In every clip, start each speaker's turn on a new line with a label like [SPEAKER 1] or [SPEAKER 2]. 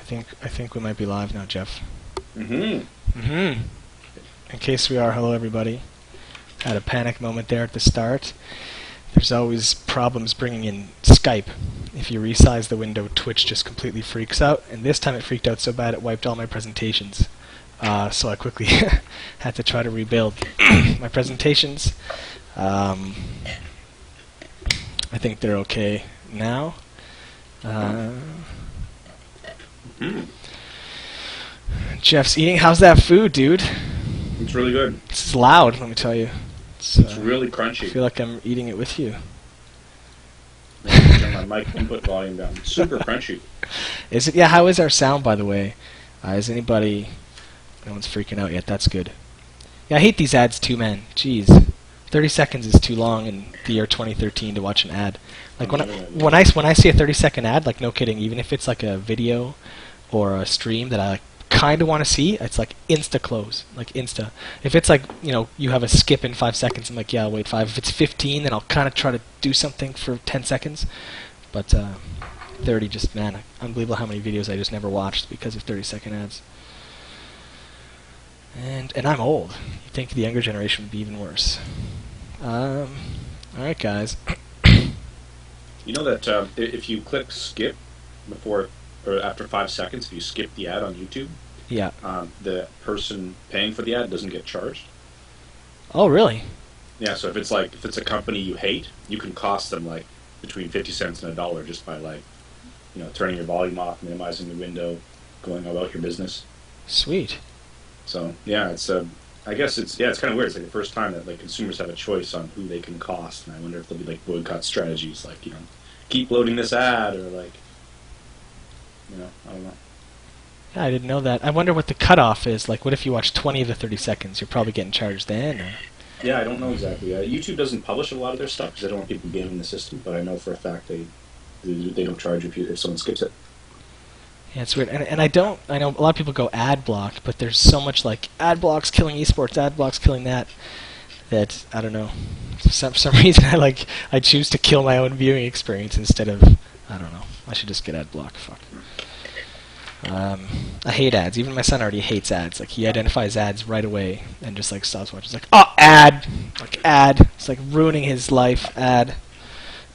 [SPEAKER 1] think we might be live now, Geoff.
[SPEAKER 2] Mm-hmm.
[SPEAKER 1] Mm-hmm. In case we are, hello everybody. Had a panic moment there at the start. There's always problems bringing in Skype. If you resize the window, Twitch just completely freaks out, and this time it freaked out so bad it wiped all my presentations. So I quickly had to try to rebuild my presentations. I think they're okay now. Geoff's eating. How's that food, dude?
[SPEAKER 2] It's really good.
[SPEAKER 1] This is loud, let me tell you.
[SPEAKER 2] It's really crunchy.
[SPEAKER 1] I feel like I'm eating it with you.
[SPEAKER 2] Turn my mic input volume down. It's super crunchy.
[SPEAKER 1] Is it? Yeah, how is our sound, by the way? Is anybody... No one's freaking out yet. That's good. Yeah, I hate these ads too, man. Jeez. 30 seconds is too long in the year 2013 to watch an ad. Like when I see a 30-second ad, like no kidding, even if it's like a video or a stream that I like kind of want to see, it's like insta close, like insta. If it's like, you know, you have a skip in 5 seconds, I'm like, yeah, I'll wait 5. If it's 15, then I'll kind of try to do something for 10 seconds. But 30, just, man, unbelievable how many videos I just never watched because of 30-second ads. And I'm old. You'd think the younger generation would be even worse. Alright, guys.
[SPEAKER 2] You know that if you click skip before or after 5 seconds, if you skip the ad on YouTube,
[SPEAKER 1] Yeah.
[SPEAKER 2] the person paying for the ad doesn't get charged.
[SPEAKER 1] Oh, really?
[SPEAKER 2] Yeah, so if it's a company you hate, you can cost them like between 50 cents and $1 just by like, you know, turning your volume off, minimizing the window, going about your business.
[SPEAKER 1] Sweet.
[SPEAKER 2] So yeah, it's I guess it's kind of weird. It's like the first time that like consumers have a choice on who they can cost, and I wonder if there'll be like boycott strategies, like, you know, keep loading this ad, or like, you know, I don't know.
[SPEAKER 1] Yeah, I didn't know that. I wonder what the cutoff is. Like, what if you watch 20 of the 30 seconds? You're probably getting charged then, or...
[SPEAKER 2] Yeah, I don't know exactly. YouTube doesn't publish a lot of their stuff because they don't want people gaming the system, but I know for a fact they don't charge if someone skips it.
[SPEAKER 1] Yeah, it's weird. And I know a lot of people go ad block, but there's so much like ad blocks killing esports, ad blocks killing that I don't know. For some reason I choose to kill my own viewing experience instead of, I don't know. I should just get ad block. Fuck. I hate ads. Even my son already hates ads. Like, he identifies ads right away and just like stops watching. He's like, oh, ad! Like, ad. It's like ruining his life, ad.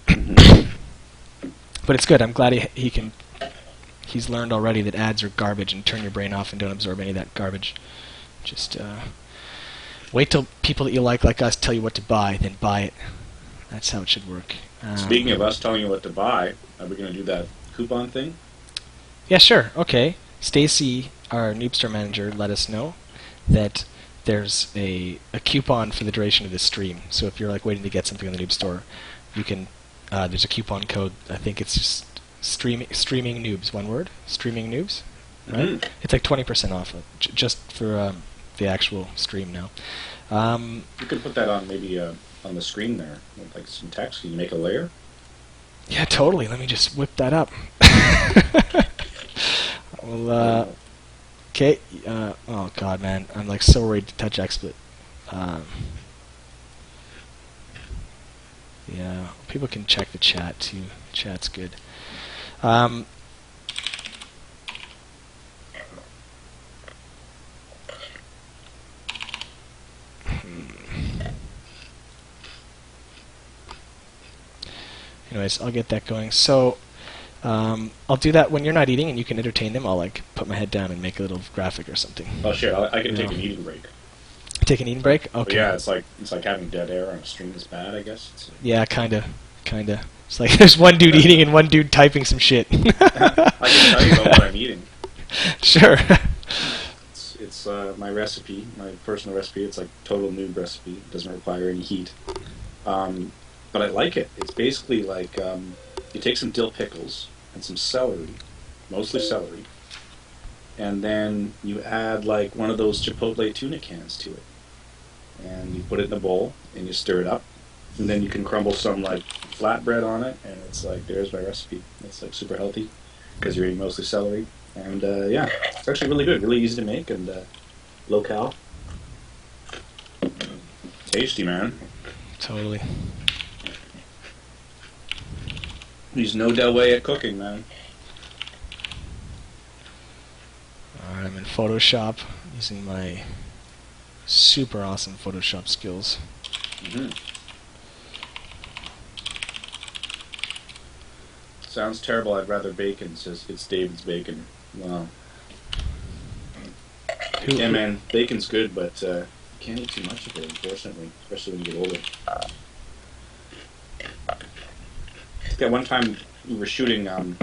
[SPEAKER 1] But it's good. I'm glad he's learned already that ads are garbage and turn your brain off and don't absorb any of that garbage. Just wait till people that you like us tell you what to buy, then buy it. That's how it should work.
[SPEAKER 2] Speaking of us telling you what to buy, are we going to do that coupon thing?
[SPEAKER 1] Yeah, sure. Okay. Stacy, our Noobster manager, let us know that there's a coupon for the duration of this stream. So if you're like waiting to get something on the Noob Store, you can. There's a coupon code. I think it's just streaming noobs. One word. Streaming noobs. Right? Mm-hmm. It's like 20% off just for the actual stream now.
[SPEAKER 2] You could put that on maybe on the screen there with like some text. Can you make a layer?
[SPEAKER 1] Yeah, totally. Let me just whip that up. Well, okay. Oh god, man, I'm like so worried to touch XSplit. Yeah, people can check the chat too. Chat's good. Anyways, I'll get that going. So, I'll do that when you're not eating and you can entertain them. I'll like put my head down and make a little graphic or something.
[SPEAKER 2] Oh shit, I can take an eating break.
[SPEAKER 1] Take an eating break? Okay.
[SPEAKER 2] But yeah, it's like having dead air on a stream is bad, I guess.
[SPEAKER 1] Yeah, kinda. It's like there's one dude eating and one dude typing some shit.
[SPEAKER 2] I can tell you about what I'm eating.
[SPEAKER 1] Sure.
[SPEAKER 2] It's my recipe, my personal recipe. It's like total noob recipe. It doesn't require any heat. But I like it. It's basically like you take some dill pickles and some celery, mostly celery, and then you add like one of those Chipotle tuna cans to it. And you put it in a bowl and you stir it up. And then you can crumble some like flatbread on it, and it's like, there's my recipe. It's like super healthy because you're eating mostly celery. And yeah, it's actually really good, really easy to make, and low cal. Tasty, man.
[SPEAKER 1] Totally.
[SPEAKER 2] He's no doubt way at cooking, man.
[SPEAKER 1] in Photoshop using my super awesome Photoshop skills.
[SPEAKER 2] Mm-hmm. Sounds terrible. I'd rather bacon. Says it's David's bacon. Wow. Yeah, man, bacon's good, but you can't eat too much of it, unfortunately, especially when you get older. Yeah, one time we were shooting the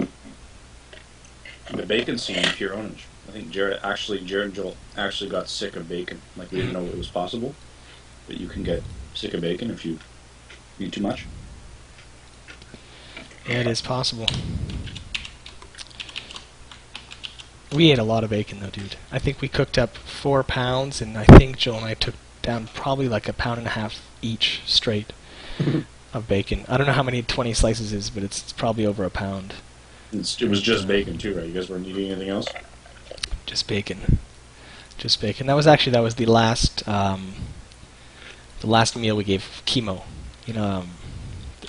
[SPEAKER 2] bacon scene in Pure Pwnage. I think Jarett and Joel actually got sick of bacon. Like, we didn't know it was possible, but you can get sick of bacon if you eat too much.
[SPEAKER 1] Yeah, it is possible. We ate a lot of bacon, though, dude. I think we cooked up 4 pounds, and I think Joel and I took down probably like 1.5 pounds each straight of bacon. I don't know how many 20 slices is, but it's probably over 1 pound.
[SPEAKER 2] It was just bacon, too, right? You guys weren't eating anything else?
[SPEAKER 1] Just bacon. Just bacon. That was the last meal we gave Chemo.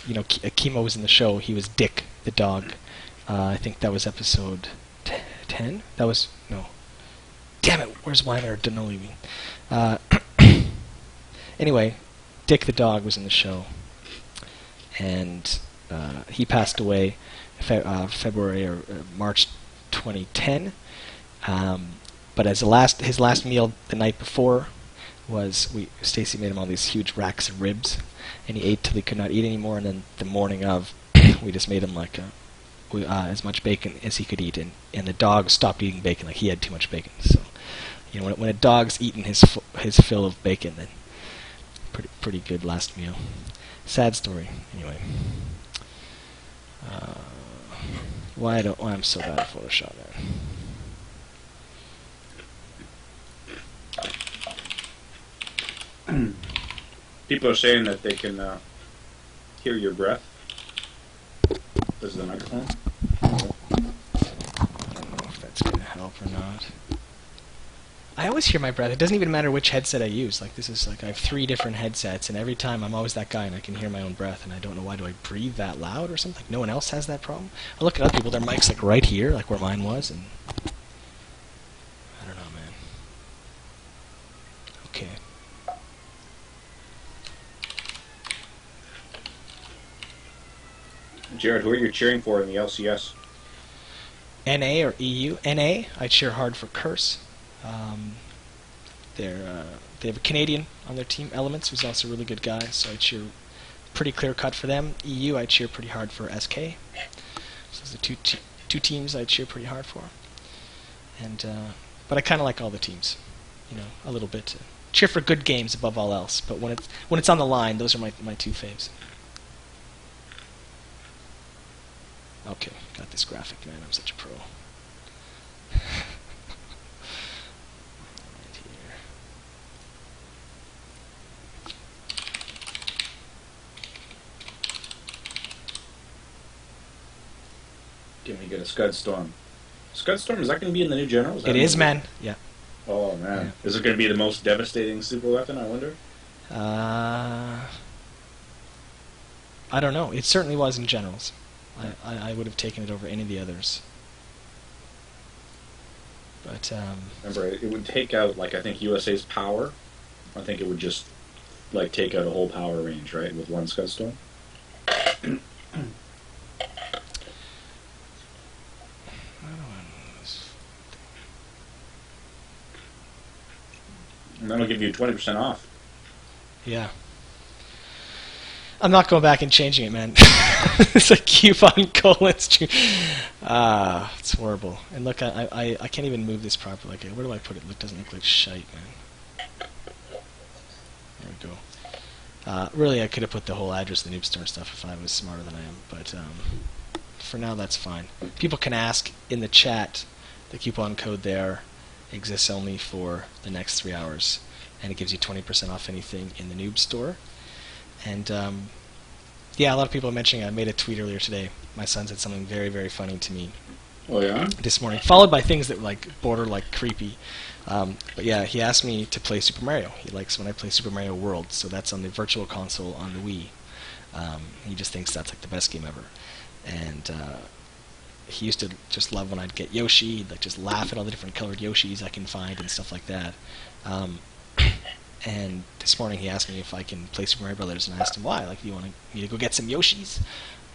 [SPEAKER 1] Chemo was in the show. He was Dick, the dog. I think that was episode 10? That was... No. Damn it, where's Weimer? Don't know me. Anyway, Dick the dog was in the show. And he passed away February or March 2010. But as his last meal the night before was... Stacy made him all these huge racks of ribs. And he ate till he could not eat anymore. And then the morning of, we just made him like as much bacon as he could eat, and the dog stopped eating bacon. Like, he had too much bacon. So, when a dog's eaten his fill of bacon, then pretty good last meal. Sad story. Anyway, why I'm so bad at Photoshop,
[SPEAKER 2] man. People are saying that they can hear your breath. This is the microphone.
[SPEAKER 1] I don't know if that's going to help or not. I always hear my breath. It doesn't even matter which headset I use. Like, this is like I have 3 different headsets, and every time I'm always that guy, and I can hear my own breath, and I don't know why. Do I breathe that loud or something? Like, no one else has that problem. I look at other people, their mic's like right here, like where mine was, and I don't know, man. Okay.
[SPEAKER 2] Jarett, who are you cheering for in the LCS?
[SPEAKER 1] NA or EU? NA, I cheer hard for Curse. They have a Canadian on their team, Elements, who's also a really good guy, so I cheer pretty clear cut for them. EU, I cheer pretty hard for SK. So those are two teams I cheer pretty hard for. And but I kind of like all the teams, a little bit. Cheer for good games above all else, but when it's on the line, those are my 2 faves. Okay, got this graphic, man. I'm such a pro. Right here.
[SPEAKER 2] Can we get a Scud Storm? Scud Storm, is that going to be in the new generals?
[SPEAKER 1] It is, man. Yeah.
[SPEAKER 2] Oh, man. Yeah. Is it going to be the most devastating super weapon, I wonder?
[SPEAKER 1] I don't know. It certainly was in generals. I would have taken it over any of the others. But
[SPEAKER 2] remember, it would take out, like, I think USA's power. I think it would just, like, take out a whole power range, right, with one Scud Storm?
[SPEAKER 1] And
[SPEAKER 2] that'll give you 20% off.
[SPEAKER 1] Yeah. I'm not going back and changing it, man. It's a coupon colons. It's horrible. And look, I can't even move this properly. Like, where do I put it? It doesn't look like shite, man. There we go. Really, I could have put the whole address of the Noob Store and stuff if I was smarter than I am. But for now, that's fine. People can ask in the chat. The coupon code there exists only for the next 3 hours, and it gives you 20% off anything in the Noob Store. And yeah, a lot of people are mentioning. I made a tweet earlier today. My son said something very, very funny to me.
[SPEAKER 2] Oh yeah.
[SPEAKER 1] This morning, followed by things that like border like creepy. But yeah, he asked me to play Super Mario. He likes when I play Super Mario World, so that's on the Virtual Console on the Wii. He just thinks that's like the best game ever. And he used to just love when I'd get Yoshi. He'd like just laugh at all the different colored Yoshis I can find and stuff like that. And this morning he asked me if I can play Super Mario Brothers, and I asked him why. Like, do you want me to go get some Yoshis?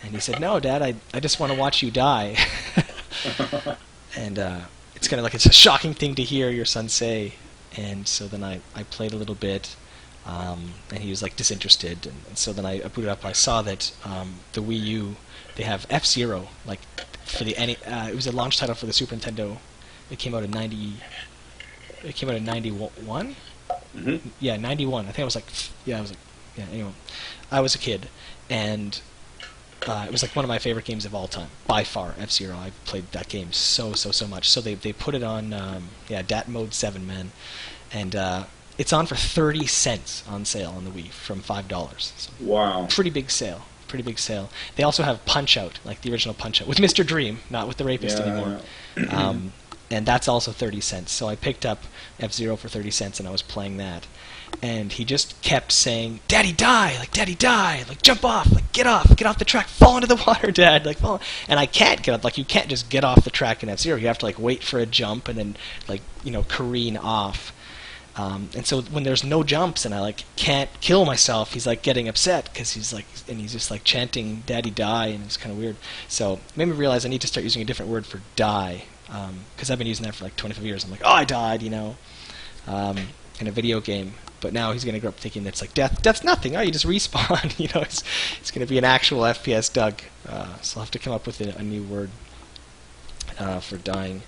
[SPEAKER 1] And he said, "No, Dad, I just want to watch you die." And it's kind of like, it's a shocking thing to hear your son say. And so then I played a little bit, and he was like disinterested. And so then I booted up. I saw that the Wii U, they have F-Zero, like for the it was a launch title for the Super Nintendo. It came out in 91.
[SPEAKER 2] Mm-hmm.
[SPEAKER 1] Yeah, 91. I think I was like, anyway, I was a kid, and it was like one of my favorite games of all time, by far. F-Zero. I played that game so much. So they put it on, Dat Mode 7, man, and it's on for 30 cents on sale on the Wii from $5. So
[SPEAKER 2] Wow.
[SPEAKER 1] Pretty big sale. They also have Punch-Out, like the original Punch-Out, with Mr. Dream, not with the rapist anymore. And that's also 30 cents. So I picked up F-Zero for 30 cents, and I was playing that. And he just kept saying, "Daddy, die! Like, Daddy, die! Like, jump off! Like, get off the track! Fall into the water, Dad! Like, fall!" And I can't get up. Like, you can't just get off the track in F-Zero. You have to, like, wait for a jump and then, like, careen off. And so when there's no jumps and I, like, can't kill myself, he's, like, getting upset because he's, like, and he's just, like, chanting, "Daddy, die!" And it's kind of weird. So it made me realize I need to start using a different word for die. Because I've been using that for like 25 years. I'm like, "Oh, I died," in a video game. But now he's going to grow up thinking that's like death. Death's nothing. Oh, you just respawn. It's going to be an actual FPS Doug. So I'll have to come up with a new word for dying.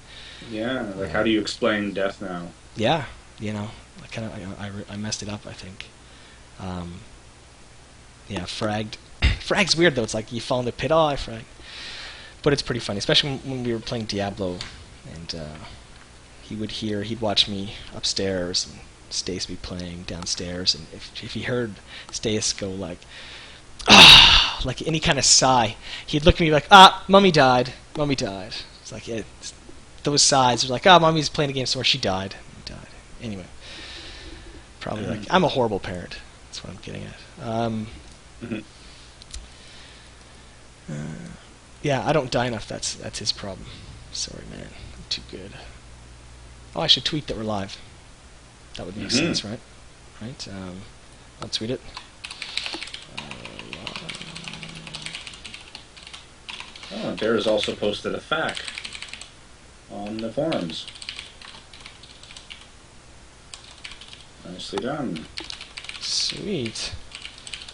[SPEAKER 2] Yeah, like how do you explain death now?
[SPEAKER 1] Yeah, I messed it up, I think. Fragged. Fragg's weird though. It's like you fall in the pit. Oh, I fragged. But it's pretty funny, especially when we were playing Diablo, and he'd watch me upstairs and Stace be playing downstairs, and if he heard Stace go like, "Ah," like any kind of sigh, he'd look at me like, "Ah, Mummy died. It's like those sighs are like, "Ah, Mummy's playing a game somewhere, she died. Anyway, probably like, I'm a horrible parent. That's what I'm getting at. Yeah, I don't die enough. That's his problem. Sorry, man. I'm too good. Oh, I should tweet that we're live. That would make sense, right? I'll tweet it.
[SPEAKER 2] Bear has also posted a fact on the forums. Nicely done.
[SPEAKER 1] Sweet.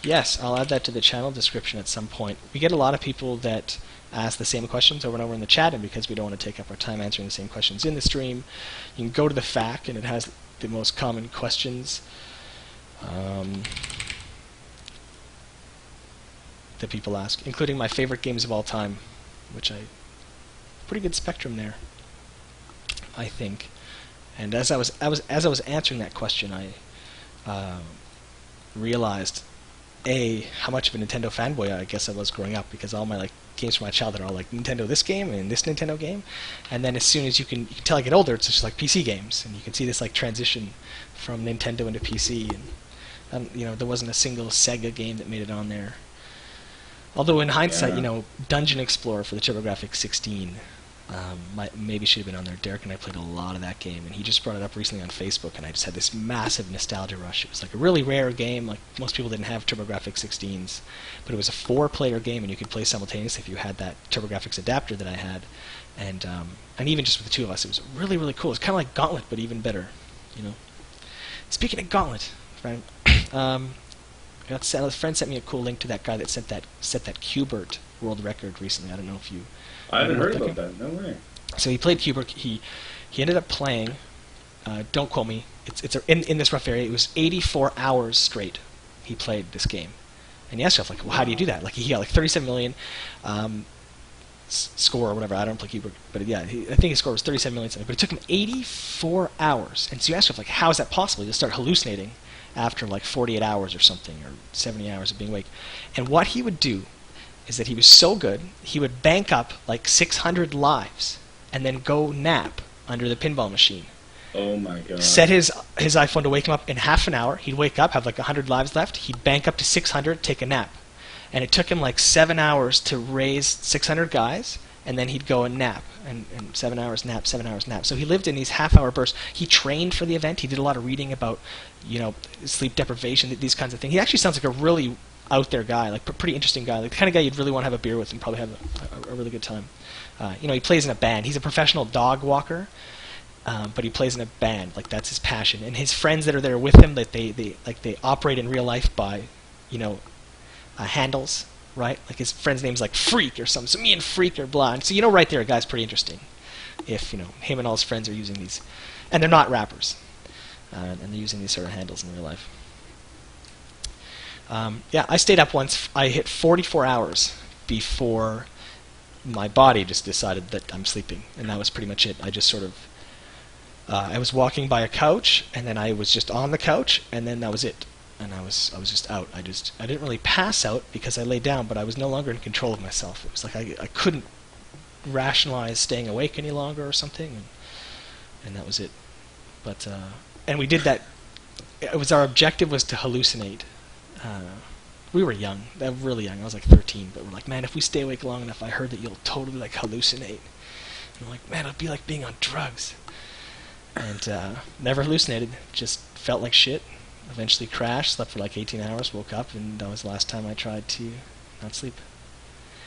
[SPEAKER 1] Yes, I'll add that to the channel description at some point. We get a lot of people that ask the same questions over and over in the chat, and because we don't want to take up our time answering the same questions in the stream, you can go to the FAQ, and it has the most common questions that people ask, including my favorite games of all time, which pretty good spectrum there, I think. And as I was answering that question, I realized how much of a Nintendo fanboy I guess I was growing up, because all my games from my childhood are all like Nintendo this game and this Nintendo game, and then as soon as you can tell I get older, it's just like PC games, and you can see this transition from Nintendo into PC, and there wasn't a single Sega game that made it on there. Although in hindsight, Dungeon Explorer for the TurboGrafx 16 maybe should have been on there. Derek and I played a lot of that game, and he just brought it up recently on Facebook, and I just had this massive nostalgia rush. It was like a really rare game. Like, most people didn't have TurboGrafx 16s, but it was a 4-player game, and you could play simultaneously if you had that TurboGrafx adapter that I had, and even just with the two of us, it was really, really cool. It was kind of like Gauntlet, but even better. Speaking of Gauntlet, friend, a friend sent me a cool link to that guy that set that Qbert world record recently. I don't know if you.
[SPEAKER 2] I haven't heard about that. No way.
[SPEAKER 1] So he played Qbert. He ended up playing. Don't quote me. It's in this rough area. It was 84 hours straight. He played this game, and he asked Geoff, well, how do you do that? He got 37 million score or whatever. I don't play Qbert, but yeah, I think his score was 37 million something. But it took him 84 hours, and so you asked Geoff, how is that possible? You just start hallucinating after 48 hours or something, or 70 hours of being awake. And what he would do is that he was so good, he would bank up 600 lives and then go nap under the pinball machine.
[SPEAKER 2] Oh my god.
[SPEAKER 1] Set his iPhone to wake him up in half an hour. He'd wake up, have 100 lives left. He'd bank up to 600, take a nap. And it took him 7 hours to raise 600 guys and then he'd go and nap, and 7 hours nap, 7 hours nap. So he lived in these half-hour bursts. He trained for the event. He did a lot of reading about, sleep deprivation, these kinds of things. He actually sounds like a really out there guy, like pretty interesting guy, like the kind of guy you'd really want to have a beer with and probably have a really good time. He plays in a band. He's a professional dog walker, but he plays in a band. Like that's his passion. And his friends that are there with him, that they operate in real life by, handles. Right? Like his friend's name's like Freak or something. So me and Freak are blah. And so right there, a guy's pretty interesting. If him and all his friends are using these, and they're not rappers, and they're using these sort of handles in real life. I stayed up once. I hit 44 hours before my body just decided that I'm sleeping, and that was pretty much it. I just sort of, I was walking by a couch, and then I was just on the couch, and then that was it. And I was just out. I didn't really pass out because I lay down, but I was no longer in control of myself. It was like I couldn't rationalize staying awake any longer or something, and that was it. But and we did that. It was our objective was to hallucinate. We were young, really young. I was like 13, but we're like, man, if we stay awake long enough, I heard that you'll totally like hallucinate. And I'm like, man, it'll be like being on drugs. And never hallucinated. Just felt like shit. Eventually crashed, slept for like 18 hours, woke up, and that was the last time I tried to not sleep.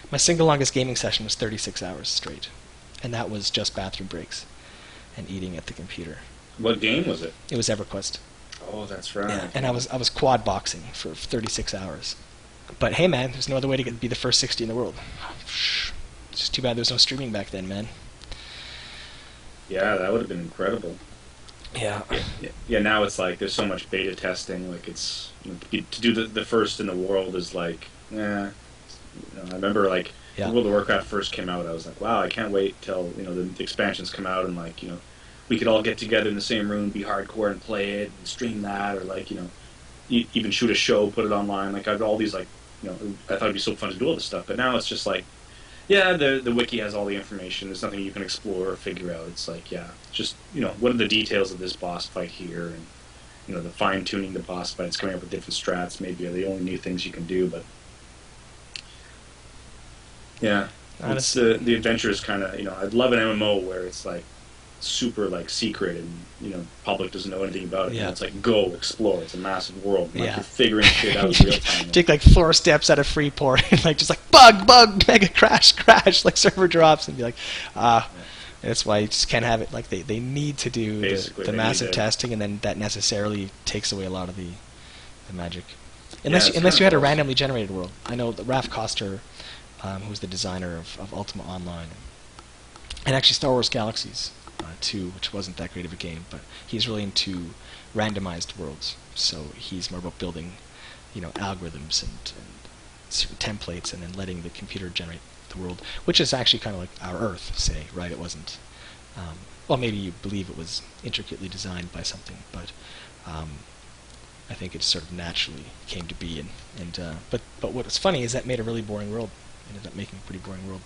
[SPEAKER 1] My single longest gaming session was 36 hours straight, and that was just bathroom breaks and eating at the computer.
[SPEAKER 2] What game was it?
[SPEAKER 1] It was EverQuest.
[SPEAKER 2] Oh, that's right.
[SPEAKER 1] Yeah, and I was quad boxing for 36 hours. But hey, man, there's no other way to be the first 60 in the world. It's just too bad there was no streaming back then, man.
[SPEAKER 2] Yeah, that would have been incredible.
[SPEAKER 1] Yeah.
[SPEAKER 2] Yeah. Now it's like there's so much beta testing. Like it's to do the first in the world is like, I remember like when World of Warcraft first came out, I was like, wow, I can't wait till the expansions come out and like we could all get together in the same room, be hardcore and play it and stream that, or like even shoot a show, put it online. Like I had all these like I thought it'd be so fun to do all this stuff. But now it's just like, yeah, the wiki has all the information. There's nothing you can explore or figure out. It's like, just, what are the details of this boss fight here? And, the fine-tuning the boss fights, coming up with different strats maybe are the only new things you can do. But, yeah, it's, the adventure is kind of, I'd love an MMO where it's like super like secret and, public doesn't know anything about it.
[SPEAKER 1] Yeah.
[SPEAKER 2] And it's like, go, explore. It's a massive world. Like, you're figuring shit out in real time.
[SPEAKER 1] Take like 4 steps out of Freeport and like just like bug, mega crash, like server drops and be like, that's why you just can't have it. Like they need to do the massive testing, and then that necessarily takes away a lot of the magic. Unless you had a randomly generated world. I know that Raf Koster, who's the designer of Ultima Online, and actually Star Wars Galaxies 2, which wasn't that great of a game, but he's really into randomized worlds. So he's more about building, algorithms and certain templates, and then letting the computer generate the world, which is actually kind of like our Earth, say, right? It wasn't. Well, maybe you believe it was intricately designed by something, but I think it sort of naturally came to be. But what was funny is that made a really boring world. Ended up making a pretty boring world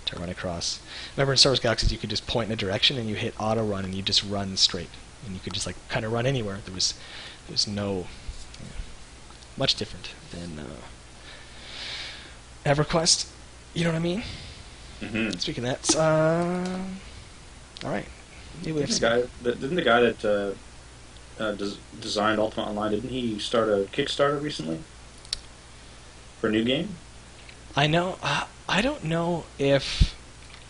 [SPEAKER 1] to run across. Remember in Star Wars Galaxies, you could just point in a direction and you hit auto run and you just run straight, and you could just like kind of run anywhere. There was no much different than EverQuest. You know what I mean?
[SPEAKER 2] Mm-hmm.
[SPEAKER 1] Speaking of that, all right.
[SPEAKER 2] Didn't the guy that designed Ultima Online, didn't he start a Kickstarter recently for a new game?
[SPEAKER 1] I know. I don't know if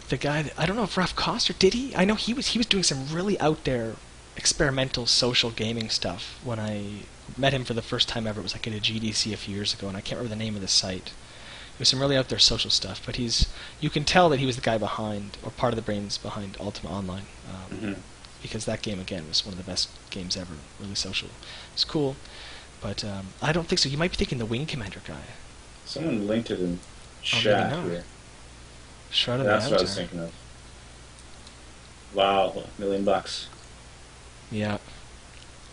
[SPEAKER 1] the guy. I don't know if Raf Koster did he. I know he was doing some really out there experimental social gaming stuff. When I met him for the first time ever, it was like at a GDC a few years ago, and I can't remember the name of the site. It was some really out there social stuff, but you can tell that he was the guy behind, or part of the brains behind Ultima Online, because that game again was one of the best games ever. Really social. It's cool, but I don't think so. You might be thinking the Wing Commander guy.
[SPEAKER 2] Someone linked it in chat here.
[SPEAKER 1] Shroud of
[SPEAKER 2] That's
[SPEAKER 1] the
[SPEAKER 2] what I
[SPEAKER 1] Avatar.
[SPEAKER 2] was thinking of. Wow, $1 million.
[SPEAKER 1] Yeah,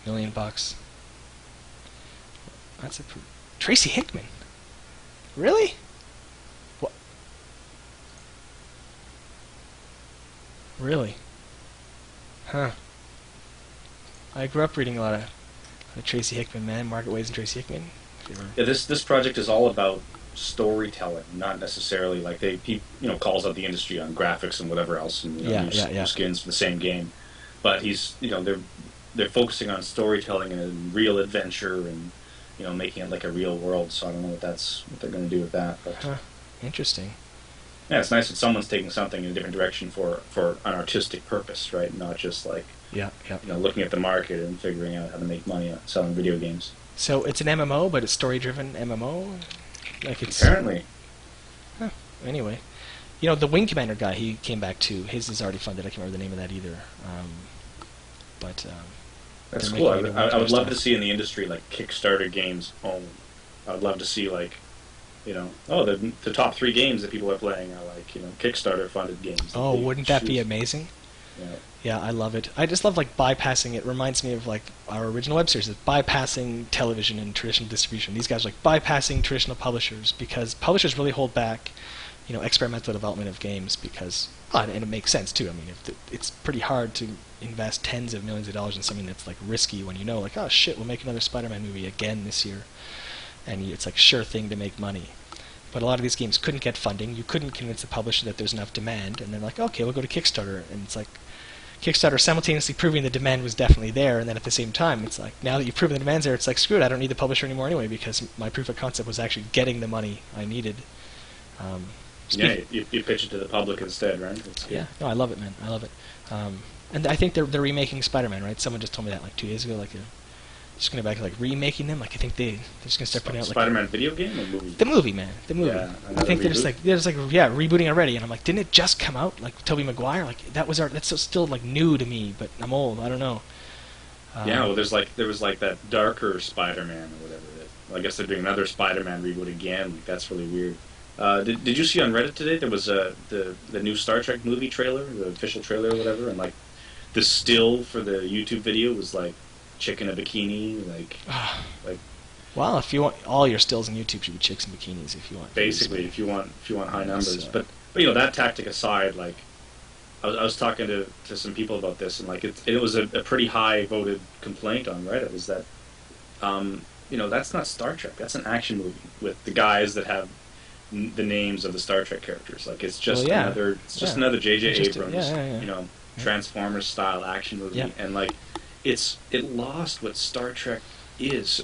[SPEAKER 1] $1 million. That's Tracy Hickman. Really? What? Really? Huh. I grew up reading a lot of Tracy Hickman, man. Margaret Ways and Tracy Hickman.
[SPEAKER 2] Yeah, this project is all about storytelling, not necessarily like he calls out the industry on graphics and whatever else, and new skins for the same game. But he's they're focusing on storytelling and a real adventure, and making it like a real world. So I don't know what they're going to do with that. But
[SPEAKER 1] interesting.
[SPEAKER 2] Yeah, it's nice that someone's taking something in a different direction for an artistic purpose, right? Not just like looking at the market and figuring out how to make money on selling video games.
[SPEAKER 1] So it's an MMO, but it's story-driven MMO. Like it's
[SPEAKER 2] apparently.
[SPEAKER 1] Huh. Anyway, the Wing Commander guy, he came back too. His is already funded. I can't remember the name of that either. But
[SPEAKER 2] that's cool. I would love to see in the industry like Kickstarter games owned. I would love to see like, the top 3 games that people are playing are like Kickstarter funded games.
[SPEAKER 1] Oh, wouldn't that be amazing? Yeah, I love it. I just love like bypassing. It reminds me of like our original web series, bypassing television and traditional distribution. These guys are like bypassing traditional publishers because publishers really hold back, experimental development of games because, and it makes sense too. I mean, it's pretty hard to invest tens of millions of dollars in something that's like risky when like, oh shit, we'll make another Spider-Man movie again this year, and it's like sure thing to make money. But a lot of these games couldn't get funding. You couldn't convince the publisher that there's enough demand, and they're like, okay, we'll go to Kickstarter, and it's like Kickstarter simultaneously proving the demand was definitely there, and then at the same time, it's like, now that you've proven the demand's there, it's like, screw it, I don't need the publisher anymore anyway, because my proof of concept was actually getting the money I needed.
[SPEAKER 2] You pitch it to the public instead, right?
[SPEAKER 1] Yeah, no, I love it, man. I love it. And I think they're remaking Spider-Man, right? Someone just told me that like 2 days ago, like just going to back like remaking them. Like I think they're just going to start putting out like
[SPEAKER 2] Spider-Man video game or movie.
[SPEAKER 1] The movie, man, the movie.
[SPEAKER 2] Yeah,
[SPEAKER 1] I think they're just rebooting already, and I'm like, didn't it just come out? Like Tobey Maguire, like that's still like new to me, but I'm old. I don't know.
[SPEAKER 2] Well, there was that darker Spider-Man or whatever. I guess they're doing another Spider-Man reboot again. Like that's really weird. Did you see on Reddit today there was the new Star Trek movie trailer, the official trailer or whatever, and like the still for the YouTube video was like chick in a bikini, like.
[SPEAKER 1] Well, if you want all your stills on YouTube should be chicks in bikinis if you want.
[SPEAKER 2] Basically, if you want high numbers, but that tactic aside, like I was talking to some people about this, and like it was a pretty high voted complaint on Reddit was that that's not Star Trek, that's an action movie with the guys that have the names of the Star Trek characters. Like it's just another J.J. Abrams, Transformers style action movie, and like it lost what Star Trek is,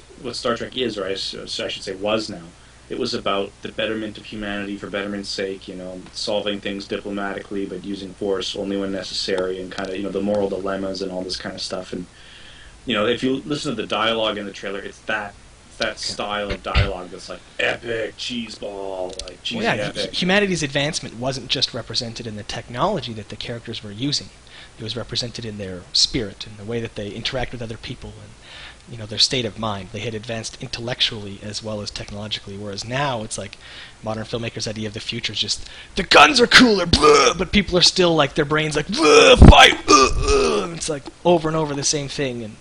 [SPEAKER 2] or I should say was now. It was about the betterment of humanity for betterment's sake, solving things diplomatically but using force only when necessary, and kind of the moral dilemmas and all this kind of stuff. And if you listen to the dialogue in the trailer, it's that style of dialogue that's like epic cheeseball, like cheesy epic.
[SPEAKER 1] Humanity's advancement wasn't just represented in the technology that the characters were using. It was represented in their spirit and the way that they interact with other people and their state of mind. They had advanced intellectually as well as technologically, whereas now it's like modern filmmakers' idea of the future is just the guns are cooler, blah, but people are still like their brains like fight, it's like over and over the same thing. And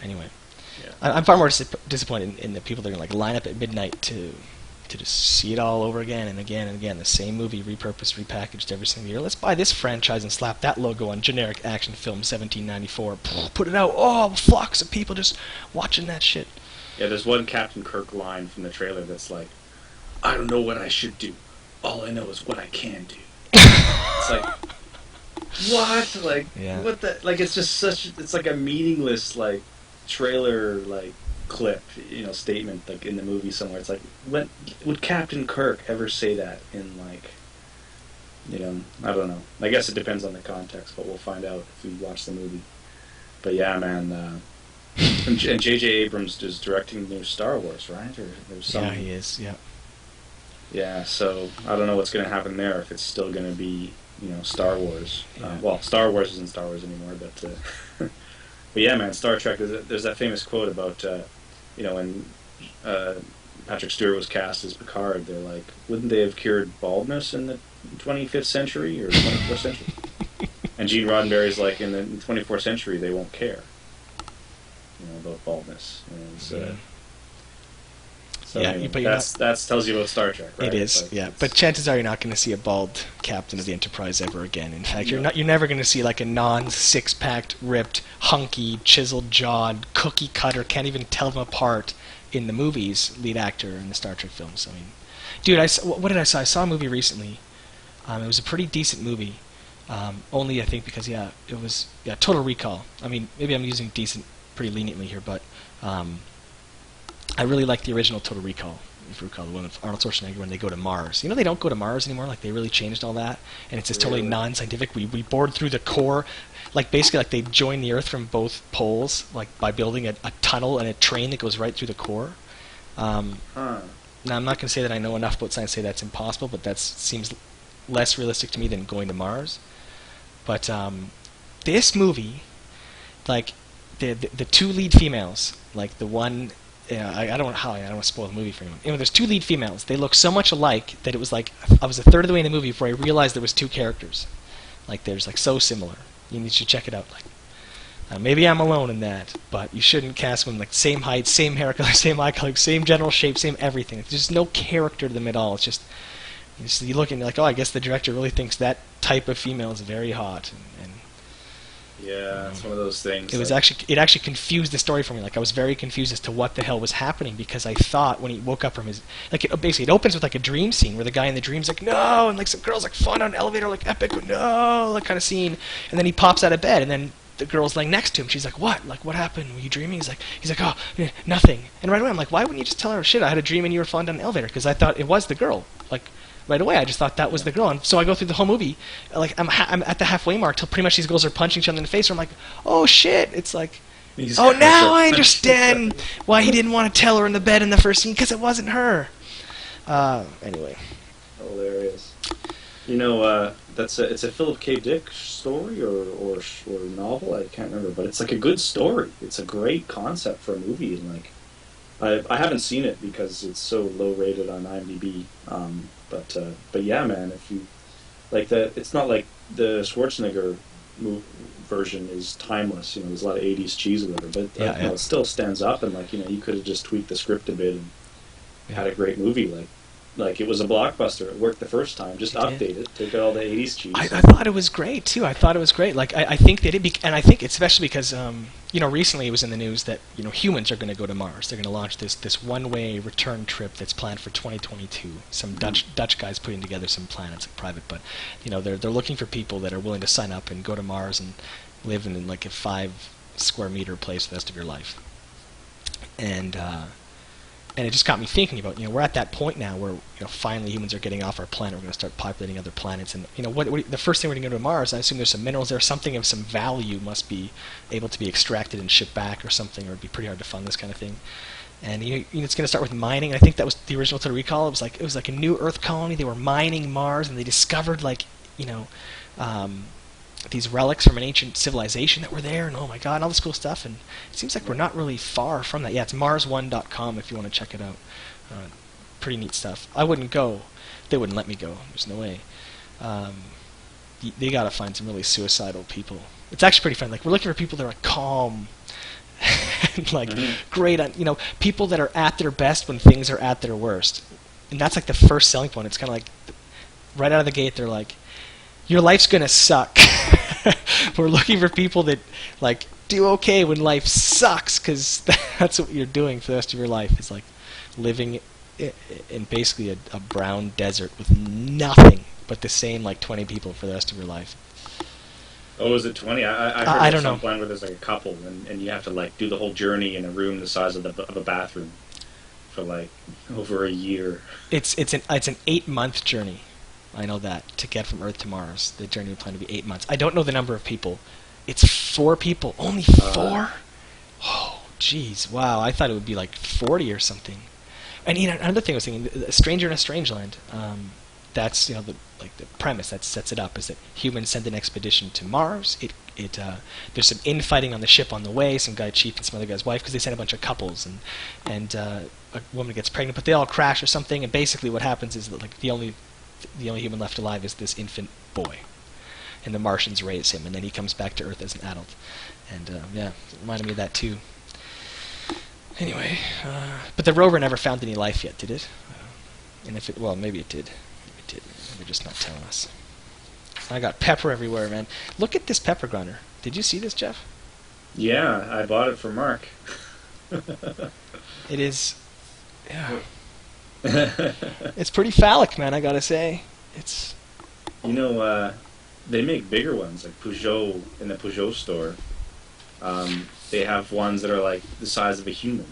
[SPEAKER 1] anyway, I'm far more disappointed in the people that are going to like line up at midnight to just see it all over again and again and again, the same movie repurposed, repackaged every single year. Let's buy this franchise and slap that logo on generic action film 1794. Put it out. Oh, flocks of people just watching that shit.
[SPEAKER 2] Yeah, there's one Captain Kirk line from the trailer that's like, I don't know what I should do. All I know is what I can do. It's like, what? Like, what the? Like, it's just it's like a meaningless, like, trailer, like, clip, statement, like in the movie somewhere. It's like, when would Captain Kirk ever say that in like, I don't know. I guess it depends on the context, but we'll find out if we watch the movie. But yeah, man, and J.J. Abrams is directing the new Star Wars, right? Or there's some.
[SPEAKER 1] Yeah, he is. Yeah.
[SPEAKER 2] Yeah, so I don't know what's going to happen there. If it's still going to be, Star Wars. Well, Star Wars isn't Star Wars anymore, but. But yeah, man, Star Trek. There's that famous quote about, when Patrick Stewart was cast as Picard. They're like, wouldn't they have cured baldness in the 25th century or 24th century? And Gene Roddenberry's like, in the 24th century, they won't care, about baldness. So that tells you about Star Trek, right?
[SPEAKER 1] It is, but chances are you're not going to see a bald captain of the Enterprise ever again. In fact, you're never going to see like a non-six-packed, ripped, hunky, chiseled-jawed, cookie-cutter, can't even tell them apart in the movies lead actor in the Star Trek films. I mean, Dude, what did I saw? I saw a movie recently. It was a pretty decent movie. Only I think because it was Total Recall. I mean, maybe I'm using decent pretty leniently here, but I really like the original Total Recall. If you recall, the one with Arnold Schwarzenegger when they go to Mars. You know, they don't go to Mars anymore. Like, they really changed all that, and it's just totally non-scientific. We bored through the core, like basically like they join the Earth from both poles, like by building a tunnel and a train that goes right through the core. Now, I'm not going to say that I know enough about science to say that's impossible, but that seems less realistic to me than going to Mars. But this movie, like the two lead females, like the one. I don't want to spoil the movie for anyone. There's two lead females. They look so much alike that it was like I was a third of the way in the movie before I realized there was two characters. Like, there's like so similar. You should check it out. Like, maybe I'm alone in that, but you shouldn't cast them like same height, same hair color, same eye color, same general shape, same everything. There's just no character to them at all. It's just you look and you're like, oh, I guess the director really thinks that type of female is very hot. And
[SPEAKER 2] yeah, it's one of those things.
[SPEAKER 1] It actually confused the story for me. Like, I was very confused as to what the hell was happening, because I thought when he woke up from his it opens with like a dream scene where the guy in the dream's like, no, and like some girls like falling on an elevator, like epic, no, that kind of scene, and then he pops out of bed and then the girl's laying next to him. She's like, what? Like, what happened? Were you dreaming? He's like, oh, nothing. And right away I'm like, why wouldn't you just tell her, shit, I had a dream and you were falling down an elevator? Because I thought it was the girl. Like, right away, I just thought that was the girl, and so I go through the whole movie. Like, I'm at the halfway mark till pretty much these girls are punching each other in the face. Where I'm like, oh shit! It's like, oh, now I understand why he didn't want to tell her in the bed in the first scene, because it wasn't her. Anyway,
[SPEAKER 2] hilarious. It's a Philip K. Dick story or novel. I can't remember, but it's like a good story. It's a great concept for a movie, and like, I haven't seen it because it's so low rated on IMDb. But yeah, man, if you like that, it's not like the Schwarzenegger version is timeless. There's a lot of '80s cheese or whatever, but it still stands up. And like, you could have just tweaked the script a bit and had a great movie. Like it was a blockbuster. It worked the first time. Just update it. Take out all the '80s cheese.
[SPEAKER 1] I thought it was great too. I thought it was great. Like, I think they did, and I think it's especially because recently it was in the news that humans are going to go to Mars. They're going to launch this one-way return trip that's planned for 2022. Some Dutch guys putting together some planets, like private, but they're looking for people that are willing to sign up and go to Mars and live in like a 5 square meter place for the rest of your life. And it just got me thinking about, we're at that point now where, finally humans are getting off our planet. We're going to start populating other planets. And, what the first thing we're going to go to Mars, I assume there's some minerals there. Something of some value must be able to be extracted and shipped back or something, or it'd be pretty hard to fund this kind of thing. And, it's going to start with mining. I think that was the original Total Recall. It was like a new Earth colony. They were mining Mars, and they discovered, these relics from an ancient civilization that were there, and oh my god, and all this cool stuff. And it seems like we're not really far from that. Yeah, it's Mars1.com if you want to check it out. Pretty neat stuff. I wouldn't go. They wouldn't let me go. There's no way. They gotta find some really suicidal people. It's actually pretty fun. Like, we're looking for people that are calm and great on, people that are at their best when things are at their worst. And that's like the first selling point. It's kind of like right out of the gate, they're like, your life's gonna suck. We're looking for people that do okay when life sucks, because that's what you're doing for the rest of your life. It's like living in basically a brown desert with nothing but the same 20 people for the rest of your life.
[SPEAKER 2] Oh, is it 20? I heard of some plan where there's a couple, and you have to do the whole journey in a room the size of a bathroom for over a year.
[SPEAKER 1] It's an 8-month journey. I know that, to get from Earth to Mars. The journey would plan to be 8 months. I don't know the number of people. It's 4 people. Only 4? Oh, jeez. Wow, I thought it would be 40 or something. And another thing I was thinking, A Stranger in a Strangeland, that's the premise that sets it up is that humans send an expedition to Mars. There's some infighting on the ship on the way. Some guy chief and some other guy's wife, because they sent a bunch of couples, and a woman gets pregnant, but they all crash or something. And basically, what happens is that the only human left alive is this infant boy, and the Martians raise him, and then he comes back to Earth as an adult. And it reminded me of that too. Anyway, but the rover never found any life yet, did it? And if it, well, maybe it did. Maybe it did. They're just not telling us. I got pepper everywhere, man. Look at this pepper grinder. Did you see this, Geoff?
[SPEAKER 2] Yeah, I bought it for Mark.
[SPEAKER 1] It is. Yeah. It's pretty phallic, man. I gotta say, it's
[SPEAKER 2] You know, they make bigger ones like Peugeot in the Peugeot store. They have ones that are like the size of a human.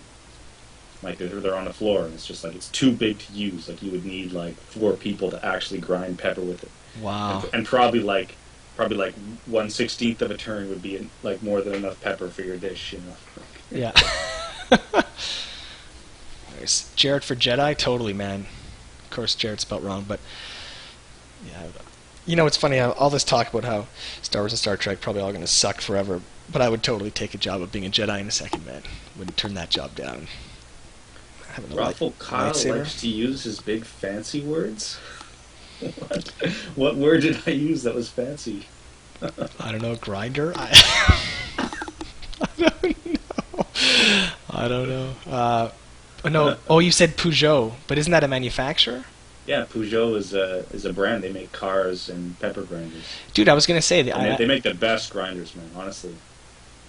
[SPEAKER 2] Like they're on the floor, and it's just like it's too big to use. Like you would need like 4 people to actually grind pepper with it,
[SPEAKER 1] wow.
[SPEAKER 2] and probably like 1/16 of a turn would be like more than enough pepper for your dish. You know.
[SPEAKER 1] Yeah. There's Jarett for Jedi, totally, man. Of course, Jarrett's about wrong, but yeah. You know, it's funny, all this talk about how Star Wars and Star Trek probably all going to suck forever, but I would totally take a job of being a Jedi in a second, man. Wouldn't turn that job down. Having a
[SPEAKER 2] Kyle
[SPEAKER 1] lightsaber.
[SPEAKER 2] likes to use his big fancy words. What? What word did I use that was fancy?
[SPEAKER 1] I don't know, grinder? I don't know. No. Oh, you said Peugeot, but isn't that a manufacturer?
[SPEAKER 2] Yeah, Peugeot is a brand. They make cars and pepper grinders.
[SPEAKER 1] Dude, I was gonna say that.
[SPEAKER 2] And they make the best grinders, man. Honestly.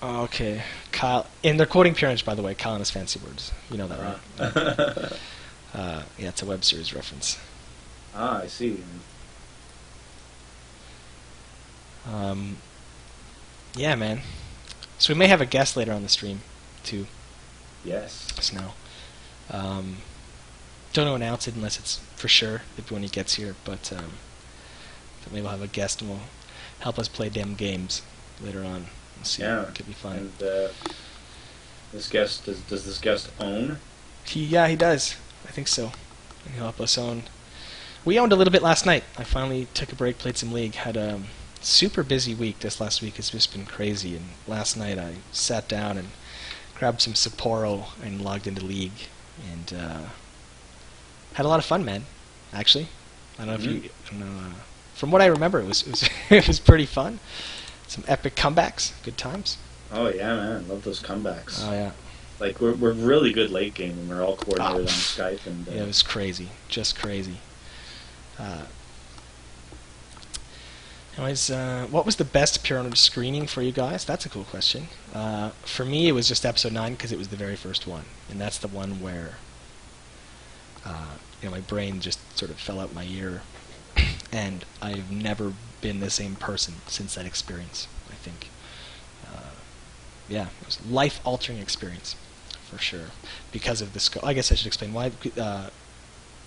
[SPEAKER 1] Okay, Kyle, and they're quoting Pure Pwnage, by the way. Kyle and his fancy words. You know that, right? Yeah, it's a web series reference.
[SPEAKER 2] Ah, I see.
[SPEAKER 1] Yeah, man. So we may have a guest later on the stream, too.
[SPEAKER 2] Yes.
[SPEAKER 1] Snow. Don't know announce it unless it's for sure when he gets here, but maybe we'll have a guest and will help us play damn games later on. We'll see.
[SPEAKER 2] Yeah.
[SPEAKER 1] It could be fun.
[SPEAKER 2] And this guest does this guest own?
[SPEAKER 1] Yeah, he does. I think so. He'll help us own. We owned a little bit last night. I finally took a break, played some League. Had a super busy week this last week. It's just been crazy. And last night I sat down and grabbed some Sapporo and logged into League. And had a lot of fun, man. Actually, I don't know if you. I don't know, from what I remember, it was it was pretty fun. Some epic comebacks, good times.
[SPEAKER 2] Oh yeah, man, love those comebacks.
[SPEAKER 1] Oh yeah.
[SPEAKER 2] Like we're really good late game, and we're all coordinated on Skype. And
[SPEAKER 1] yeah, it was crazy, just crazy. Anyways, what was the best Pure Pwnage screening for you guys? That's a cool question. For me, it was just episode 9 because it was the very first one, and that's the one where my brain just sort of fell out my ear, and I've never been the same person since that experience. I think, yeah, it was a life-altering experience for sure because of the scope. I guess I should explain why.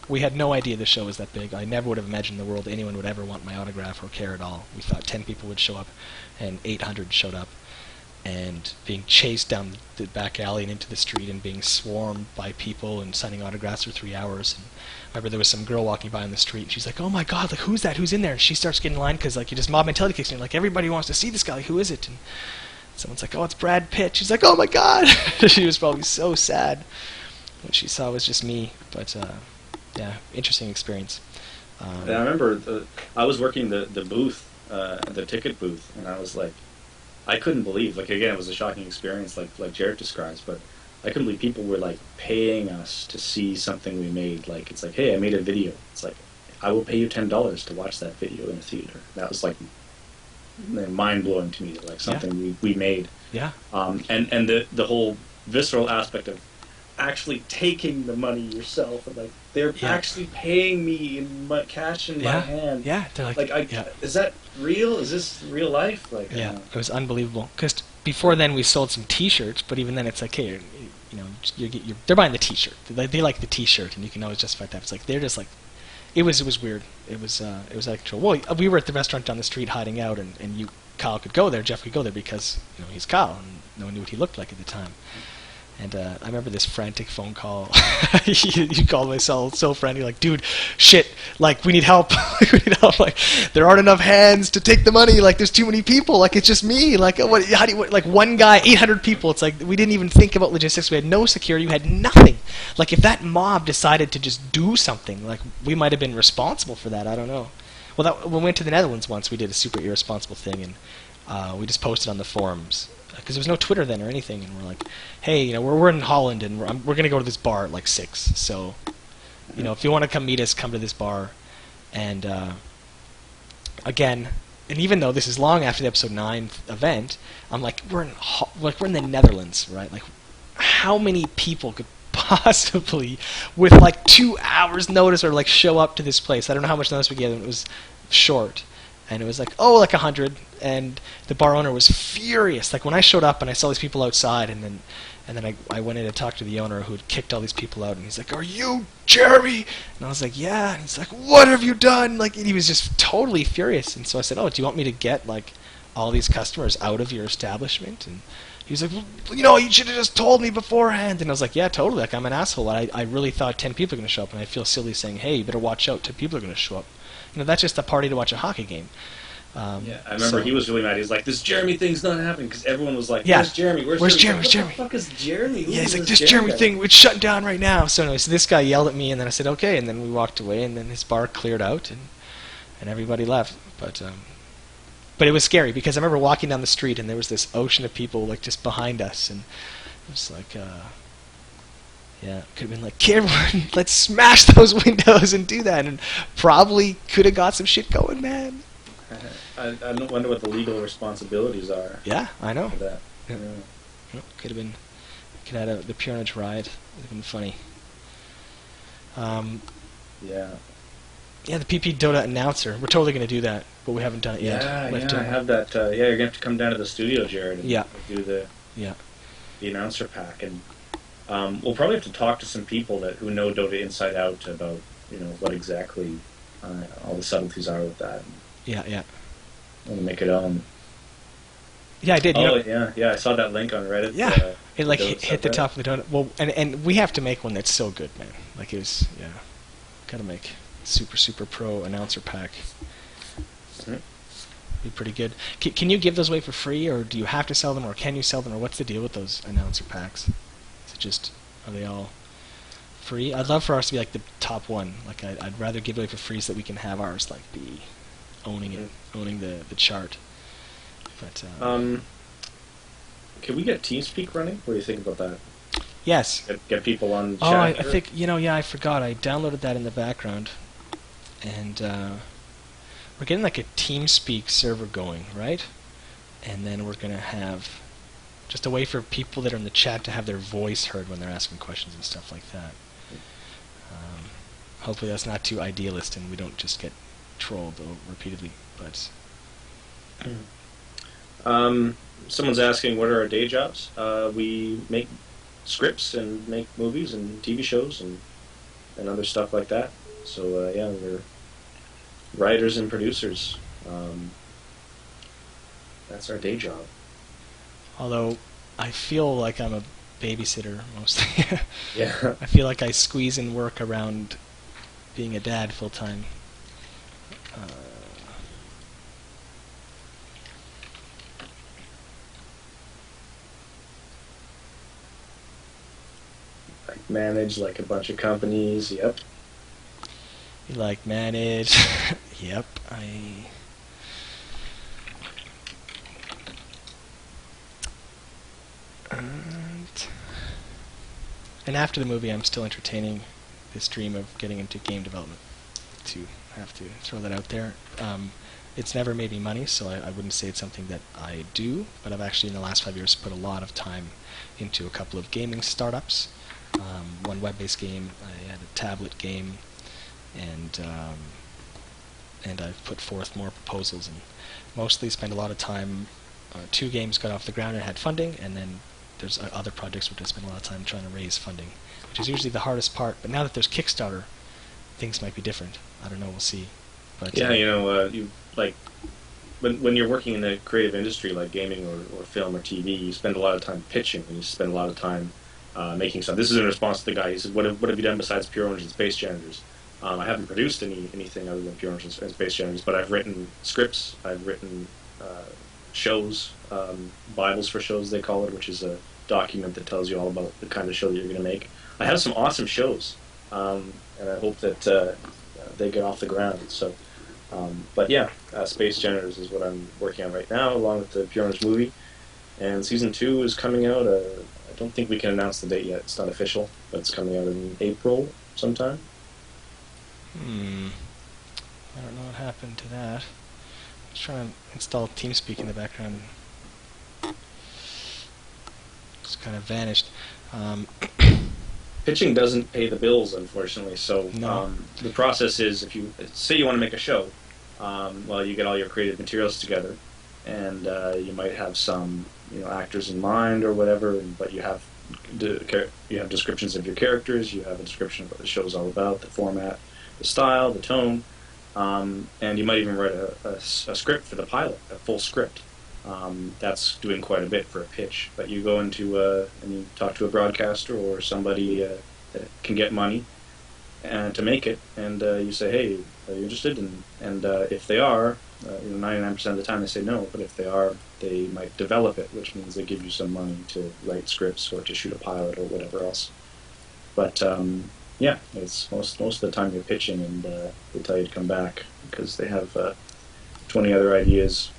[SPEAKER 1] We had no idea the show was that big. I never would have imagined in the world anyone would ever want my autograph or care at all. We thought 10 people would show up, and 800 showed up, and being chased down the back alley and into the street and being swarmed by people and signing autographs for 3 hours. And I remember there was some girl walking by on the street, and she's like, "Oh my God, like who's that? Who's in there?" And she starts getting in line because like you just mob mentality kicks in. Like everybody wants to see this guy. Like, who is it? And someone's like, "Oh, it's Brad Pitt." She's like, "Oh my God." She was probably so sad. What she saw was just me, but. Yeah, interesting experience.
[SPEAKER 2] And I remember I was working the booth, the ticket booth, and I was like, I couldn't believe. Like again, it was a shocking experience, like Jarett describes. But I couldn't believe people were like paying us to see something we made. Like it's like, hey, I made a video. It's like, I will pay you $10 to watch that video in a theater. That was like mind blowing to me. Like something we made.
[SPEAKER 1] Yeah.
[SPEAKER 2] And the whole visceral aspect of actually taking the money yourself, and like they're actually paying me in my cash in my hand.
[SPEAKER 1] Yeah, they're like,
[SPEAKER 2] is that real? Is this real life? Like,
[SPEAKER 1] yeah, it was unbelievable. Because before then we sold some T-shirts, but even then it's like, hey, they're buying the T-shirt. They like the T-shirt, and you can always justify that. It's like they're just like, it was weird. It was out of control. Well, we were at the restaurant down the street hiding out, and Kyle could go there, Geoff could go there because he's Kyle, and no one knew what he looked like at the time. And I remember this frantic phone call. You called myself so frantic, like, dude, shit, like, we need help. We need help. Like, there aren't enough hands to take the money. Like, there's too many people. Like, it's just me. Like, like one guy, 800 people. It's like we didn't even think about logistics. We had no security. We had nothing. Like, if that mob decided to just do something, like, we might have been responsible for that. I don't know. Well, when we went to the Netherlands once, we did a super irresponsible thing, and we just posted on the forums. Because there was no Twitter then or anything, and we're like, hey, we're in Holland, and we're going to go to this bar at like 6, so, if you want to come meet us, come to this bar. And, again, and even though this is long after the episode 9 event, I'm like, we're in the Netherlands, right? Like, how many people could possibly, with like 2 hours notice, or like show up to this place. I don't know how much notice we gave them. It was short, and it was like, oh, like 100, and the bar owner was furious. Like when I showed up and I saw these people outside, and then I went in to talk to the owner who had kicked all these people out, and he's like, "Are you Jeremy?" And I was like, "Yeah." And he's like, "What have you done?" Like, and he was just totally furious. And so I said, "Oh, do you want me to get like all these customers out of your establishment?" And he was like, "Well, you should have just told me beforehand." And I was like, "Yeah, totally. Like, I'm an asshole. I really thought 10 people are going to show up, and I feel silly saying, hey, you better watch out. 10 people are going to show up. That's just a party to watch a hockey game."
[SPEAKER 2] Yeah, I remember he was really mad. He's like, "This Jeremy thing's not happening," because everyone was like, "Where's Jeremy?
[SPEAKER 1] Where's Jeremy?
[SPEAKER 2] What the fuck is Jeremy?
[SPEAKER 1] Yeah, he's like, "This Jeremy thing, it's shutting down right now." So anyway, so this guy yelled at me, and then I said, "Okay," and then we walked away, and then his bar cleared out, and everybody left. But it was scary, because I remember walking down the street, and there was this ocean of people like just behind us, and it was like, yeah, could have been like, "Everyone, let's smash those windows and do that," and probably could have got some shit going, man.
[SPEAKER 2] I wonder what the legal responsibilities are.
[SPEAKER 1] Yeah, I know.
[SPEAKER 2] For that.
[SPEAKER 1] Yeah. Yeah. Could have had the Pure Pwnage riot. Would have been funny.
[SPEAKER 2] Yeah.
[SPEAKER 1] Yeah, the PP Dota announcer. We're totally going to do that, but we haven't done it yet.
[SPEAKER 2] Yeah, I have that. Yeah, you're going to have to come down to the studio, Jarett, and do the announcer pack. And we'll probably have to talk to some people who know Dota inside out about what exactly all the subtleties are with that.
[SPEAKER 1] Yeah.
[SPEAKER 2] And make it own.
[SPEAKER 1] Yeah, I did.
[SPEAKER 2] Yeah. I saw that link on Reddit.
[SPEAKER 1] Yeah, it like hit the top of the donut. Well, and we have to make one that's so good, man. Like it was, gotta make super pro announcer pack.
[SPEAKER 2] Mm-hmm.
[SPEAKER 1] Be pretty good. Can you give those away for free, or do you have to sell them, or can you sell them, or what's the deal with those announcer packs? Is it just, are they all free? I'd love for ours to be like the top one. Like I'd rather give away for free so that we can have ours like be owning it, owning the chart. But
[SPEAKER 2] can we get TeamSpeak running? What do you think about that?
[SPEAKER 1] Yes.
[SPEAKER 2] Get people on chat.
[SPEAKER 1] Oh, I think I forgot. I downloaded that in the background, and we're getting like a TeamSpeak server going, right? And then we're gonna have just a way for people that are in the chat to have their voice heard when they're asking questions and stuff like that. Hopefully that's not too idealist, and we don't just get trolled repeatedly. But
[SPEAKER 2] someone's asking, what are our day jobs? We make scripts and make movies and TV shows and other stuff like that. So we're writers and producers. That's our day job.
[SPEAKER 1] Although I feel like I'm a babysitter mostly.
[SPEAKER 2] Yeah.
[SPEAKER 1] I feel like I squeeze in work around being a dad full time.
[SPEAKER 2] Manage like a bunch of companies. Yep.
[SPEAKER 1] You like manage? Yep. And after the movie, I'm still entertaining this dream of getting into game development. To have to throw that out there. It's never made me money, so I wouldn't say it's something that I do. But I've actually, in the last 5 years, put a lot of time into a couple of gaming startups. One web-based game, I had a tablet game, and I've put forth more proposals, and mostly spend a lot of time. 2 games got off the ground and had funding, and then there's other projects which I spend a lot of time trying to raise funding, which is usually the hardest part. But now that there's Kickstarter, things might be different. I don't know. We'll see. But
[SPEAKER 2] yeah, you like when you're working in a creative industry like gaming or film or TV, you spend a lot of time pitching, and you spend a lot of time making stuff. This is in response to the guy. He said, what have you done besides Pure Pwnage and Space Janitors? I haven't produced anything other than Pure Pwnage and Space Janitors, but I've written scripts. I've written shows, Bibles for shows they call it, which is a document that tells you all about the kind of show that you're going to make. I have some awesome shows, and I hope that they get off the ground. So, but yeah, Space Janitors is what I'm working on right now, along with the Pure Pwnage movie. And season 2 is coming out. I don't think we can announce the date yet. It's not official, but it's coming out in April sometime.
[SPEAKER 1] I don't know what happened to that. I was trying to install TeamSpeak in the background. It's kind of vanished.
[SPEAKER 2] pitching doesn't pay the bills, unfortunately. So
[SPEAKER 1] No.
[SPEAKER 2] the process is, if you say you want to make a show, well, you get all your creative materials together, and you might have some actors in mind or whatever, but you have descriptions of your characters, you have a description of what the show's all about, the format, the style, the tone, and you might even write a script for the pilot, a full script. That's doing quite a bit for a pitch. But you go into and you talk to a broadcaster or somebody that can get money to make it, and you say, hey, are you interested? And if they are, 99% of the time they say no, but if they are, they might develop it, which means they give you some money to write scripts or to shoot a pilot or whatever else. But yeah, it's most of the time you're pitching, and they tell you to come back because they have 20 other ideas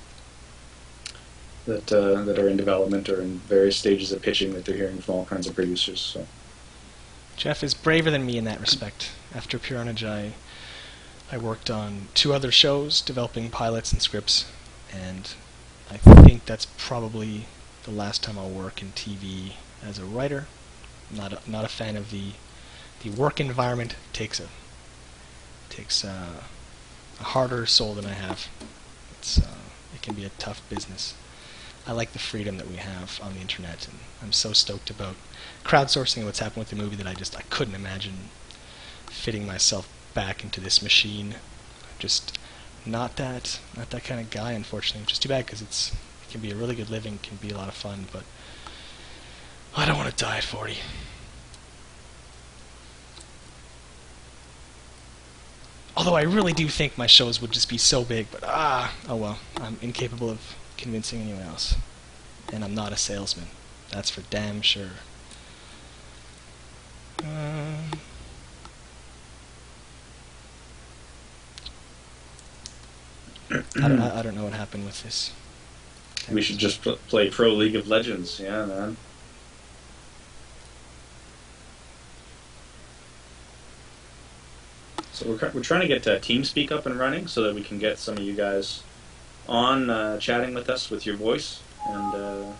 [SPEAKER 2] that are in development or in various stages of pitching that they're hearing from all kinds of producers. So
[SPEAKER 1] Geoff is braver than me in that respect. After Pure Pwnage, I worked on 2 other shows, developing pilots and scripts, and I think that's probably the last time I'll work in TV as a writer. Not a fan of the work environment. Takes a harder soul than I have. It can be a tough business. I like the freedom that we have on the internet, and I'm so stoked about crowdsourcing and what's happened with the movie that I couldn't imagine fitting myself back into this machine. Just not that kind of guy, unfortunately, which is too bad because it can be a really good living, can be a lot of fun, but I don't want to die at 40. Although I really do think my shows would just be so big, but oh well, I'm incapable of convincing anyone else. And I'm not a salesman. That's for damn sure. I don't know what happened with this.
[SPEAKER 2] we should just play Pro League of Legends. Yeah, man. So we're trying to get TeamSpeak up and running so that we can get some of you guys on chatting with us with your voice. And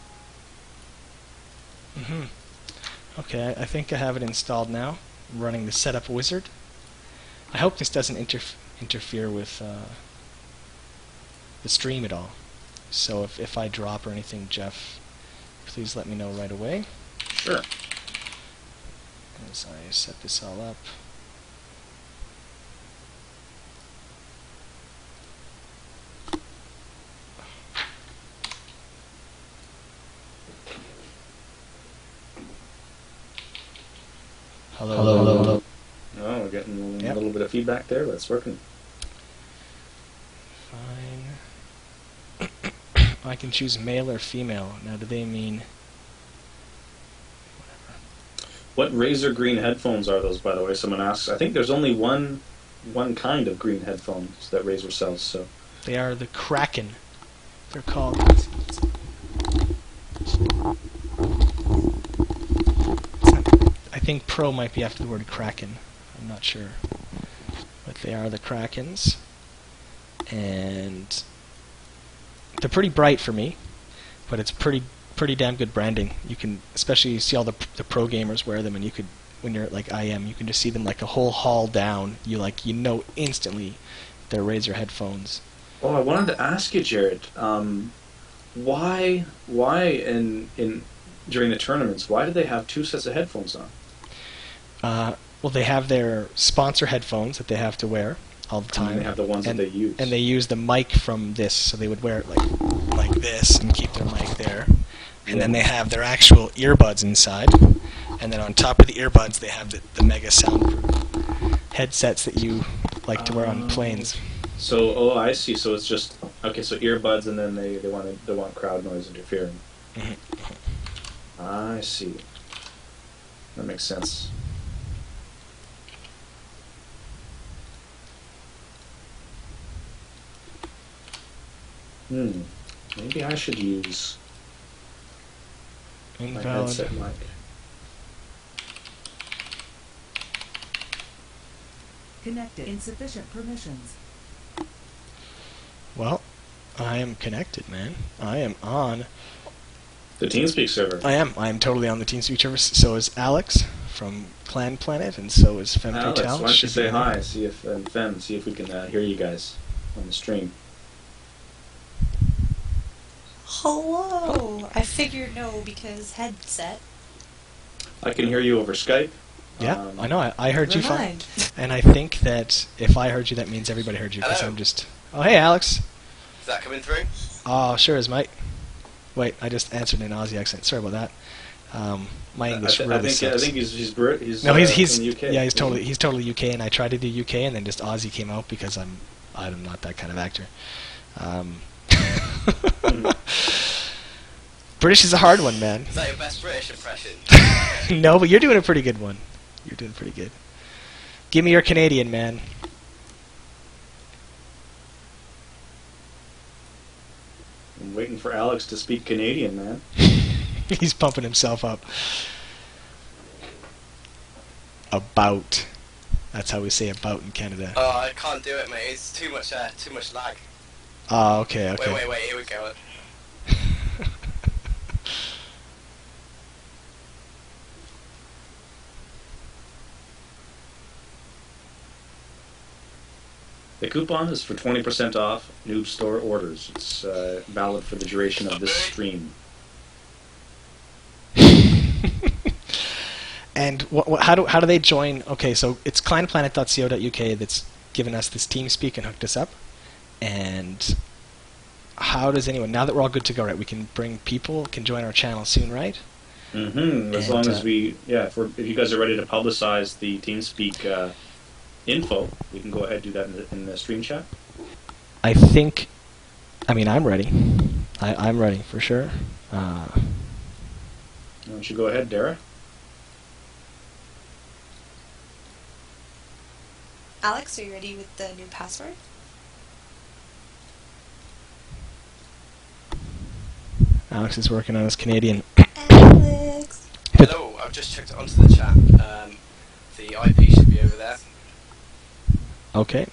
[SPEAKER 1] Okay, I think I have it installed now. I'm running the setup wizard. I hope this doesn't interfere with the stream at all. So if I drop or anything, Geoff, please let me know right away.
[SPEAKER 2] Sure.
[SPEAKER 1] As I set this all up. Hello.
[SPEAKER 2] Oh, we're getting a little bit of feedback there, but it's working.
[SPEAKER 1] Fine. I can choose male or female. Now, do they mean...
[SPEAKER 2] What Razer green headphones are those, by the way? Someone asks. I think there's only one kind of green headphones that Razer sells. So
[SPEAKER 1] they are the Kraken. They're called. I think Pro might be after the word Kraken. I'm not sure. But they are the Krakens. And they're pretty bright for me, but it's pretty damn good branding. You can especially see all the pro gamers wear them, and you could, when you're like I am, you can just see them like a whole hall down. You know instantly they're Razer headphones.
[SPEAKER 2] Oh, I wanted to ask you, Jarett, why in during the tournaments, why do they have 2 sets of headphones on?
[SPEAKER 1] Well, they have their sponsor headphones that they have to wear all the time.
[SPEAKER 2] And they have the ones that they use.
[SPEAKER 1] And they use the mic from this, so they would wear it like this and keep their mic there. And then they have their actual earbuds inside. And then on top of the earbuds, they have the mega soundproof headsets that you like to wear on planes.
[SPEAKER 2] So, I see. So it's just okay. So earbuds, and then they want crowd noise interfering. I see. That makes sense. Maybe I should use my headset mic.
[SPEAKER 3] Connected. Insufficient permissions.
[SPEAKER 1] Well, I am connected, man. I am on
[SPEAKER 2] the TeamSpeak server.
[SPEAKER 1] I am totally on the TeamSpeak server. So is Alex from Clan Planet, and so is Femme
[SPEAKER 2] Alex,
[SPEAKER 1] Fatale.
[SPEAKER 2] why don't you
[SPEAKER 1] Should be
[SPEAKER 2] say
[SPEAKER 1] on.
[SPEAKER 2] hi? See if Fem, see if we can hear you guys on the stream.
[SPEAKER 4] Hello! I figured no because headset.
[SPEAKER 2] I can hear you over Skype.
[SPEAKER 1] Yeah, I know. I heard you
[SPEAKER 4] Never
[SPEAKER 1] fine.
[SPEAKER 4] mind.
[SPEAKER 1] And I think that if I heard you, that means everybody heard you, because
[SPEAKER 5] Hello.
[SPEAKER 1] I'm just... Oh, hey, Alex.
[SPEAKER 5] Is that coming through?
[SPEAKER 1] Oh, sure is, mate. Wait, I just answered in an Aussie accent. Sorry about that. My English really sucks.
[SPEAKER 2] I think he's Brit.
[SPEAKER 1] No, he's
[SPEAKER 2] from the UK.
[SPEAKER 1] yeah, he's totally UK, and I tried to do UK, and then just Aussie came out because I'm not that kind of actor. British is a hard one, man.
[SPEAKER 5] Is that your best British impression?
[SPEAKER 1] No, but you're doing a pretty good one. You're doing pretty good. Give me your Canadian, man.
[SPEAKER 2] I'm waiting for Alex to speak Canadian, man.
[SPEAKER 1] He's pumping himself up. About. That's how we say about in Canada.
[SPEAKER 5] Oh, I can't do it, mate. It's too much lag.
[SPEAKER 1] Oh, okay, okay.
[SPEAKER 5] Wait, here we go.
[SPEAKER 2] The coupon is for 20% off Noob Store orders. It's valid for the duration of this stream.
[SPEAKER 1] And how do they join? Okay, so it's clanplanet.co.uk that's given us this TeamSpeak and hooked us up. And how does anyone, now that we're all good to go, right? We can bring people, can join our channel soon, right?
[SPEAKER 2] Mm-hmm. As long as if you guys are ready to publicize the TeamSpeak info, we can go ahead and do that in the stream chat.
[SPEAKER 1] I'm ready. I'm ready for sure.
[SPEAKER 2] Why don't you go ahead, Dara?
[SPEAKER 4] Alex, are you ready with the new password?
[SPEAKER 1] Alex is working on his Canadian.
[SPEAKER 4] Alex!
[SPEAKER 5] Hello, I've just checked it onto the chat. The IP should be over there.
[SPEAKER 1] Okay.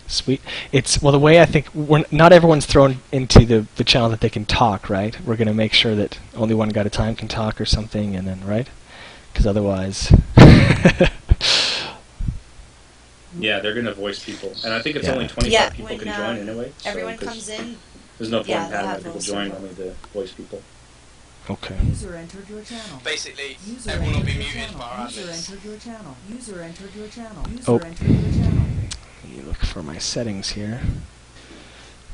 [SPEAKER 1] Sweet. The way I think not everyone's thrown into the channel that they can talk, right? We're going to make sure that only one guy at a time can talk or something, and then, right? Because otherwise...
[SPEAKER 2] Yeah, they're going to voice people. And I think it's
[SPEAKER 1] Yeah.
[SPEAKER 2] only 25
[SPEAKER 4] Yeah,
[SPEAKER 2] people
[SPEAKER 4] when,
[SPEAKER 2] can join anyway.
[SPEAKER 4] everyone
[SPEAKER 2] 'cause
[SPEAKER 4] comes in.
[SPEAKER 2] There's no point
[SPEAKER 4] Yeah,
[SPEAKER 2] in
[SPEAKER 4] they'll
[SPEAKER 2] having
[SPEAKER 4] have
[SPEAKER 2] people
[SPEAKER 4] voice
[SPEAKER 2] join,
[SPEAKER 4] people.
[SPEAKER 2] only the voice people.
[SPEAKER 1] Okay.
[SPEAKER 3] User entered your channel.
[SPEAKER 5] Basically,
[SPEAKER 3] User
[SPEAKER 5] everyone will be
[SPEAKER 3] entered your
[SPEAKER 5] muted
[SPEAKER 3] channel.
[SPEAKER 5] by our
[SPEAKER 3] User
[SPEAKER 5] admins.
[SPEAKER 3] entered your channel. User entered your channel.
[SPEAKER 1] Oh.
[SPEAKER 3] User entered your channel.
[SPEAKER 1] Let me look for my settings here.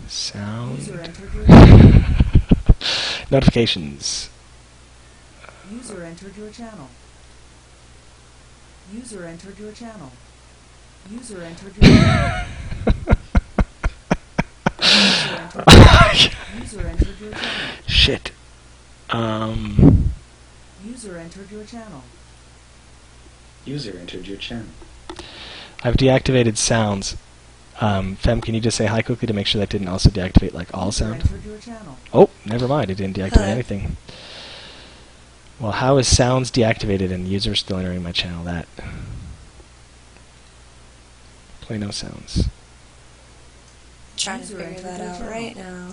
[SPEAKER 1] Sound.
[SPEAKER 3] User entered your channel.
[SPEAKER 1] Notifications.
[SPEAKER 3] User entered your channel. User entered your channel. User entered your channel. User entered your channel.
[SPEAKER 1] Shit.
[SPEAKER 3] User entered your channel.
[SPEAKER 2] User entered your channel.
[SPEAKER 1] I've deactivated sounds. Fem, can you just say hi quickly to make sure that didn't also deactivate like all
[SPEAKER 3] User
[SPEAKER 1] sound?
[SPEAKER 3] entered your channel.
[SPEAKER 1] Oh, never mind. It didn't deactivate
[SPEAKER 4] Hello.
[SPEAKER 1] anything. Well, how is sounds deactivated and users still entering my channel? That. Play no sounds.
[SPEAKER 4] Trying to
[SPEAKER 3] User
[SPEAKER 4] figure
[SPEAKER 3] entered
[SPEAKER 4] that
[SPEAKER 3] your
[SPEAKER 4] out
[SPEAKER 3] channel.
[SPEAKER 4] right now.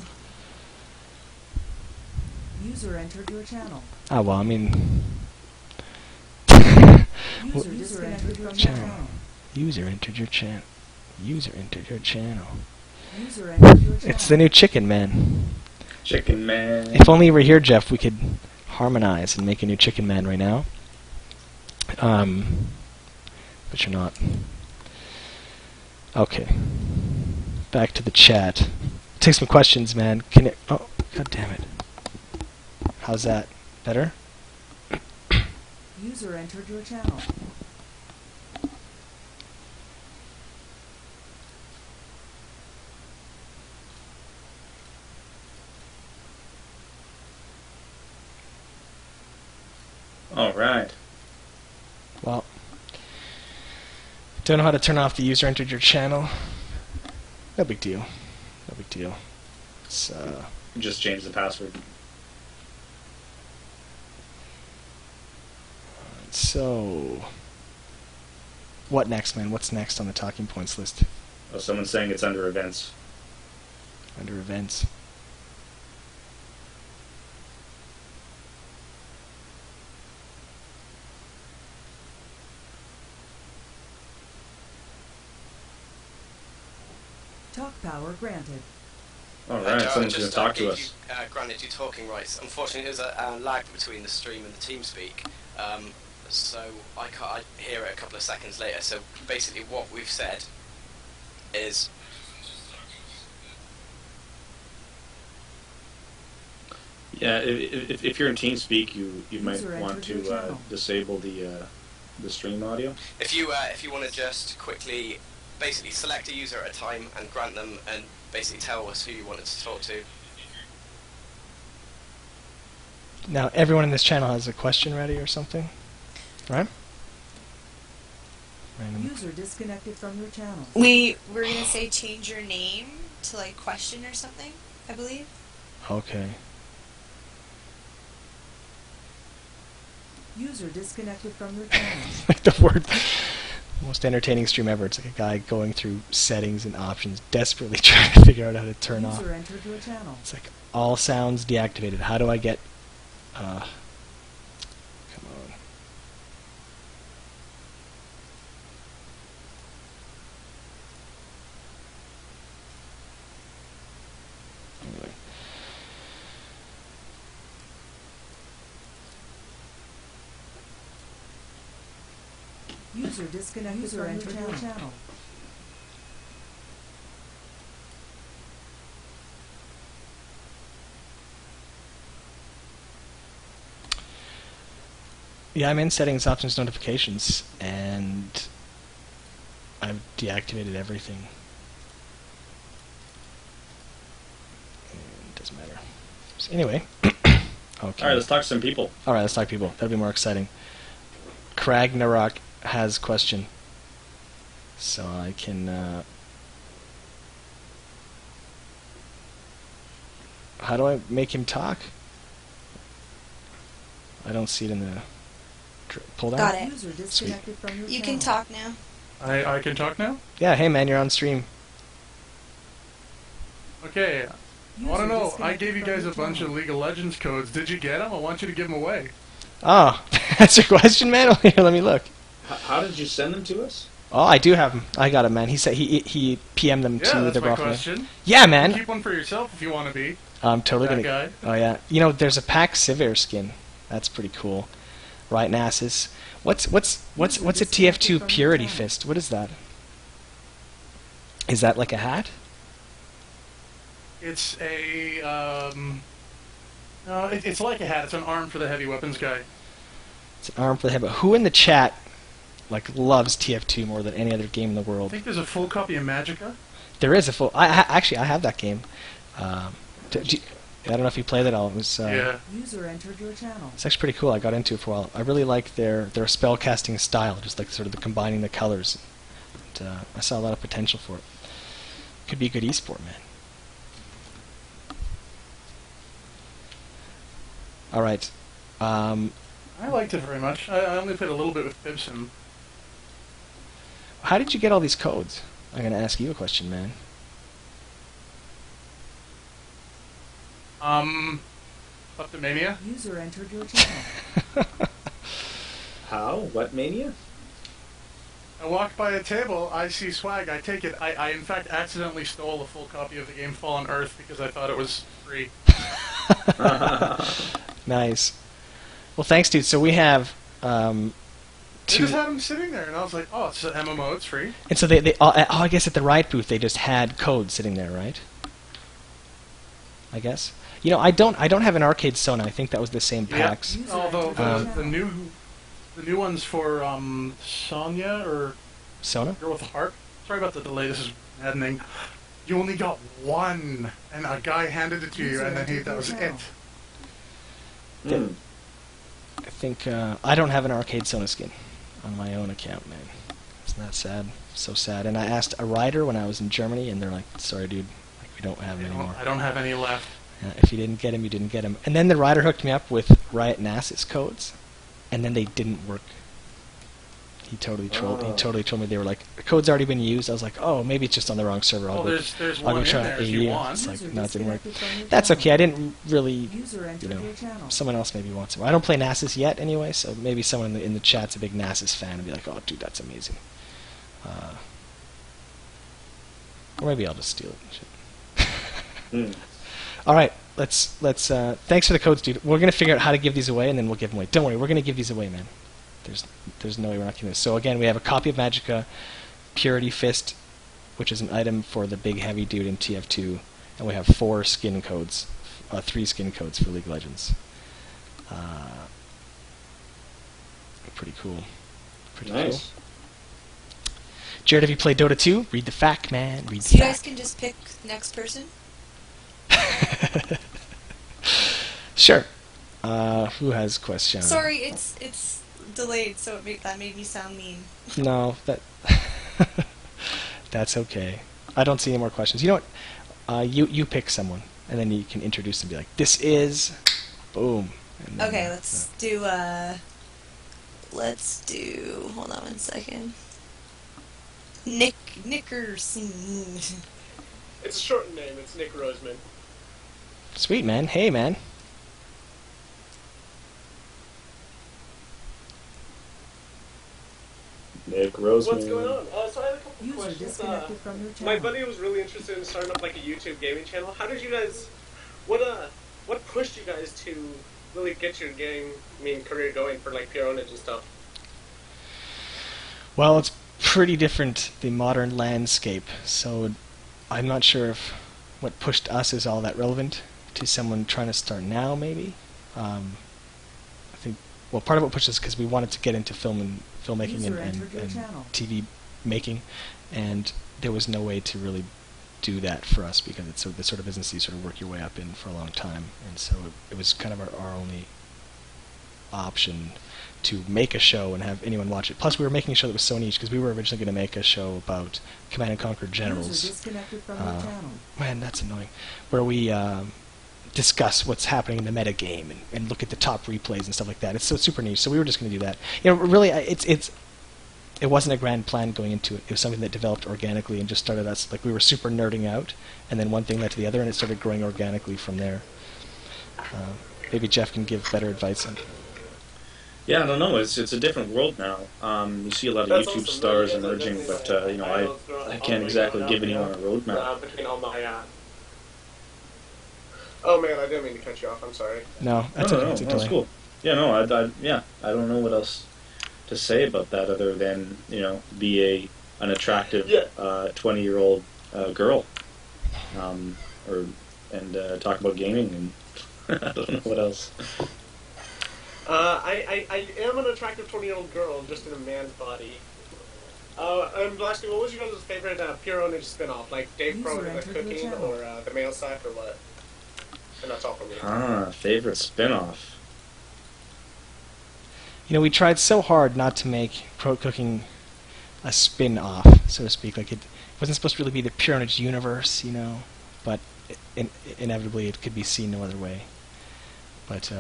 [SPEAKER 3] User entered your channel.
[SPEAKER 1] Ah, well, I mean,
[SPEAKER 3] User disconnected from your
[SPEAKER 1] Channel.
[SPEAKER 3] channel.
[SPEAKER 1] user entered your channel. User entered your channel.
[SPEAKER 3] User entered your channel.
[SPEAKER 1] It's the new Chicken Man.
[SPEAKER 2] Chicken Man.
[SPEAKER 1] If only you were here, Geoff, we could harmonize and make a new Chicken Man right now. But you're not. Okay. Back to the chat. Take some questions, man. Can it? Oh, god damn it. How's that? Better?
[SPEAKER 3] User entered your channel.
[SPEAKER 2] All right.
[SPEAKER 1] Well, don't know how to turn off the user entered your channel. No big deal. No big deal. It's
[SPEAKER 2] Just change the password.
[SPEAKER 1] so. What next, man? What's next on the talking points list?
[SPEAKER 2] Oh, someone's saying it's under events.
[SPEAKER 1] Under events.
[SPEAKER 3] Talk power granted.
[SPEAKER 2] All right, someone's going to talk to us.
[SPEAKER 5] Granted, you talking rights. Unfortunately, there's a lag between the stream and the TeamSpeak, so I hear it a couple of seconds later. So basically, what we've said is.
[SPEAKER 2] Yeah, if you're in TeamSpeak, you might
[SPEAKER 3] User
[SPEAKER 2] want
[SPEAKER 3] entered your
[SPEAKER 2] to
[SPEAKER 3] channel.
[SPEAKER 2] disable the stream audio.
[SPEAKER 5] If you want to just quickly, basically select a user at a time and grant them, and basically tell us who you wanted to talk to.
[SPEAKER 1] Now, everyone in this channel has a question ready or something, right? Random.
[SPEAKER 3] User disconnected from your channel.
[SPEAKER 4] We were gonna say change your name to like question or something, I believe.
[SPEAKER 1] Okay.
[SPEAKER 3] User disconnected from your channel.
[SPEAKER 1] Like the word, most entertaining stream ever. It's like a guy going through settings and options, desperately trying to figure out how to turn off.
[SPEAKER 3] User entered your channel.
[SPEAKER 1] It's like all sounds deactivated. How do I get? Come on. Anyway.
[SPEAKER 3] User disconnected from your channel.
[SPEAKER 1] Yeah, I'm in settings, options, notifications, and I've deactivated everything. Doesn't matter. So anyway. Okay.
[SPEAKER 2] All right, let's talk to some people.
[SPEAKER 1] All right, let's talk people. That'll be more exciting. Kragnarok has question, so I can. How do I make him talk? I don't see it in the pull down.
[SPEAKER 4] Got it.
[SPEAKER 3] User disconnected from your
[SPEAKER 4] You
[SPEAKER 3] channel.
[SPEAKER 4] can talk now.
[SPEAKER 6] I can talk now?
[SPEAKER 1] Yeah, hey man, you're on stream.
[SPEAKER 6] Okay, I
[SPEAKER 3] User
[SPEAKER 6] want to know, I
[SPEAKER 3] disconnected
[SPEAKER 6] gave you
[SPEAKER 3] from
[SPEAKER 6] guys
[SPEAKER 3] your
[SPEAKER 6] a bunch of
[SPEAKER 3] channel.
[SPEAKER 6] League of Legends codes. Did you get them? I want you to give them away.
[SPEAKER 1] Oh, that's your question, man. Here, let me look.
[SPEAKER 2] How did you send them to us?
[SPEAKER 1] Oh, I do have them. I got them, man. He said he PM'd them
[SPEAKER 6] Yeah,
[SPEAKER 1] to
[SPEAKER 6] that's
[SPEAKER 1] the
[SPEAKER 6] my
[SPEAKER 1] ROFLMAO.
[SPEAKER 6] question.
[SPEAKER 1] Yeah, man.
[SPEAKER 6] Keep one for yourself if you want to be
[SPEAKER 1] I'm totally
[SPEAKER 6] that
[SPEAKER 1] gonna.
[SPEAKER 6] guy.
[SPEAKER 1] Oh yeah. You know, there's a Pack Sivir skin. That's pretty cool. Right, Nasus. What's a TF2 Purity Fist? What is that? Is that like a hat?
[SPEAKER 6] It's a, no, it's like a hat. It's an arm for the heavy weapons guy.
[SPEAKER 1] It's an arm for the head. But who in the chat like loves TF2 more than any other game in the
[SPEAKER 6] I
[SPEAKER 1] world?
[SPEAKER 6] think there's a full copy of Magicka.
[SPEAKER 1] There is a full. Actually, I have that game. I don't know if you played it all. It was.
[SPEAKER 6] Yeah.
[SPEAKER 3] User entered your channel.
[SPEAKER 1] It's actually pretty cool. I got into it for a while. I really like their spell casting style, just like sort of the combining the colors. And, I saw a lot of potential for it. Could be a good esport, man. All right.
[SPEAKER 6] I liked it very much. I only played a little bit with Gibson.
[SPEAKER 1] How did you get all these codes? I'm gonna ask you a question, man.
[SPEAKER 6] Optimania?
[SPEAKER 3] User entered your channel.
[SPEAKER 2] How? What mania?
[SPEAKER 6] I walk by a table, I see swag, I take it. I in fact accidentally stole a full copy of the game Fallen Earth because I thought it was free.
[SPEAKER 1] Nice. Well, thanks, dude. So we have
[SPEAKER 6] They
[SPEAKER 1] two.
[SPEAKER 6] just had them sitting there, and I was like, oh, it's an MMO, it's free.
[SPEAKER 1] And so I guess at the Riot booth they just had codes sitting there, right? I guess. You know, I don't have an arcade Sona. I think that was the same packs.
[SPEAKER 3] User
[SPEAKER 6] Although
[SPEAKER 3] entered your
[SPEAKER 6] the
[SPEAKER 3] channel.
[SPEAKER 6] new ones for Sonya or
[SPEAKER 1] Sona?
[SPEAKER 6] Girl with the Harp. Sorry about the delay. This is maddening. You only got one, and a guy handed it to you, and then that was it.
[SPEAKER 2] Hmm.
[SPEAKER 1] I think I don't have an arcade Sona skin on my own account, man. It's not sad. So sad. And I asked a writer when I was in Germany, and they're like, "Sorry, dude, like we don't have them anymore.
[SPEAKER 6] I don't have any left.
[SPEAKER 1] If you didn't get them, you didn't get them." And then the writer hooked me up with Riot Nasus codes, and then they didn't work. He totally trolled. He
[SPEAKER 2] Oh.
[SPEAKER 1] totally told me they were like, "The code's already been used." I was like, "Oh, maybe it's just on the wrong server."
[SPEAKER 6] Well, there's
[SPEAKER 1] I'll
[SPEAKER 6] one
[SPEAKER 1] go
[SPEAKER 6] in
[SPEAKER 1] try
[SPEAKER 6] there
[SPEAKER 1] it
[SPEAKER 6] if you
[SPEAKER 1] AE.
[SPEAKER 6] want.
[SPEAKER 1] It's like,
[SPEAKER 3] User
[SPEAKER 1] no, it didn't work.
[SPEAKER 3] disconnected from your
[SPEAKER 1] That's
[SPEAKER 3] channel.
[SPEAKER 1] okay. I didn't really,
[SPEAKER 3] User entered
[SPEAKER 1] you know,
[SPEAKER 3] your channel.
[SPEAKER 1] someone else maybe wants it. I don't play Nasus yet anyway, so maybe someone in the chat's a big Nasus fan and be like, "Oh, dude, that's amazing." Or maybe I'll just steal it. Shit.
[SPEAKER 2] Mm.
[SPEAKER 1] All right, let's. Thanks for the codes, dude. We're gonna figure out how to give these away, and then we'll give them away. Don't worry, we're gonna give these away, man. There's no way we're not giving this. So again, we have a copy of Magicka, Purity Fist, which is an item for the big heavy dude in TF2, and we have 4 skin codes, 3 skin codes for League of Legends. Pretty cool. Pretty
[SPEAKER 2] Nice.
[SPEAKER 1] cool. Jarett, have you played Dota 2? Read the fact, man. Read the
[SPEAKER 4] So you guys
[SPEAKER 1] fact.
[SPEAKER 4] can just pick next person?
[SPEAKER 1] Sure. Who has question?
[SPEAKER 4] Sorry, it's delayed, so that made me sound mean.
[SPEAKER 1] No, that's okay. I don't see any more questions. You know what? You pick someone, and then you can introduce them. And be like, "This is," boom. And then,
[SPEAKER 4] Okay, let's do. Hold on one second. Nickerson.
[SPEAKER 7] It's a shortened name. It's Nick Roseman.
[SPEAKER 1] Sweet, man. Hey, man.
[SPEAKER 2] Nick Roseman.
[SPEAKER 7] What's going on? So I had a couple
[SPEAKER 3] User
[SPEAKER 7] questions.
[SPEAKER 3] disconnected from your
[SPEAKER 7] My
[SPEAKER 3] channel.
[SPEAKER 7] buddy was really interested in starting up like a YouTube gaming channel. How did you guys? What pushed you guys to really get your gaming career going for like Pure Pwnage and stuff?
[SPEAKER 1] Well, it's pretty different, the modern landscape, so I'm not sure if what pushed us is all that relevant to someone trying to start now, maybe. I think, well, part of what pushed us because we wanted to get into filmmaking
[SPEAKER 3] User
[SPEAKER 1] and
[SPEAKER 3] entered your channel.
[SPEAKER 1] TV making, and there was no way to really do that for us because it's the sort of business you sort of work your way up in for a long time, and so it was kind of our only option to make a show and have anyone watch it. Plus, we were making a show that was so niche because we were originally going to make a show about Command and Conquer generals.
[SPEAKER 3] User disconnected from your channel.
[SPEAKER 1] Man, that's annoying. Where we discuss what's happening in the meta game and look at the top replays and stuff like that. It's so super niche. So we were just going to do that. You know, really, it wasn't a grand plan going into it. It was something that developed organically and just started us like we were super nerding out, and then one thing led to the other, and it started growing organically from there. Maybe Geoff can give better advice on.
[SPEAKER 2] Yeah, I don't know. It's a different world now. You see a lot of
[SPEAKER 7] That's
[SPEAKER 2] YouTube
[SPEAKER 7] awesome.
[SPEAKER 2] stars
[SPEAKER 7] Yeah,
[SPEAKER 2] emerging,
[SPEAKER 7] that's-
[SPEAKER 2] but you know, I can't exactly give anyone a roadmap.
[SPEAKER 7] Between all my. Oh man, I didn't mean to cut you off. I'm sorry.
[SPEAKER 1] No, that's
[SPEAKER 2] no,
[SPEAKER 1] okay.
[SPEAKER 2] no,
[SPEAKER 1] It's a
[SPEAKER 2] no, that's
[SPEAKER 1] delay.
[SPEAKER 2] cool. Yeah, no, I don't know what else to say about that other than be an attractive 20-year-old girl, and talk about gaming, and I don't know what else.
[SPEAKER 7] I am an attractive 20-year-old girl, just in a man's body. And lastly, what was your guys' favorite Pure Pwnage spin-off? Like Dave Pro
[SPEAKER 3] User
[SPEAKER 7] with the
[SPEAKER 3] entered your
[SPEAKER 7] cooking,
[SPEAKER 3] channel.
[SPEAKER 7] or the male side, or what? And that's all for me.
[SPEAKER 2] Favorite spin-off.
[SPEAKER 1] You know, we tried so hard not to make Pro Cooking a spin-off, so to speak. Like it wasn't supposed to really be the Pure Pwnage universe, you know, but inevitably it could be seen no other way. But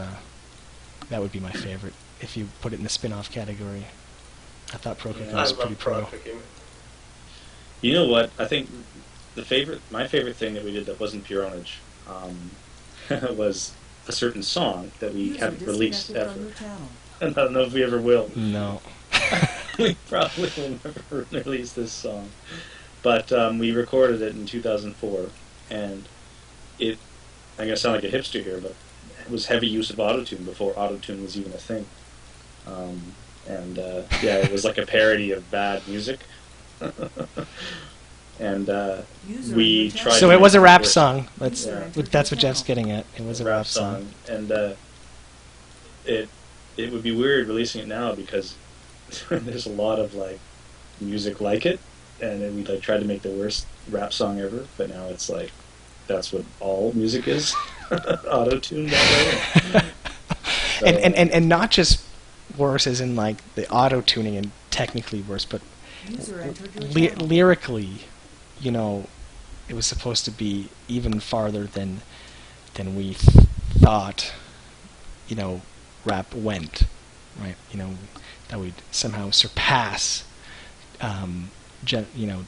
[SPEAKER 1] that would be my favorite if you put it in the spin-off category. I thought Pro Cooking
[SPEAKER 7] I
[SPEAKER 1] was pretty
[SPEAKER 7] love pro
[SPEAKER 1] pro.
[SPEAKER 7] cooking.
[SPEAKER 2] You know what? I think my favorite thing that we did that wasn't Pure Pwnage, was a certain song that we
[SPEAKER 3] User
[SPEAKER 2] haven't released
[SPEAKER 3] disconnected
[SPEAKER 2] ever.
[SPEAKER 3] from your channel.
[SPEAKER 2] And I don't know if we ever will.
[SPEAKER 1] No.
[SPEAKER 2] We probably will never release this song. But we recorded it in 2004, and I'm going to sound like a hipster here, but it was heavy use of autotune before autotune was even a thing. It was like a parody of bad music. And
[SPEAKER 3] User
[SPEAKER 2] we
[SPEAKER 3] entered your
[SPEAKER 2] tried
[SPEAKER 1] So
[SPEAKER 2] to
[SPEAKER 1] it was a
[SPEAKER 2] make
[SPEAKER 1] rap
[SPEAKER 2] work.
[SPEAKER 1] song.
[SPEAKER 3] Yeah.
[SPEAKER 1] That's what Jeff's getting at. It was a rap song.
[SPEAKER 2] And it would be weird releasing it now because there's a lot of like music like it, and then we like tried to make the worst rap song ever, but now it's like that's what all music is, auto-tuned that way. So,
[SPEAKER 1] And not just worse as in like the auto-tuning and technically worse, but
[SPEAKER 3] User entered your channel.
[SPEAKER 1] lyrically, you know, it was supposed to be even farther than we thought, you know, rap went, right? You know, that we'd somehow surpass, you know,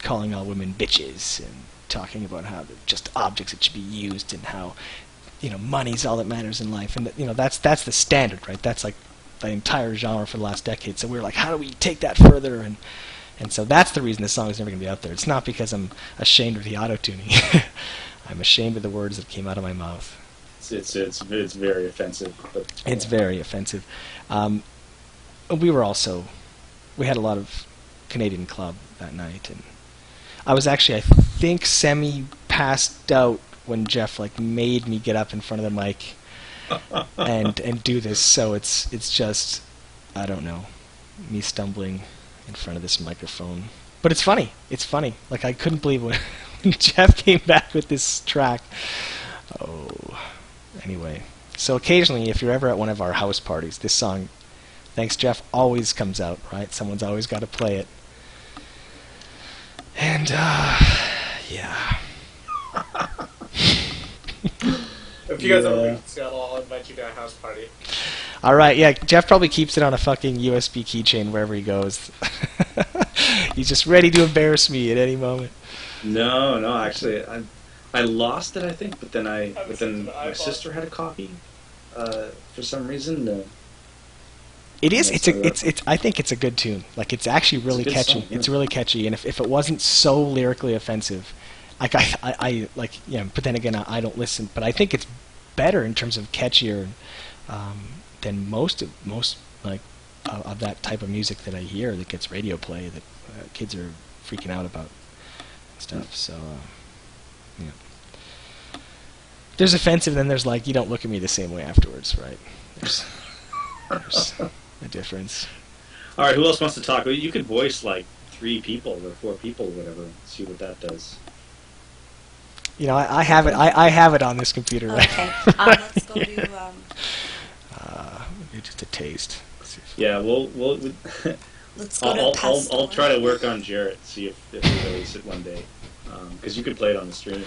[SPEAKER 1] calling all women bitches and talking about how they're just objects that should be used and how, you know, money's all that matters in life, and that, you know, that's the standard, right? That's like the entire genre for the last decade. So we were like, how do we take that further And so that's the reason this song is never going to be out there. It's not because I'm ashamed of the auto-tuning. I'm ashamed of the words that came out of my mouth.
[SPEAKER 2] It's very offensive. But,
[SPEAKER 1] It's very offensive. We had a lot of Canadian club that night, and I was actually, I think, semi-passed out when Geoff made me get up in front of the mic and do this. So it's just, I don't know, me stumbling in front of this microphone. But it's funny. It's funny. I couldn't believe when Geoff came back with this track. Oh, anyway. So occasionally, if you're ever at one of our house parties, this song, thanks Geoff, always comes out, right? Someone's always got to play it. And, yeah.
[SPEAKER 7] If you guys ever meet Seattle, I'll invite you to a house party.
[SPEAKER 1] All right, yeah. Geoff probably keeps it on a fucking USB keychain wherever he goes. He's just ready to embarrass me at any moment.
[SPEAKER 2] No, actually, I lost it, I think, but then my sister had a copy for some reason.
[SPEAKER 1] It is. It's. I think it's a good tune. It's actually really catchy.
[SPEAKER 2] Song, yeah.
[SPEAKER 1] It's really catchy, and if it wasn't so lyrically offensive, But then again, I don't listen. But I think it's better in terms of catchier than most of that type of music that I hear that gets radio play that kids are freaking out about and stuff. So, yeah. There's offensive, then there's you don't look at me the same way afterwards, right? There's a difference.
[SPEAKER 2] All right, who else wants to talk? You could voice 3 people or 4 people or whatever. See what that does.
[SPEAKER 1] I have it. I have it on this computer. Right?
[SPEAKER 4] Okay. Let's go to.
[SPEAKER 1] Just a taste.
[SPEAKER 2] Yeah, we'll
[SPEAKER 4] Let's go to Pastel.
[SPEAKER 2] I'll try to work on Jarett. See if we release it one day. Because you could play it on the stream.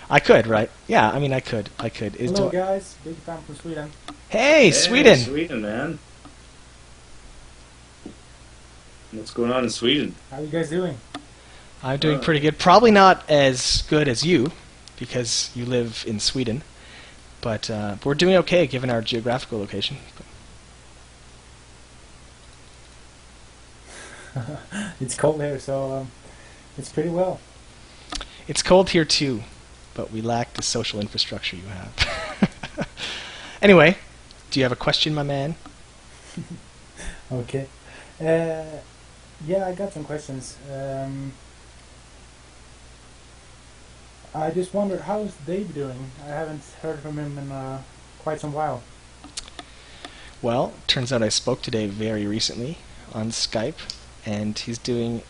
[SPEAKER 1] I could, right? Yeah, I could.
[SPEAKER 8] Hello, guys. Big fan from Sweden.
[SPEAKER 1] Hey, Sweden.
[SPEAKER 2] Sweden, man. What's going on in Sweden?
[SPEAKER 8] How are you guys doing?
[SPEAKER 1] I'm doing pretty good. Probably not as good as you, because you live in Sweden. But we're doing okay, given our geographical location.
[SPEAKER 8] It's cold here, so it's pretty well.
[SPEAKER 1] It's cold here, too, but we lack the social infrastructure you have. Anyway, do you have a question, my man?
[SPEAKER 8] Okay. Yeah, I got some questions. I just wondered, how's Dave doing? I haven't heard from him in quite some while.
[SPEAKER 1] Well, turns out I spoke to Dave very recently on Skype, and he's doing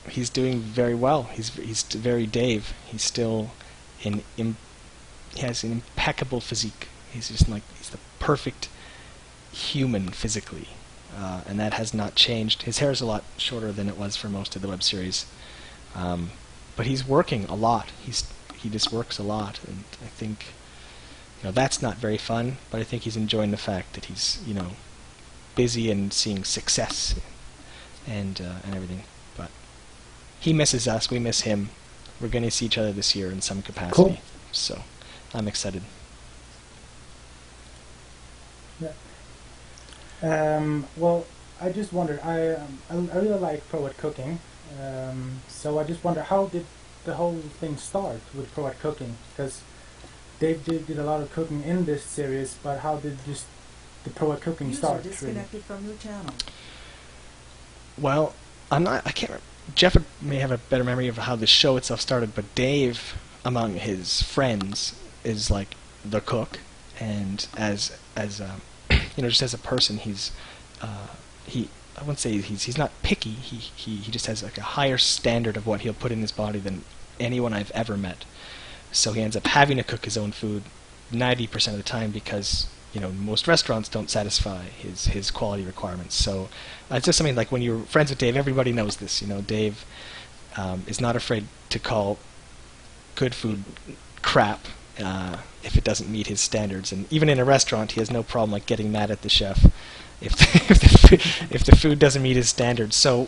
[SPEAKER 1] very well. He's very Dave. He's still he has an impeccable physique. He's just he's the perfect human physically. And that has not changed. His hair is a lot shorter than it was for most of the web series, but he's working a lot. He just works a lot, and I think that's not very fun. But I think he's enjoying the fact that he's busy and seeing success and everything. But he misses us. We miss him. We're going to see each other this year in some capacity.
[SPEAKER 8] Cool.
[SPEAKER 1] So I'm excited.
[SPEAKER 8] Well, I just wondered, I really like Pro at Cooking, so I just wonder, how did the whole thing start with Pro at Cooking? Because Dave did a lot of cooking in this series, but how did just the Pro at Cooking start?
[SPEAKER 3] User disconnected from your channel.
[SPEAKER 1] Well, I can't remember. Geoff may have a better memory of how the show itself started, but Dave, among his friends, is the cook, and as just as a person, he's I wouldn't say he's not picky. He just has a higher standard of what he'll put in his body than anyone I've ever met. So he ends up having to cook his own food 90% of the time because most restaurants don't satisfy his quality requirements. So it's just something when you're friends with Dave, everybody knows this. Dave is not afraid to call good food crap if it doesn't meet his standards, and even in a restaurant, he has no problem getting mad at the chef if the food doesn't meet his standards. So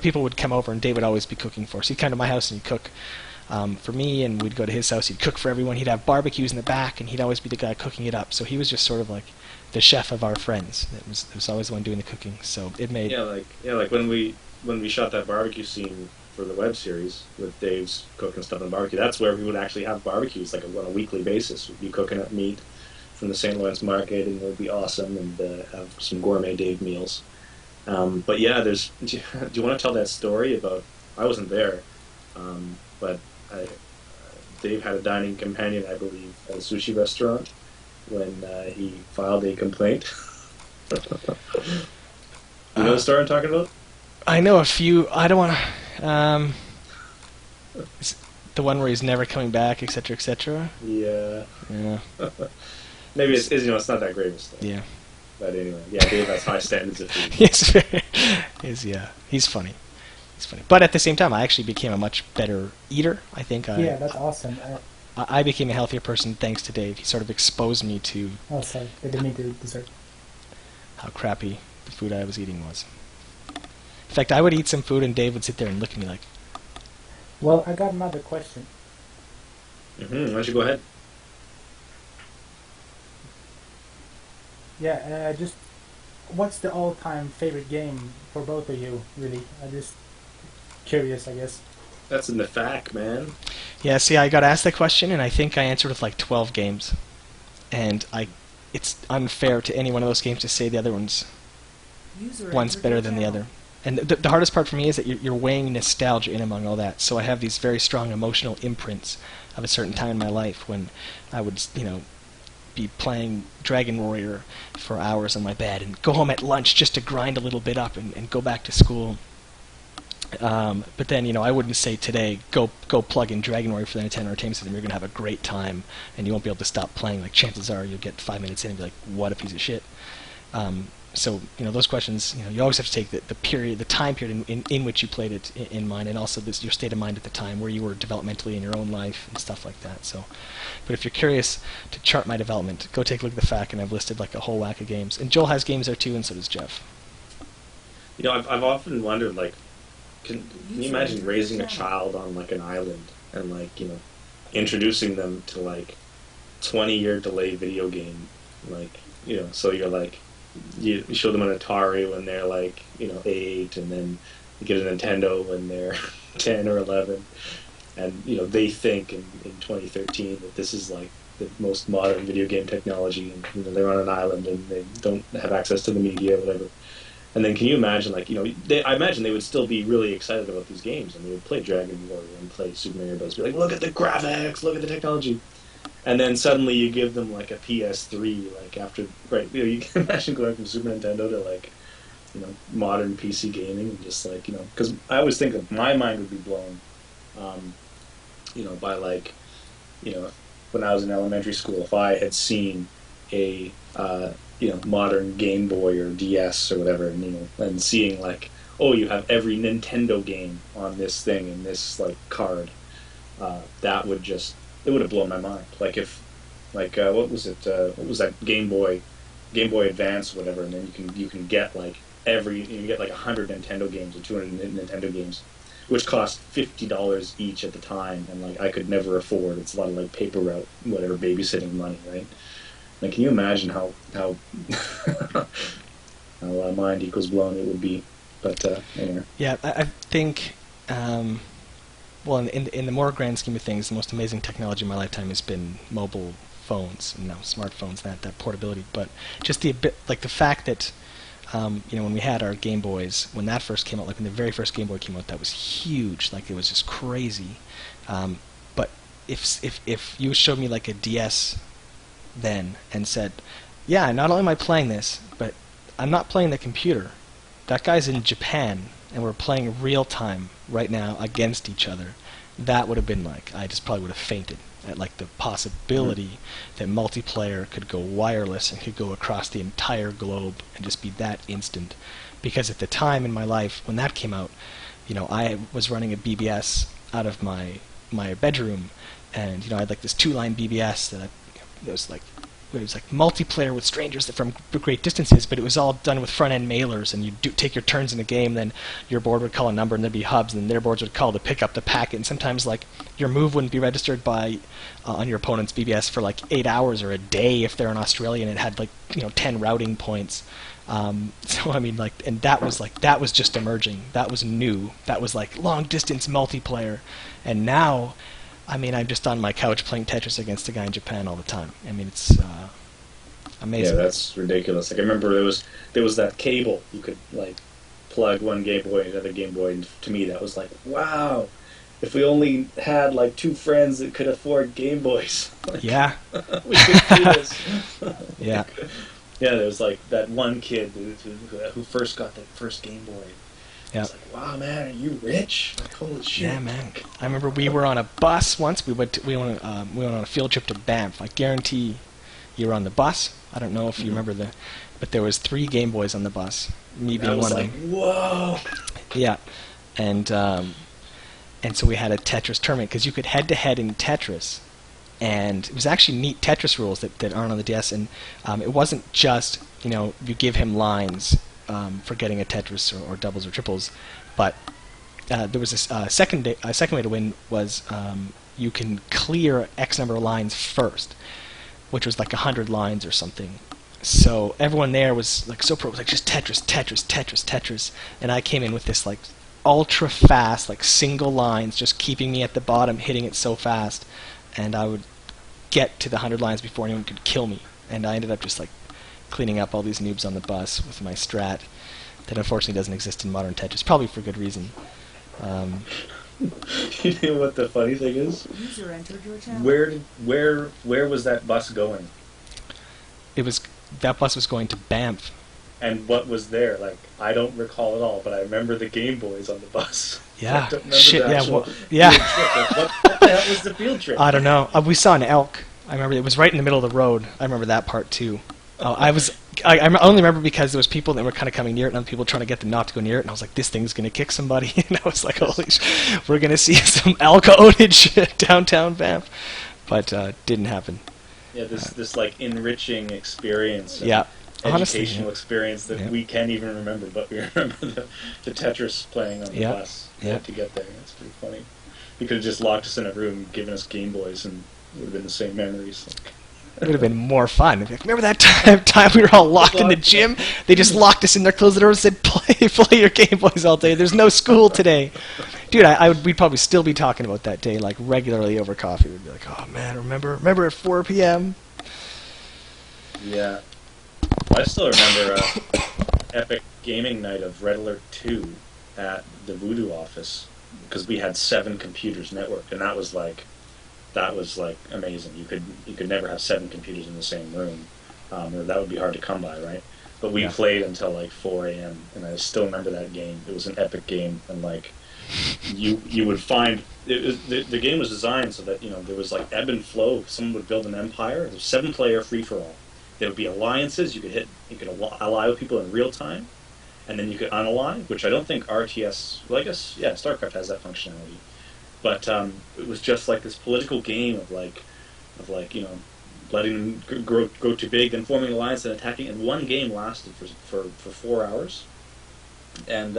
[SPEAKER 1] people would come over, and Dave would always be cooking for us. He'd come to my house and he'd cook for me, and we'd go to his house. He'd cook for everyone. He'd have barbecues in the back, and he'd always be the guy cooking it up. So he was just sort of like the chef of our friends. It was always the one doing the cooking. So it made
[SPEAKER 2] like when we shot that barbecue scene for the web series with Dave's cooking stuff on barbecue. That's where we would actually have barbecues like on a weekly basis. We'd be cooking up meat from the St. Lawrence market, and it would be awesome, and have some gourmet Dave meals. But yeah, do you want to tell that story about? I wasn't there, but Dave had a dining companion, I believe, at a sushi restaurant when he filed a complaint. You know the story I'm talking about?
[SPEAKER 1] I know a few. I don't want to. The one where he's never coming back, etc., etc.
[SPEAKER 2] Yeah.
[SPEAKER 1] Yeah.
[SPEAKER 2] Maybe it's not that great of a story.
[SPEAKER 1] Yeah.
[SPEAKER 2] But anyway, yeah, Dave has high standards of food.
[SPEAKER 1] He's funny. He's funny. But at the same time, I actually became a much better eater. I think.
[SPEAKER 8] Yeah, that's awesome.
[SPEAKER 1] I became a healthier person thanks to Dave. He sort of exposed me to.
[SPEAKER 8] Oh, sorry. I didn't mean to dessert.
[SPEAKER 1] How crappy the food I was eating was. In fact, I would eat some food and Dave would sit there and look at me like.
[SPEAKER 8] Well, I got another question.
[SPEAKER 2] Why don't you go ahead?
[SPEAKER 8] Yeah, just what's the all-time favorite game for both of you? Really, I'm just curious, I guess.
[SPEAKER 2] That's in the fact, man.
[SPEAKER 1] Yeah, see, I got asked that question, and I think I answered with like 12 games, and it's unfair to any one of those games to say the other one's better than the other. And the hardest part for me is that you're weighing nostalgia in among all that. So I have these very strong emotional imprints of a certain time in my life when I would, be playing Dragon Warrior for hours on my bed and go home at lunch just to grind a little bit up and go back to school. But then, I wouldn't say today, go plug in Dragon Warrior for the Nintendo Entertainment System. You're going to have a great time, and you won't be able to stop playing. Like, chances are you'll get 5 minutes in and be like, what a piece of shit. So, those questions, you always have to take the time period in which you played it in mind, and also your state of mind at the time, where you were developmentally in your own life and stuff like that. So, but if you're curious to chart my development, go take a look at the FAQ, and I've listed like a whole whack of games. And Joel has games there too, and so does Geoff.
[SPEAKER 2] I've often wondered, like, can you imagine raising a child on like an island and introducing them to like 20-year delay video game, so you're like. You show them an Atari when they're 8, and then you get a Nintendo when they're 10 or 11, and they think in 2013 that this is like the most modern video game technology, and they're on an island and they don't have access to the media, whatever. And then can you imagine, I imagine they would still be really excited about these games, and they would play Dragon Warrior and play Super Mario Bros. Be like, look at the graphics, look at the technology. And then suddenly you give them like a PS3, you can imagine going from Super Nintendo to modern PC gaming, and just because I always think that my mind would be blown, by when I was in elementary school, if I had seen a modern Game Boy or DS or whatever, and seeing you have every Nintendo game on this thing in this card, that would just. It would have blown my mind. What was it? What was that Game Boy Advance, or whatever? And then you can get 100 Nintendo games or 200 Nintendo games, which cost $50 each at the time, and I could never afford. It's a lot of paper route, whatever, babysitting money, right? Can you imagine how mind equals blown it would be? But anyway.
[SPEAKER 1] Yeah, I think. Well, in the more grand scheme of things, the most amazing technology in my lifetime has been mobile phones and now smartphones, that portability. But just the fact that when we had our Game Boys, when that first came out, when the very first Game Boy came out, that was huge. It was just crazy. But if you showed me a DS then and said, yeah, not only am I playing this, but I'm not playing the computer. That guy's in Japan, and we're playing real time right now against each other, that would have been I just probably would have fainted at the possibility that multiplayer could go wireless and could go across the entire globe and just be that instant. Because at the time in my life when that came out, I was running a BBS out of my bedroom, and I had this 2-line BBS that was it was like multiplayer with strangers that from great distances, but it was all done with front-end mailers, and you'd take your turns in the game, then your board would call a number, and there'd be hubs, and their boards would call to pick up the packet, and sometimes like your move wouldn't be registered by on your opponent's BBS for like 8 hours or a day if they're in Australia, and it had like 10 routing points. So I mean, like, and that was just emerging. That was new. That was like long distance multiplayer, and now, I mean, I'm just on my couch playing Tetris against a guy in Japan all the time. I mean, it's amazing.
[SPEAKER 2] Yeah, that's ridiculous. Like I remember there was that cable you could like plug one Game Boy into the other Game Boy, and to me that was like, wow. If we only had like 2 friends that could afford Game Boys, like,
[SPEAKER 1] Yeah.
[SPEAKER 2] we could do this.
[SPEAKER 1] Yeah.
[SPEAKER 2] Yeah, there was like that one kid who first got the first Game Boy.
[SPEAKER 1] Yeah.
[SPEAKER 2] It's like, wow, man, are you rich? Like, holy shit.
[SPEAKER 1] Yeah, man. I remember we were on a bus once. We went on a field trip to Banff. I guarantee you were on the bus. I don't know if you remember but there was 3 Game Boys on the bus. Me being one of them.
[SPEAKER 2] Whoa.
[SPEAKER 1] Yeah, and so we had a Tetris tournament because you could head-to-head in Tetris, and it was actually neat Tetris rules that aren't on the DS, and it wasn't just you give him lines for getting a Tetris or doubles or triples, but there was a second way to win was you can clear X number of lines first, which was like 100 lines or something. So everyone there was like so pro, was like just Tetris, Tetris, Tetris, Tetris, and I came in with this like ultra fast, like single lines, just keeping me at the bottom, hitting it so fast, and I would get to the 100 lines before anyone could kill me, and I ended up just like cleaning up all these noobs on the bus with my strat that unfortunately doesn't exist in modern Tetris, probably for good reason.
[SPEAKER 2] You know what the funny thing is?
[SPEAKER 3] User entered your channel.
[SPEAKER 2] Where was that bus going?
[SPEAKER 1] That bus was going to Banff.
[SPEAKER 2] And what was there? Like, I don't recall at all, but I remember the Game Boys on the bus.
[SPEAKER 1] Yeah.
[SPEAKER 2] I don't remember
[SPEAKER 1] Shit.
[SPEAKER 2] the
[SPEAKER 1] Yeah.
[SPEAKER 2] actual
[SPEAKER 1] Yeah.
[SPEAKER 2] field trip. Like, what the hell was the field trip?
[SPEAKER 1] I don't know. We saw an elk. I remember it was right in the middle of the road. I remember that part too. I only remember because there was people that were kind of coming near it, and other people trying to get them not to go near it. And I was like, "This thing's gonna kick somebody." And I was like, "Holy, we're gonna see some elk ownage downtown Banff," but didn't happen.
[SPEAKER 2] Yeah, this like enriching experience.
[SPEAKER 1] Yeah.
[SPEAKER 2] Educational
[SPEAKER 1] Honestly,
[SPEAKER 2] experience that we can't even remember, but we remember the Tetris playing on the bus to get there. It's pretty funny. You could have just locked us in a room, given us Game Boys, and it would have been the same memories.
[SPEAKER 1] It would have been more fun. Remember that time we were all locked in the gym? They just locked us in there, closed the door, and said, "Play your Game Boys all day. There's no school today." Dude, we'd probably still be talking about that day like regularly over coffee. We'd be like, "Oh man, remember at 4 p.m."
[SPEAKER 2] Yeah. I still remember epic gaming night of Red Alert 2 at the Voodoo office, because we had 7 computers networked, and that was like amazing. You could never have 7 computers in the same room. Or that would be hard to come by, right? But we played until like 4 a.m. and I still remember that game. It was an epic game, and like you would find the game was designed so that there was like ebb and flow. Someone would build an empire. It was 7-player free for all. There would be alliances. You could ally with people in real time, and then you could unally, which I don't think RTS. Well, I guess StarCraft has that functionality. But it was just like this political game of letting them grow too big, then forming an alliance and attacking. And one game lasted for 4 hours, and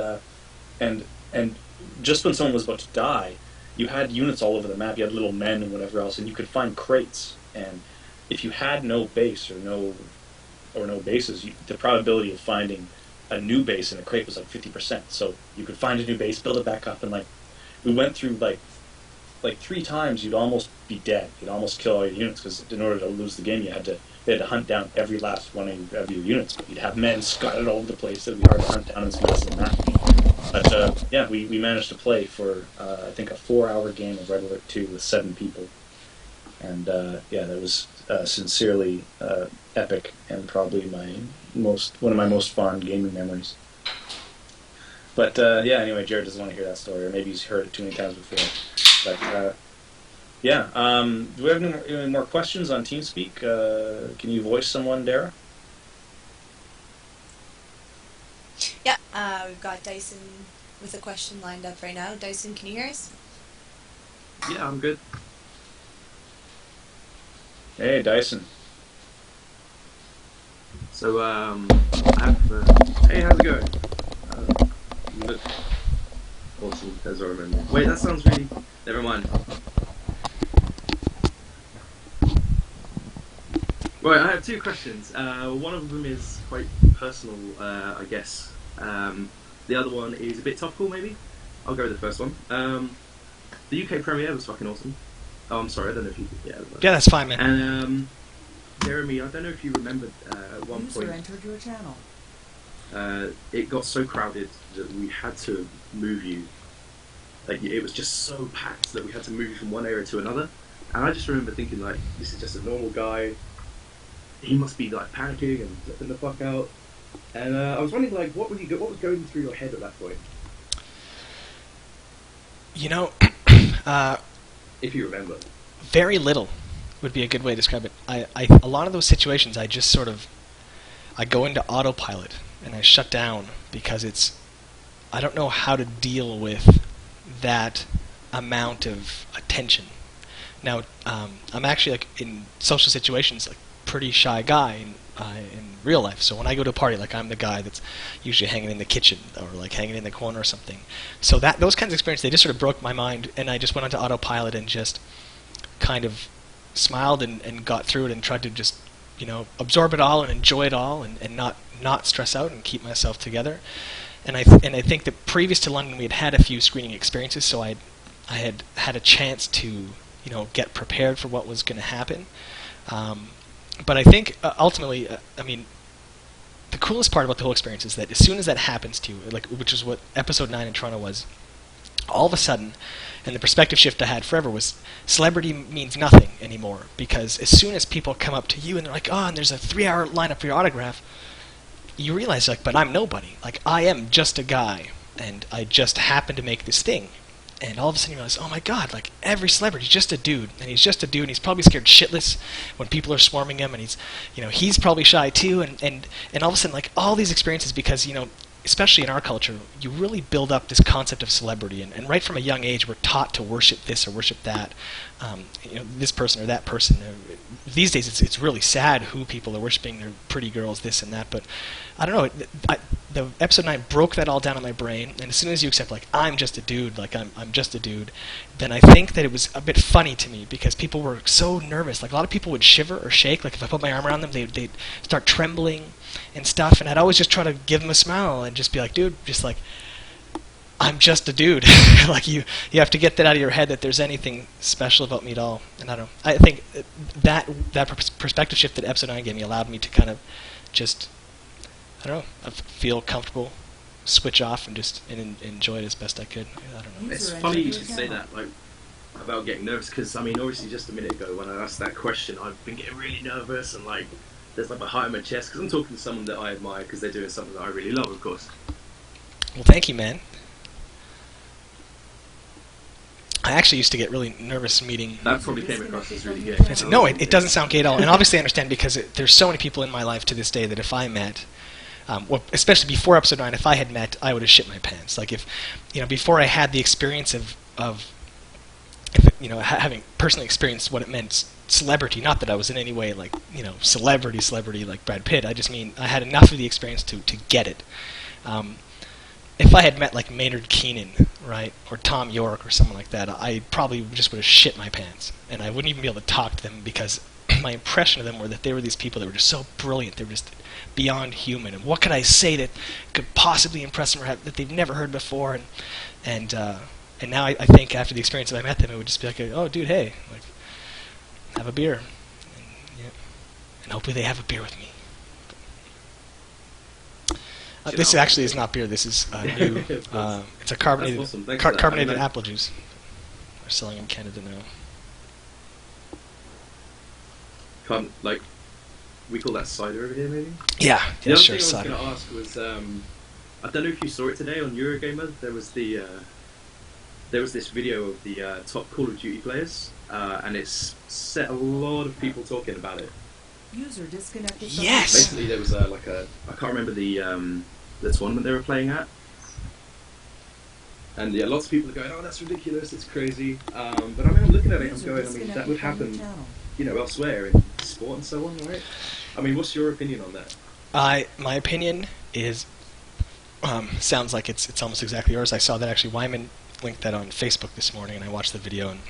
[SPEAKER 2] just when someone was about to die, you had units all over the map. You had little men and whatever else, and you could find crates. And if you had no base or no bases, the probability of finding a new base in a crate was like 50%. So you could find a new base, build it back up, and we went through like 3 times. You'd almost be dead. You'd almost kill all your units, because in order to lose the game, they had to hunt down every last one of your units. But you'd have men scattered all over the place. It'd be hard to hunt down this massive map. But we managed to play for I think a 4-hour game of Red Alert 2 with 7 people, and that was sincerely epic and probably one of my most fond gaming memories. But anyway, Jarett doesn't want to hear that story, or maybe he's heard it too many times before. But do we have any more questions on TeamSpeak? Can you voice someone, Dara?
[SPEAKER 4] Yeah, we've got Dyson with a question lined up right now. Dyson, can you hear us?
[SPEAKER 9] Yeah, I'm good.
[SPEAKER 2] Hey, Dyson.
[SPEAKER 9] So, I have, hey, how's it going? You look awesome, as I remember. Wait, that sounds really, never mind. Right, I have two questions. One of them is quite personal, I guess. The other one is a bit topical, maybe. I'll go with the first one. The UK premiere was fucking awesome. Oh, I'm sorry, I don't know if you... Yeah,
[SPEAKER 1] that's fine, man.
[SPEAKER 9] And, Jeremy, I don't know if you remembered at one
[SPEAKER 3] User
[SPEAKER 9] point...
[SPEAKER 3] entered your channel.
[SPEAKER 9] it got so crowded that we had to move you. Like, it was just so packed that we had to move you from one area to another. And I just remember thinking, like, this is just a normal guy. He must be, like, panicking and flipping the fuck out. And I was wondering, like, what was going through your head at that point?
[SPEAKER 1] You know,
[SPEAKER 9] if you remember.
[SPEAKER 1] Very little would be a good way to describe it. A lot of those situations, I just sort of, I go into autopilot and I shut down because I don't know how to deal with that amount of attention. Now, I'm actually, like, in social situations, like, pretty shy guy in real life. So when I go to a party, like, I'm the guy that's usually hanging in the kitchen or, like, hanging in the corner or something. So those kinds of experiences, they just sort of broke my mind, and I just went onto autopilot and just kind of smiled and got through it and tried to just, you know, absorb it all and enjoy it all and not stress out and keep myself together. And I think that previous to London, we had a few screening experiences, so I had a chance to, you know, get prepared for what was going to happen. But I think ultimately, I mean, the coolest part about the whole experience is that as soon as that happens to you, like, which is what episode 9 in Toronto was, all of a sudden, and the perspective shift I had forever was celebrity means nothing anymore, because as soon as people come up to you and they're like, oh, and there's a 3-hour lineup for your autograph, you realize, like, but I'm nobody. Like, I am just a guy, and I just happen to make this thing. And all of a sudden you realize, oh my god, like, every celebrity's just a dude, and he's just a dude, and he's probably scared shitless when people are swarming him, and he's probably shy too, and all of a sudden, like, all these experiences, because, you know, especially in our culture, you really build up this concept of celebrity, and right from a young age, we're taught to worship this or worship that, you know, this person or that person. These days, it's really sad who people are worshiping. They're pretty girls, this and that, but I don't know. The episode 9 broke that all down in my brain, and as soon as you accept, like, I'm just a dude, like, I'm just a dude, then I think that it was a bit funny to me, because people were so nervous. Like, a lot of people would shiver or shake. Like, if I put my arm around them, they'd start trembling and stuff, and I'd always just try to give them a smile and just be like, dude, just like, I'm just a dude. Like, you have to get that out of your head that there's anything special about me at all. And I don't know. I think that perspective shift that episode 9 gave me allowed me to kind of just, I don't know, feel comfortable, switch off, and just enjoy it as best I could. I don't know.
[SPEAKER 9] It's funny you should say that, like, about getting nervous, because, I mean, obviously just a minute ago when I asked that question, I've been getting really nervous, and, like, there's, like, my heart in my chest, because I'm talking to someone that I admire, because they're doing something that I really love, of course.
[SPEAKER 1] Well, thank you, man. I actually used to get really nervous meeting...
[SPEAKER 9] That probably came across as really gay.
[SPEAKER 1] No, it doesn't sound gay at all. And obviously I understand, because there's so many people in my life to this day that if I met... well, especially before episode 9, if I had met, I would have shit my pants. Like, if, you know, before I had the experience of you know, having personally experienced what it meant, celebrity, not that I was in any way, like, you know, celebrity like Brad Pitt, I just mean I had enough of the experience to get it. If I had met, like, Maynard Keenan, right, or Tom York or someone like that, I probably just would have shit my pants, and I wouldn't even be able to talk to them, because my impression of them were that they were these people that were just so brilliant, they were just beyond human, and what could I say that could possibly impress them or that they've never heard before, and now I think after the experience that I met them, it would just be like, oh, dude, hey, like, have a beer, and hopefully they have a beer with me. This actually is not beer. This is new. It's a carbonated carbonated apple juice. They're selling in Canada now.
[SPEAKER 9] Like, we call that cider over here, maybe?
[SPEAKER 1] Yeah,
[SPEAKER 9] the other
[SPEAKER 1] sure,
[SPEAKER 9] thing
[SPEAKER 1] cider.
[SPEAKER 9] I was going to ask was, I don't know if you saw it today on Eurogamer. There was this video of the top Call of Duty players, and it's set a lot of people talking about it.
[SPEAKER 3] User disconnected.
[SPEAKER 1] Yes.
[SPEAKER 9] Basically, there was I can't remember the tournament they were playing at, and yeah, lots of people are going, "Oh, that's ridiculous! It's crazy." But I mean, I'm looking at it, I'm going, I mean, that would happen, you know, elsewhere in sport and so on, right? I mean, what's your opinion on that?
[SPEAKER 1] My opinion is sounds like it's almost exactly yours. I saw that actually Wyman linked that on Facebook this morning, and I watched the video, and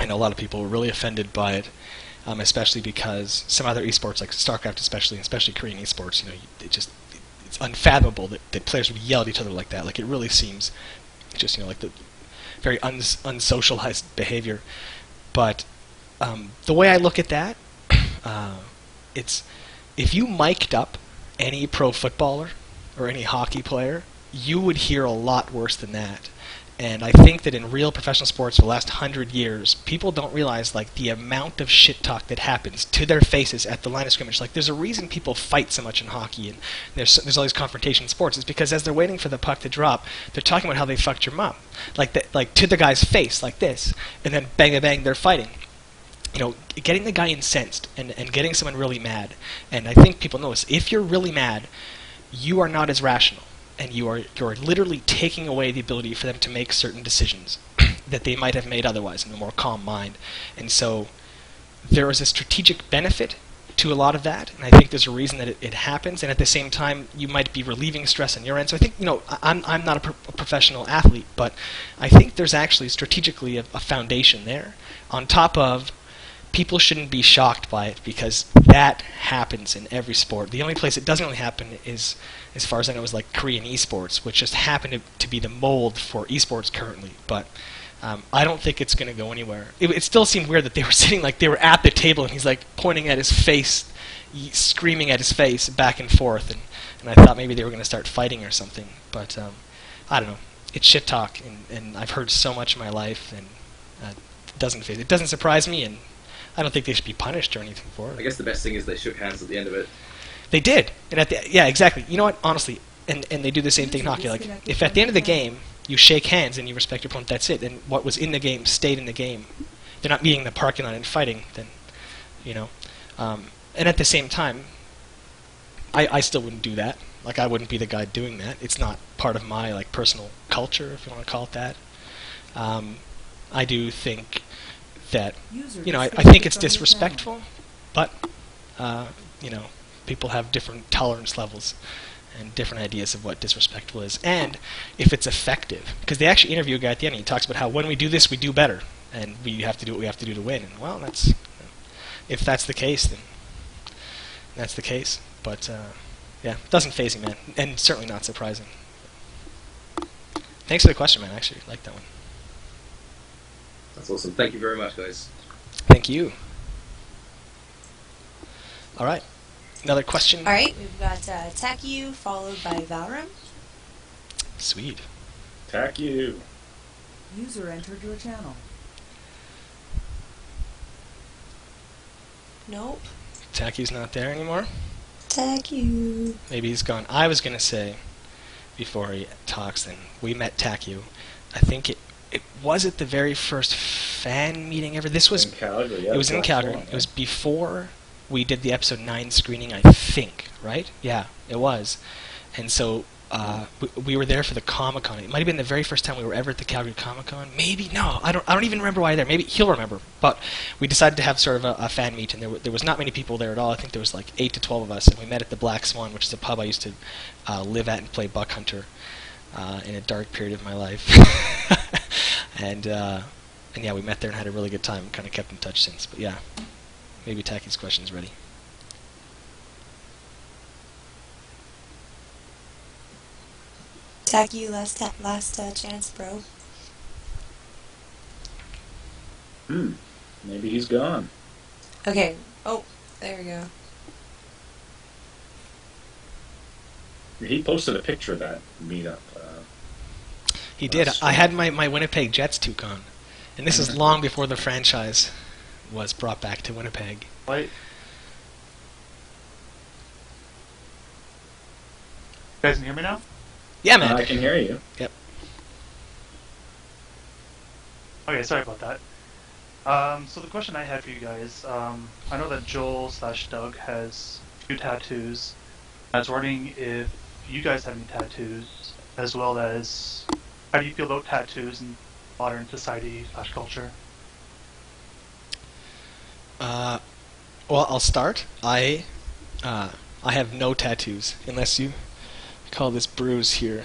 [SPEAKER 1] I know a lot of people were really offended by it, especially because some other esports like StarCraft, especially Korean esports, it's unfathomable that players would yell at each other like that. Like, it really seems just like the very unsocialized behavior. But the way I look at that, it's if you mic'd up any pro footballer or any hockey player, you would hear a lot worse than that. And I think that in real professional sports for the last 100 years, people don't realize like the amount of shit talk that happens to their faces at the line of scrimmage. Like, there's a reason people fight so much in hockey, and there's all these confrontation sports. It's because as they're waiting for the puck to drop, they're talking about how they fucked your mom, like to the guy's face, like this, and then bang, bang, bang, they're fighting. Getting the guy incensed and getting someone really mad. And I think people know this. If you're really mad, you are not as rational. And you're literally taking away the ability for them to make certain decisions that they might have made otherwise in a more calm mind. And so there is a strategic benefit to a lot of that, and I think there's a reason that it happens. And at the same time, you might be relieving stress on your end. So I think I'm not a professional athlete, but I think there's actually strategically a foundation there. On top of, people shouldn't be shocked by it because that happens in every sport. The only place it doesn't really happen is, as far as I know, is like Korean esports, which just happened to be the mold for esports currently. But I don't think it's going to go anywhere. It still seemed weird that they were sitting like they were at the table and he's like pointing at his face, screaming at his face back and forth, and I thought maybe they were going to start fighting or something. But I don't know. It's shit talk, and I've heard so much in my life, and it doesn't surprise me, and I don't think they should be punished or anything for it.
[SPEAKER 9] I guess the best thing is they shook hands at the end of it.
[SPEAKER 1] They did, and yeah, exactly. You know what? Honestly, and they do the same thing in hockey. Like, if at the end of the game you shake hands and you respect your opponent, that's it. And what was in the game stayed in the game. They're not meeting in the parking lot and fighting. Then, and at the same time, I still wouldn't do that. Like, I wouldn't be the guy doing that. It's not part of my like personal culture, if you want to call it that. I do think that I think it's disrespectful, but people have different tolerance levels and different ideas of what disrespectful is, and if it's effective. Because they actually interview a guy at the end, and he talks about how when we do this, we do better, and we have to do what we have to do to win. And well, if that's the case, then that's the case. But yeah, doesn't faze me, man, and certainly not surprising. Thanks for the question, man. I actually like that one.
[SPEAKER 9] That's awesome. Thank you very much, guys.
[SPEAKER 1] Thank you. All right. Another question.
[SPEAKER 4] All right, we've got Taku followed by Valram.
[SPEAKER 1] Sweet.
[SPEAKER 2] Taku.
[SPEAKER 3] User entered your channel.
[SPEAKER 4] Nope.
[SPEAKER 1] Taku's not there anymore.
[SPEAKER 4] Taku.
[SPEAKER 1] Maybe he's gone. I was gonna say, before he talks, then we met Taku. I think it was at the very first fan meeting ever. This was
[SPEAKER 2] in Calgary. Yeah,
[SPEAKER 1] it was in Calgary.
[SPEAKER 2] One,
[SPEAKER 1] It was before we did the episode 9 screening, I think. Right? Yeah, it was. And so we were there for the Comic-Con. It might have been the very first time we were ever at the Calgary Comic-Con. Maybe no. I don't even remember why we were there. Maybe he'll remember. But we decided to have sort of a fan meet, and there was not many people there at all. I think there was like 8 to 12 of us, and we met at the Black Swan, which is a pub I used to live at and play Buck Hunter in a dark period of my life. And yeah, we met there and had a really good time. Kind of kept in touch since. But yeah, maybe Taki's question's ready.
[SPEAKER 4] Taku, last chance, bro.
[SPEAKER 2] Maybe he's gone.
[SPEAKER 4] Okay. Oh, there we go.
[SPEAKER 2] He posted a picture of that meetup.
[SPEAKER 1] He did. I had my Winnipeg Jets toucan, and this is long before the franchise was brought back to Winnipeg.
[SPEAKER 6] Wait. You guys can hear me now?
[SPEAKER 1] Yeah, man.
[SPEAKER 2] I can hear you.
[SPEAKER 1] Yep.
[SPEAKER 6] Okay, sorry about that. So the question I had for you guys, I know that Joel/Doug has a few tattoos. I was wondering if you guys have any tattoos, as well as how do you feel about tattoos in modern society/culture?
[SPEAKER 1] Well, I'll start. I I have no tattoos, unless you call this bruise here.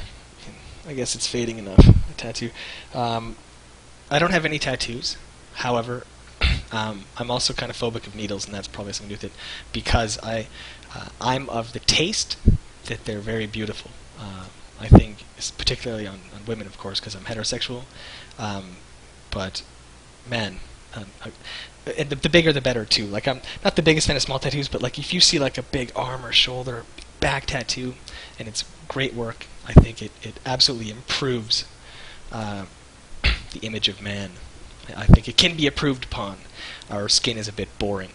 [SPEAKER 1] I guess it's fading enough, a tattoo. I don't have any tattoos. However, I'm also kind of phobic of needles, and that's probably something to do with it, because I'm of the taste that they're very beautiful. I think, particularly on women, of course, because I'm heterosexual. But, man, and the bigger the better, too. Like, I'm not the biggest fan of small tattoos, but like if you see like a big arm or shoulder, back tattoo, and it's great work, I think it absolutely improves the image of man. I think it can be improved upon. Our skin is a bit boring.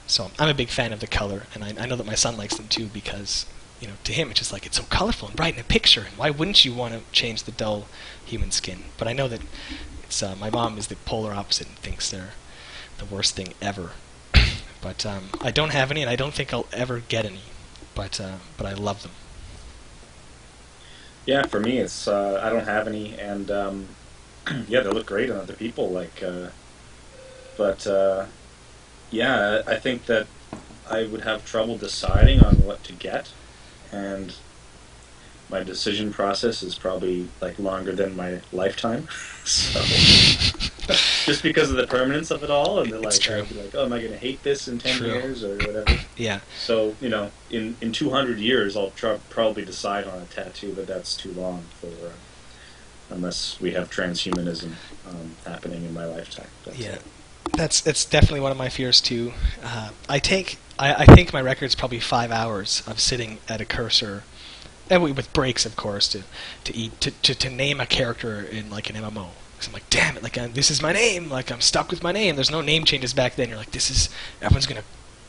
[SPEAKER 1] So I'm a big fan of the color, and I know that my son likes them too, because, you know, to him it's just like, it's so colorful and bright in a picture, and why wouldn't you want to change the dull human skin? But I know that it's my mom is the polar opposite and thinks they're the worst thing ever. But I don't have any, and I don't think I'll ever get any. But I love them.
[SPEAKER 2] Yeah, for me, it's I don't have any, and yeah, they look great on other people. Like, but yeah, I think that I would have trouble deciding on what to get, and my decision process is probably like longer than my lifetime. So just because of the permanence of it all, and like, I'd be like, oh, am I going to hate this in 10 years or whatever?
[SPEAKER 1] Yeah.
[SPEAKER 2] So, you know, in 200 years, I'll probably decide on a tattoo, but that's too long for unless we have transhumanism happening in my lifetime.
[SPEAKER 1] It's definitely one of my fears too. I think my record's probably 5 hours of sitting at a cursor, and with breaks, of course, to name a character in like an MMO. Because I'm like, damn it, like this is my name. Like I'm stuck with my name. There's no name changes back then. You're like, everyone's gonna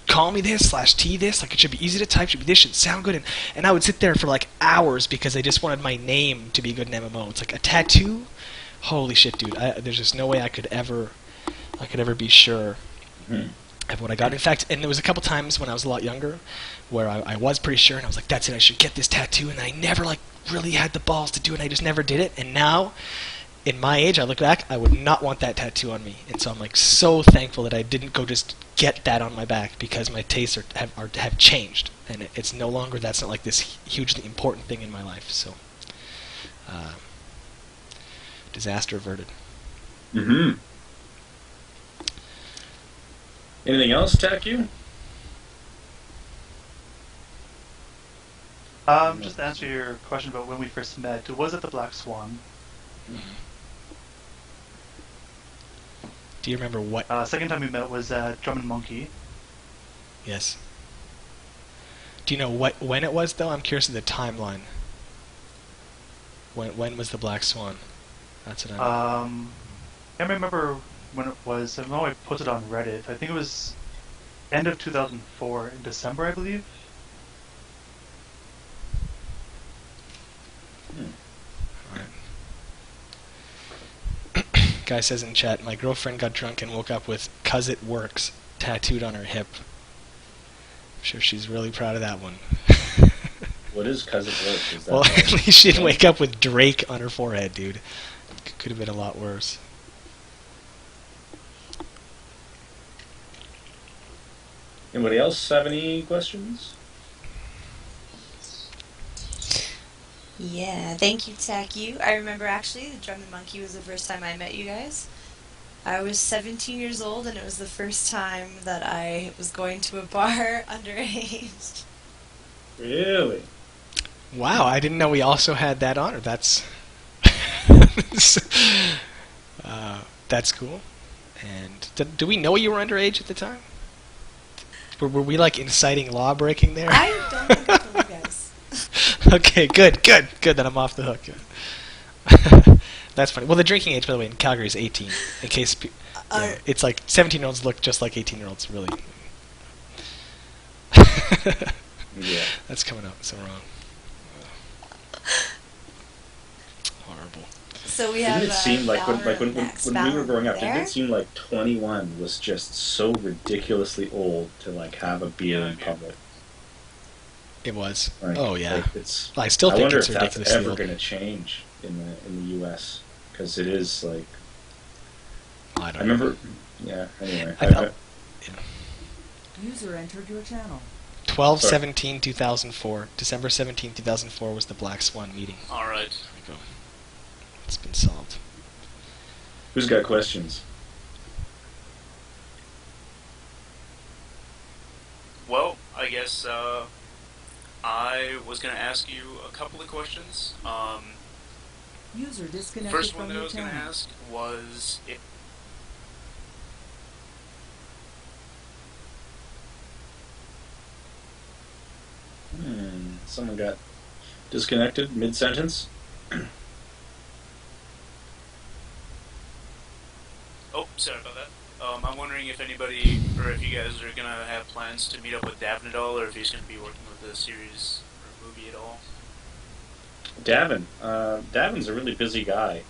[SPEAKER 1] call me this /T this. Like it should be easy to type. Should be this. Should sound good. And I would sit there for like hours because I just wanted my name to be good in MMO. It's like a tattoo. Holy shit, dude. There's just no way I could ever be sure of what I got. In fact, and there was a couple times when I was a lot younger where I was pretty sure, and I was like, that's it, I should get this tattoo, and I never like really had the balls to do it, and I just never did it. And now, in my age, I look back, I would not want that tattoo on me. And so I'm like so thankful that I didn't go just get that on my back, because my tastes have changed, and it's no longer, that's not like this hugely important thing in my life. So disaster averted.
[SPEAKER 2] Mm-hmm. Anything else, TACU?
[SPEAKER 6] Just to answer your question about when we first met, it was at the Black Swan.
[SPEAKER 1] Mm-hmm. Do you remember what?
[SPEAKER 6] Second time we met was at Drum and Monkey.
[SPEAKER 1] Yes. Do you know when it was, though? I'm curious of the timeline. When was the Black Swan? That's what I
[SPEAKER 6] can't remember when it was. I know I put it on Reddit. I think it was end of 2004, in December, I believe.
[SPEAKER 1] Guy says in chat, my girlfriend got drunk and woke up with "'Cause It Works" tattooed on her hip. I'm sure she's really proud of that one.
[SPEAKER 2] What is "'Cause It Works"? Is that
[SPEAKER 1] well, at least she didn't wake up with Drake on her forehead, dude. Could have been a lot worse.
[SPEAKER 2] Anybody else have any questions?
[SPEAKER 4] Yeah, thank you, TACU. I remember actually the Drum and Monkey was the first time I met you guys. I was 17 years old, and it was the first time that I was going to a bar underage.
[SPEAKER 2] Really?
[SPEAKER 1] Wow, I didn't know we also had that honor. That's that's cool. And do we know you were underage at the time? Were we like inciting law breaking there?
[SPEAKER 4] I don't think I told you guys.
[SPEAKER 1] Okay, good that I'm off the hook. That's funny. Well, the drinking age, by the way, in Calgary is 18. In case it's like 17-year-olds look just like 18-year-olds, really.
[SPEAKER 2] Yeah.
[SPEAKER 1] That's coming out so wrong. Horrible.
[SPEAKER 4] So we have.
[SPEAKER 2] Didn't it seem like when we were growing up,
[SPEAKER 4] there?
[SPEAKER 2] didn't it seem like 21 was just so ridiculously old to like have a beer in public?
[SPEAKER 1] It was.
[SPEAKER 2] Like,
[SPEAKER 1] oh yeah.
[SPEAKER 2] Like
[SPEAKER 1] I still think
[SPEAKER 2] wonder
[SPEAKER 1] it's
[SPEAKER 2] if that's
[SPEAKER 1] ridiculously
[SPEAKER 2] ever
[SPEAKER 1] old.
[SPEAKER 2] going to change in the U.S. because it is like.
[SPEAKER 1] I don't
[SPEAKER 2] remember.
[SPEAKER 1] know.
[SPEAKER 2] Yeah. Anyway.
[SPEAKER 1] Yeah.
[SPEAKER 3] User entered your channel.
[SPEAKER 1] 12/17/2004. December 17, 2004 was the Black Swan meeting.
[SPEAKER 10] All right.
[SPEAKER 1] There we go. It's been solved.
[SPEAKER 2] Who's got questions?
[SPEAKER 10] Well, I guess I was going to ask you a couple of questions.
[SPEAKER 3] User disconnected
[SPEAKER 10] First one
[SPEAKER 3] from
[SPEAKER 10] that I
[SPEAKER 3] your
[SPEAKER 10] was going to
[SPEAKER 3] channel.
[SPEAKER 10] ask was if
[SPEAKER 2] Someone got disconnected mid-sentence.
[SPEAKER 10] Oh, sorry about that. I'm wondering if anybody, or if you guys are going to have plans to meet up with Davin at all, or if he's going to be working with the series or movie at all.
[SPEAKER 2] Davin's a really busy guy.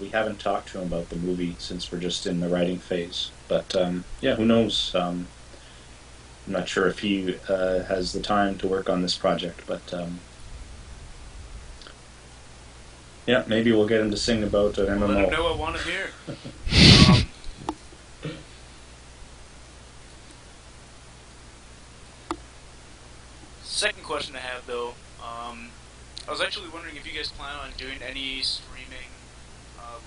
[SPEAKER 2] We haven't talked to him about the movie since we're just in the writing phase. But yeah, who knows? I'm not sure if he has the time to work on this project, but yeah, maybe we'll get him to sing about an MMO.
[SPEAKER 10] Let him know I want him here. Second question I have, though, I was actually wondering if you guys plan on doing any streaming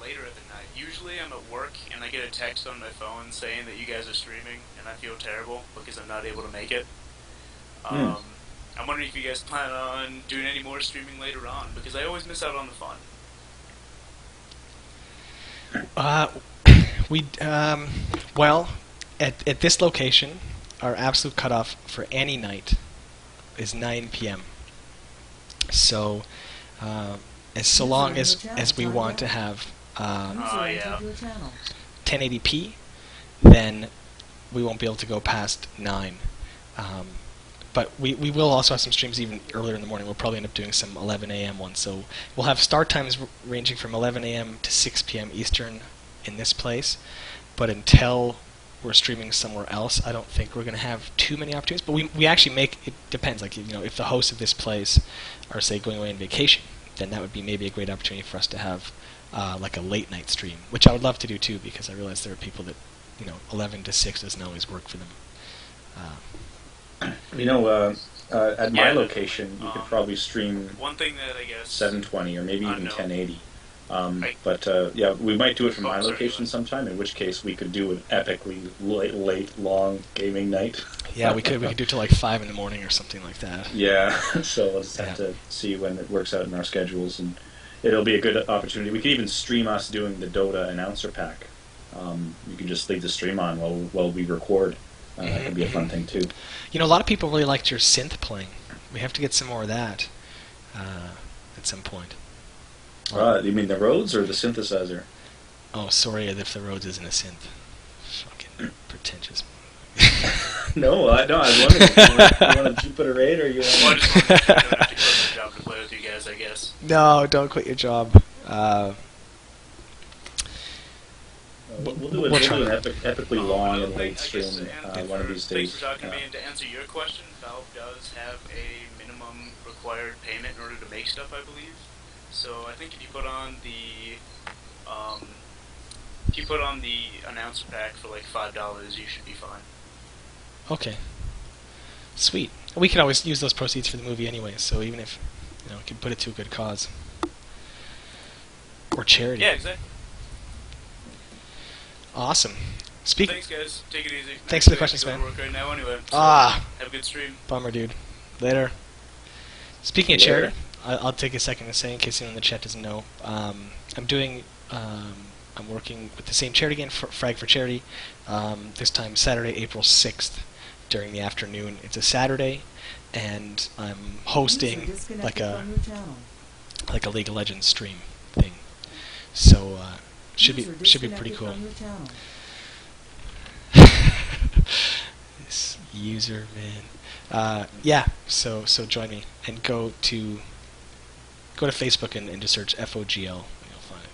[SPEAKER 10] later in the night. Usually I'm at work and I get a text on my phone saying that you guys are streaming, and I feel terrible because I'm not able to make it. I'm wondering if you guys plan on doing any more streaming later on, because I always miss out on the fun.
[SPEAKER 1] Well, at this location, our absolute cutoff for any night is 9 p.m. So, so long as we want to have 1080p, then we won't be able to go past 9. But we will also have some streams even earlier in the morning. We'll probably end up doing some 11 a.m. ones. So we'll have start times ranging from 11 a.m. to 6 p.m. Eastern in this place. But until we're streaming somewhere else, I don't think we're going to have too many opportunities. But we actually it depends. Like, if the hosts of this place are, say, going away on vacation, then that would be maybe a great opportunity for us to have like a late night stream, which I would love to do too, because I realize there are people that 11 to 6 doesn't always work for them.
[SPEAKER 2] At my location, you could probably stream
[SPEAKER 10] one thing that I guess
[SPEAKER 2] 720 or maybe even 1080. Yeah, we might do it from my location sometime, in which case we could do an epically late, long gaming night.
[SPEAKER 1] Yeah, we could do till like 5 in the morning or something like that.
[SPEAKER 2] Yeah, so we'll just have to see when it works out in our schedules, and it'll be a good opportunity. We could even stream us doing the Dota announcer pack. You can just leave the stream on while we record. That could be a fun thing too.
[SPEAKER 1] A lot of people really liked your synth playing. We have to get some more of that at some point.
[SPEAKER 2] You mean the Rhodes or the synthesizer?
[SPEAKER 1] Oh, sorry if the Rhodes isn't a synth. Fucking pretentious.
[SPEAKER 2] No, I was wondering if you want a Jupiter 8 or you want...
[SPEAKER 10] Well, I just wanted to have to quit my job to play with you guys, I guess.
[SPEAKER 1] No, don't quit your job.
[SPEAKER 2] We'll do an epically long and late stream one of these days.
[SPEAKER 10] Thanks for talking to me, and to answer your question, Valve does have a minimum required payment in order to make stuff, I believe. So I think if you put on the announcer pack for like $5, you should be fine.
[SPEAKER 1] Okay. Sweet. We could always use those proceeds for the movie anyway, so even if we can put it to a good cause. Or charity.
[SPEAKER 10] Yeah, exactly.
[SPEAKER 1] Awesome.
[SPEAKER 10] Thanks, guys. Take it easy.
[SPEAKER 1] Thanks for the questions, man.
[SPEAKER 10] Work right now anyway. So
[SPEAKER 1] have
[SPEAKER 10] a good stream.
[SPEAKER 1] Bummer, dude. Later. Speaking of charity, I'll take a second to say, in case anyone in the chat doesn't know, I'm working with the same charity again, Frag for Charity. This time Saturday, April 6th, during the afternoon. It's a Saturday, and I'm hosting like a League of Legends stream thing. So should be pretty cool. This user, man. Yeah. So join me and go to Facebook and just search FOGL. You'll find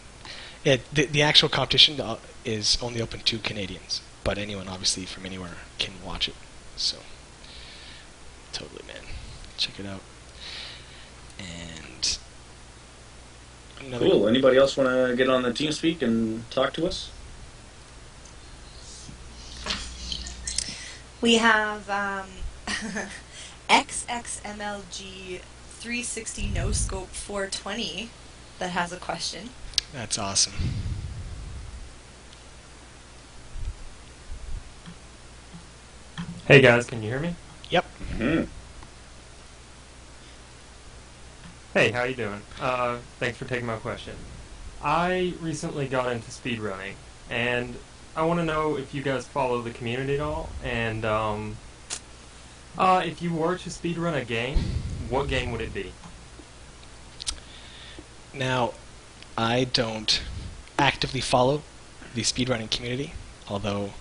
[SPEAKER 1] it. The actual competition is only open to Canadians, but anyone obviously from anywhere can watch it. So totally, man. Check it out. And
[SPEAKER 2] cool. Anybody else want to get on the TeamSpeak and talk to us?
[SPEAKER 4] We have XXMLG 360 No Scope 420 that has a question.
[SPEAKER 1] That's awesome.
[SPEAKER 11] Hey guys, can you hear me?
[SPEAKER 1] Yep.
[SPEAKER 2] Mm-hmm.
[SPEAKER 11] Hey, how you doing? Thanks for taking my question. I recently got into speedrunning, and I want to know if you guys follow the community at all, and if you were to speedrun a game, what game would it be?
[SPEAKER 1] Now, I don't actively follow the speedrunning community, although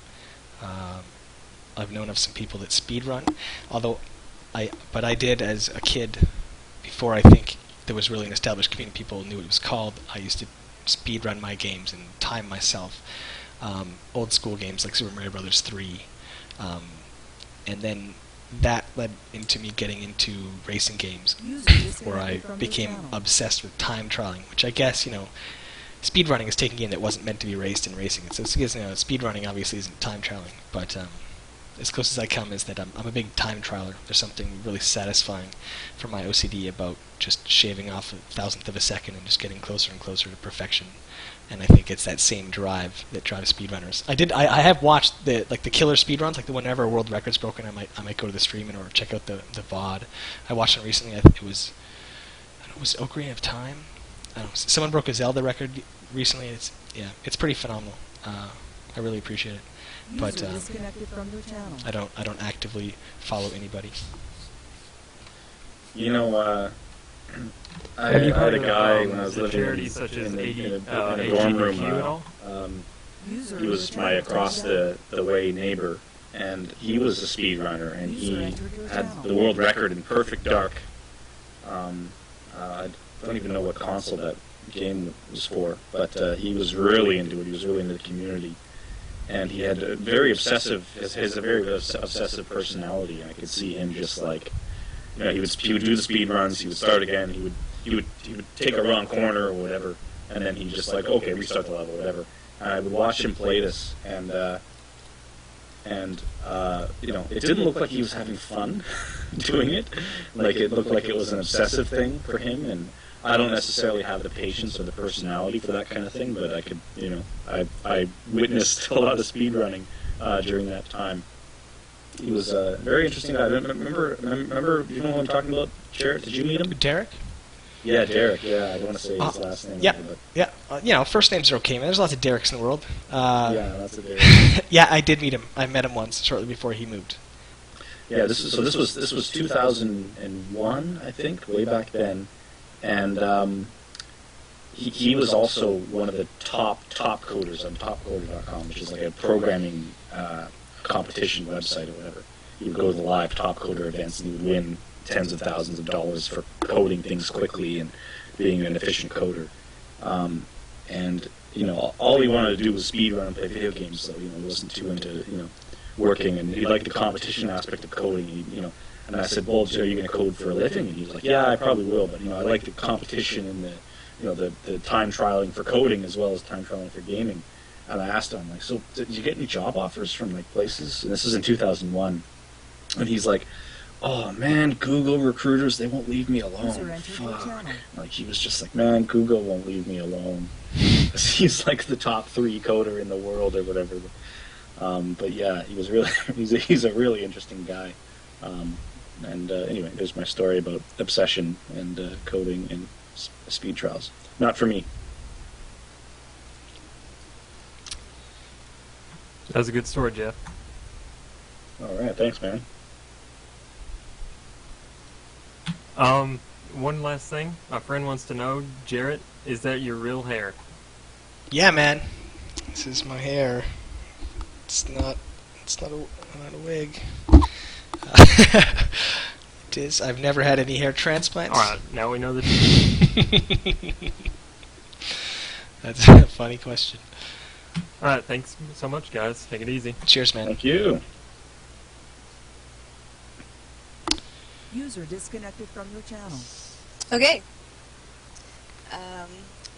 [SPEAKER 1] I've known of some people that speedrun. But I did as a kid, before I think there was really an established community, people knew what it was called. I used to speedrun my games and time myself. Old school games like Super Mario Brothers 3, and then that led into me getting into racing games, where I became obsessed with time trialing, which I guess, speedrunning is taking a game that wasn't meant to be raced and racing it. So speedrunning obviously isn't time trialing, but as close as I come is that I'm a big time trialer. There's something really satisfying for my OCD about just shaving off a thousandth of a second and just getting closer and closer to perfection. And I think it's that same drive that drives speedrunners. I have watched the killer speedruns, like the whenever a world record's broken, I might go to the stream or check out the VOD. I watched it recently. It was Ocarina of Time. I don't know, someone broke a Zelda record recently. It's pretty phenomenal. I really appreciate it. But I don't actively follow anybody.
[SPEAKER 2] I had a guy when I was living in a dorm room. He was my across the way neighbor, and he was a speedrunner, and he had the world record in perfect dark. I don't even know what console that game was for, but he was really into it. He was really into the community, and he had a very obsessive. Has a very obsessive personality. I could see him just like, he would do the speed runs. He would start again. He would take a wrong corner or whatever, and then he'd just like, okay, restart the level, whatever. And I would watch him play this, and it didn't look like he was having fun doing it. Like, it looked like it was an obsessive thing for him, and I don't necessarily have the patience or the personality for that kind of thing, but I could, I witnessed a lot of speed running during that time. He was a very interesting guy. Remember, you know who I'm talking about? Jarett, did you meet him?
[SPEAKER 1] Derek?
[SPEAKER 2] Yeah, Derek. Yeah, I don't want to say his last name.
[SPEAKER 1] Yeah. First names are okay, man. There's lots of Dereks in the world.
[SPEAKER 2] Yeah, lots of Dereks.
[SPEAKER 1] Yeah, I did meet him. I met him once, shortly before he moved.
[SPEAKER 2] Yeah, this was 2001, I think, way back then, and he was also one of the top coders on topcoder.com, which is like a programming competition website or whatever. He would go to the live top coder events, and he would win tens of thousands of dollars for coding things quickly and being an efficient coder. And all he wanted to do was speed run and play video games, so he wasn't too into working, and he liked the competition aspect of coding. And I said, well, are you going to code for a living? And he was like, yeah, I probably will, but I like the competition and the time trialing for coding as well as time trialing for gaming. And I asked him, like, so did you get any job offers from like places? And this is in 2001, and he's like, oh man, Google recruiters, they won't leave me alone. Fuck. Like, he was just like, man, Google won't leave me alone. He's like the top 3 coder in the world or whatever. But yeah, he was really he's a really interesting guy. Anyway, there's my story about obsession and coding and speed trials. Not for me.
[SPEAKER 11] That was a good story, Geoff.
[SPEAKER 2] All right, thanks, man.
[SPEAKER 11] One last thing. My friend wants to know, Jarett, is that your real hair?
[SPEAKER 1] Yeah, man. This is my hair. It's not a wig. It is. I've never had any hair transplants.
[SPEAKER 11] Alright, now we know the truth.
[SPEAKER 1] That's a funny question.
[SPEAKER 11] Alright, thanks so much, guys. Take it easy.
[SPEAKER 1] Cheers, man.
[SPEAKER 2] Thank you.
[SPEAKER 3] User disconnected from your channel.
[SPEAKER 4] Okay.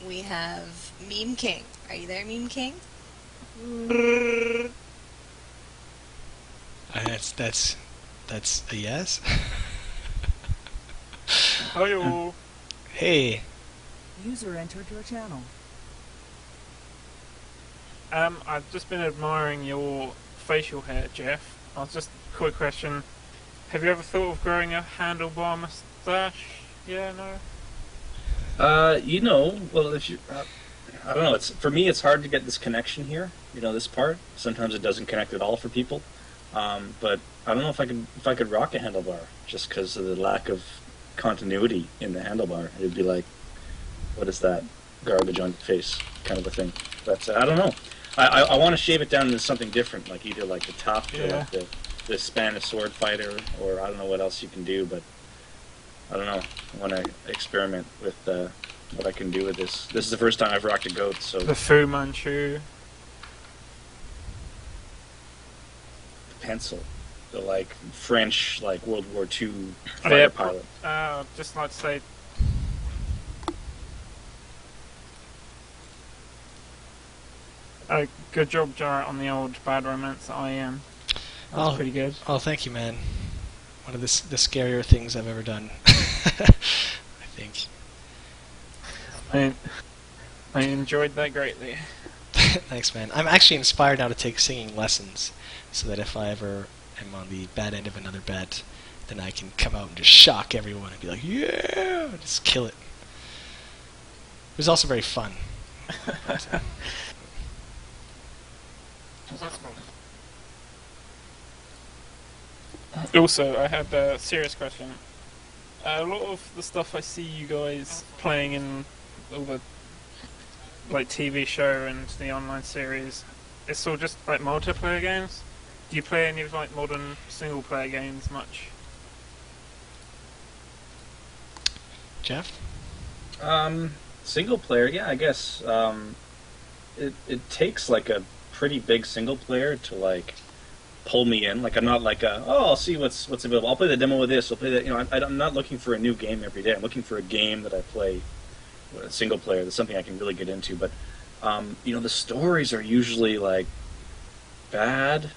[SPEAKER 4] We have Meme King. Are you there, Meme King?
[SPEAKER 1] That's a yes.
[SPEAKER 12] Hello.
[SPEAKER 1] Hey.
[SPEAKER 3] User entered your channel.
[SPEAKER 12] I've just been admiring your facial hair, Geoff. Quick question. Have you ever thought of growing a handlebar mustache? Yeah, no?
[SPEAKER 2] Well, if you, I don't know. For me, it's hard to get this connection here. This part. Sometimes it doesn't connect at all for people. But I don't know if I could rock a handlebar just because of the lack of continuity in the handlebar. It'd be like, what is that garbage on your face kind of a thing. But I don't know. I want to shave it down into something different, like either like the top or like the Spanish sword fighter, or I don't know what else you can do, but I don't know. I want to experiment with what I can do with this. This is the first time I've rocked a goat, so...
[SPEAKER 12] The Fu Manchu.
[SPEAKER 2] The pencil. The, like, French, like, World War II fighter pilot.
[SPEAKER 12] Just like to say... good job, Jarett, on the old Bad Romance at IM. That's pretty good.
[SPEAKER 1] Oh, thank you, man. One of the scarier things I've ever done. I think.
[SPEAKER 12] I enjoyed that greatly.
[SPEAKER 1] Thanks, man. I'm actually inspired now to take singing lessons, so that if I ever am on the bad end of another bet, then I can come out and just shock everyone and be like, yeah, just kill it. It was also very fun.
[SPEAKER 12] Also, I had a serious question. A lot of the stuff I see you guys playing in all the like TV show and the online series, it's all just like multiplayer games. Do you play any of like modern single player games much?
[SPEAKER 1] Geoff?
[SPEAKER 2] Single player, yeah, I guess. It takes like a pretty big single player to like pull me in. Like I'm not like I'll see what's available. I'll play the demo of this. I'll play that. I'm not looking for a new game every day. I'm looking for a game that I play single player. That's something I can really get into. But the stories are usually like bad.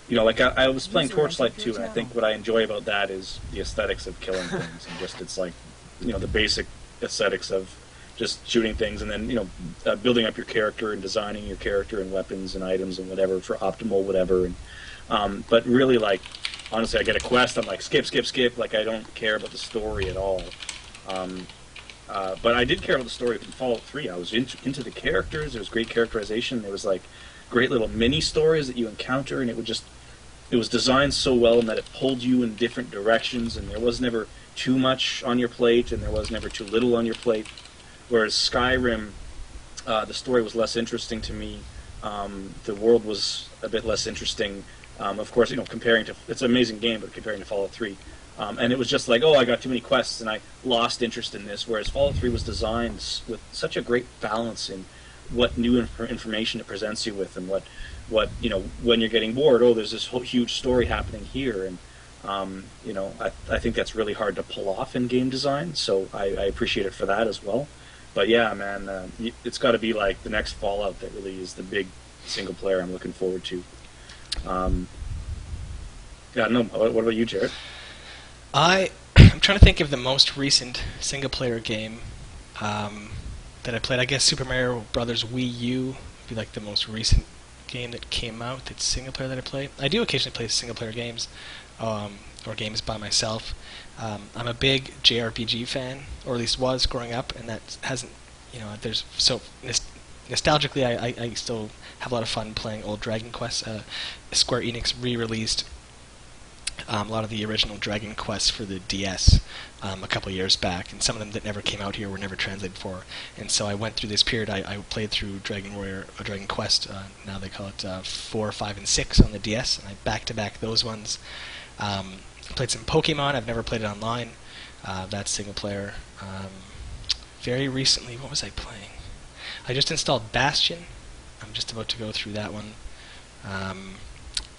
[SPEAKER 2] Like I was playing Torchlight 2, and I think what I enjoy about that is the aesthetics of killing things, and just it's like the basic aesthetics of just shooting things, and then building up your character and designing your character and weapons and items and whatever for optimal whatever. And but really, like honestly, I get a quest, I'm like skip. Like I don't care about the story at all. But I did care about the story from Fallout 3. I was into the characters. There was great characterization. There was like great little mini stories that you encounter, and it was designed so well in that it pulled you in different directions, and there was never too much on your plate, and there was never too little on your plate. Whereas Skyrim, the story was less interesting to me. The world was a bit less interesting. Of course, comparing to it's an amazing game, but comparing to Fallout 3, and it was just like, I got too many quests, and I lost interest in this. Whereas Fallout 3 was designed with such a great balance in what new information it presents you with, and what when you're getting bored, there's this whole huge story happening here, and I think that's really hard to pull off in game design. So I appreciate it for that as well. But yeah, man, it's got to be like the next Fallout that really is the big single player I'm looking forward to. Yeah, no. What about you, Jarett?
[SPEAKER 1] I'm trying to think of the most recent single player game that I played. I guess Super Mario Brothers Wii U would be like the most recent game that came out that's single player that I play. I do occasionally play single player games, or games by myself. I'm a big JRPG fan, or at least was growing up, and that hasn't, there's so nostalgically I still have a lot of fun playing old Dragon Quest. Square Enix re-released a lot of the original Dragon Quests for the DS a couple of years back, and some of them that never came out here were never translated for. And so I went through this period. I played through Dragon Warrior, or Dragon Quest. Now they call it 4, 5, and 6 on the DS, and I back-to-back those ones. Played some Pokemon. I've never played it online. That's single player. Very recently, what was I playing? I just installed Bastion. I'm just about to go through that one.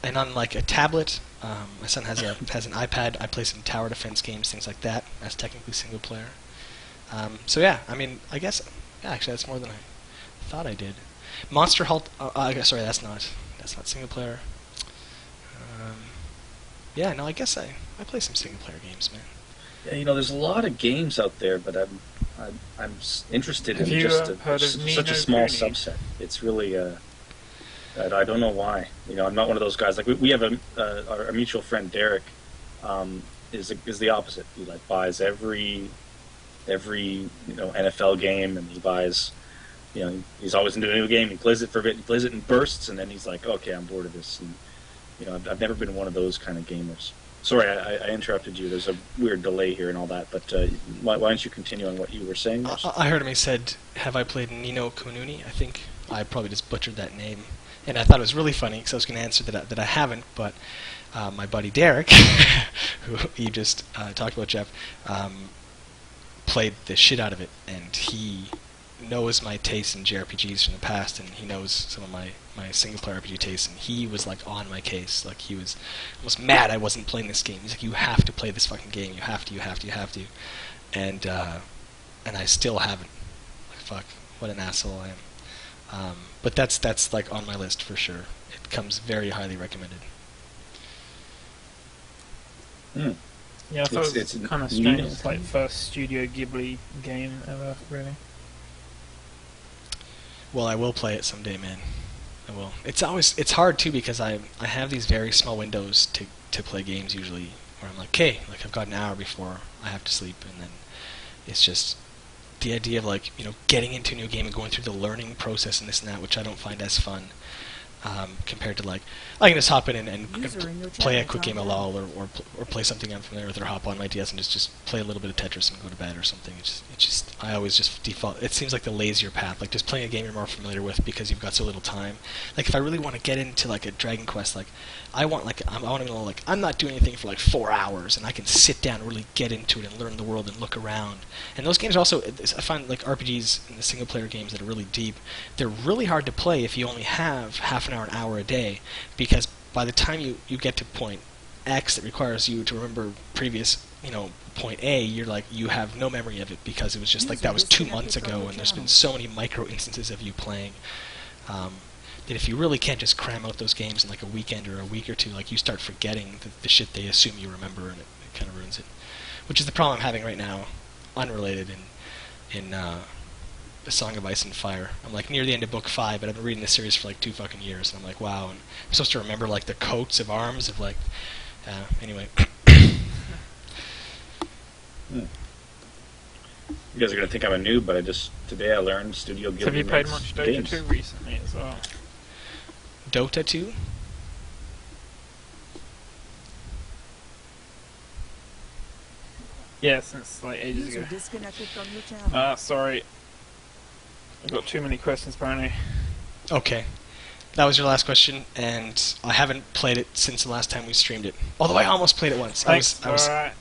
[SPEAKER 1] And on like a tablet, my son has an iPad. I play some tower defense games, things like that. That's technically single player. So yeah, I mean, I guess actually that's more than I thought I did. Monster Halt. Sorry, that's not single player. Yeah, no, I guess I play some single player games, man.
[SPEAKER 2] Yeah, you know, there's a lot of games out there, but I'm interested
[SPEAKER 12] Have
[SPEAKER 2] in
[SPEAKER 12] you
[SPEAKER 2] just
[SPEAKER 12] heard of
[SPEAKER 2] such a
[SPEAKER 12] Nino
[SPEAKER 2] small
[SPEAKER 12] Cooney?
[SPEAKER 2] subset. It's really I don't know why. You know, I'm not one of those guys. Like we have our mutual friend Derek is the opposite. He like buys every NFL game, and he buys. You know, he's always into a new game. He plays it for a bit. He plays it in bursts, and then he's like, "Okay, I'm bored of this." And you know, I've never been one of those kind of gamers. Sorry, I interrupted you. There's a weird delay here and all that, but why don't you continue on what you were saying?
[SPEAKER 1] I heard him. He said, "Have I played Nino Cooney?" I think I probably just butchered that name, and I thought it was really funny because I was going to answer that I haven't. But my buddy Derek, who you just talked about, Geoff, played the shit out of it, and he knows my tastes in JRPGs from the past, and he knows some of my single-player RPG tastes, and he was like on my case. Like he was almost mad I wasn't playing this game. He's like, "You have to play this fucking game. You have to. And I still haven't. Like, fuck, what an asshole I am. But that's like on my list for sure. It comes very highly recommended.
[SPEAKER 2] Mm.
[SPEAKER 12] Yeah, I thought
[SPEAKER 2] It's
[SPEAKER 12] it was kind of strange. It's like first Studio Ghibli game ever, really.
[SPEAKER 1] Well, I will play it someday, man. I will. It's hard too because I have these very small windows to play games usually where I'm like, okay, like I've got an hour before I have to sleep, and then it's just the idea of like, you know, getting into a new game and going through the learning process and this and that, which I don't find as fun. Compared to like, I can just hop in and play a quick game of LOL or play something I'm familiar with, or hop on my DS and just play a little bit of Tetris and go to bed or something. It's just I always just default. It seems like the lazier path, like just playing a game you're more familiar with because you've got so little time. Like if I really want to get into like a Dragon Quest, like I want to know, like I'm not doing anything for like 4 hours and I can sit down and really get into it and learn the world and look around. And those games also, I find like RPGs and the single player games that are really deep, they're really hard to play if you only have half an hour a day, because by the time you get to point X that requires you to remember previous, you know, point A, you're like, you have no memory of it because it was just like that was 2 months ago, and there's been so many micro instances of you playing that if you really can't just cram out those games in like a weekend or a week or two, like you start forgetting the shit they assume you remember, and it kind of ruins it. Which is the problem I'm having right now, unrelated in A Song of Ice and Fire. I'm like near the end of book 5, but I've been reading this series for like 2 fucking years, and I'm like, wow, and I'm supposed to remember like the coats of arms of like, anyway.
[SPEAKER 2] You guys are gonna think I'm a noob, but today I learned Studio Ghibli.
[SPEAKER 12] Have you played
[SPEAKER 2] makes
[SPEAKER 12] much Dota
[SPEAKER 2] games.
[SPEAKER 12] 2 recently as well?
[SPEAKER 1] Dota 2?
[SPEAKER 12] Yeah, since like ages
[SPEAKER 3] User
[SPEAKER 12] ago.
[SPEAKER 3] disconnected from your channel.
[SPEAKER 12] Sorry. I've got too many questions apparently.
[SPEAKER 1] Okay. That was your last question, and I haven't played it since the last time we streamed it. Although I almost played it once. I was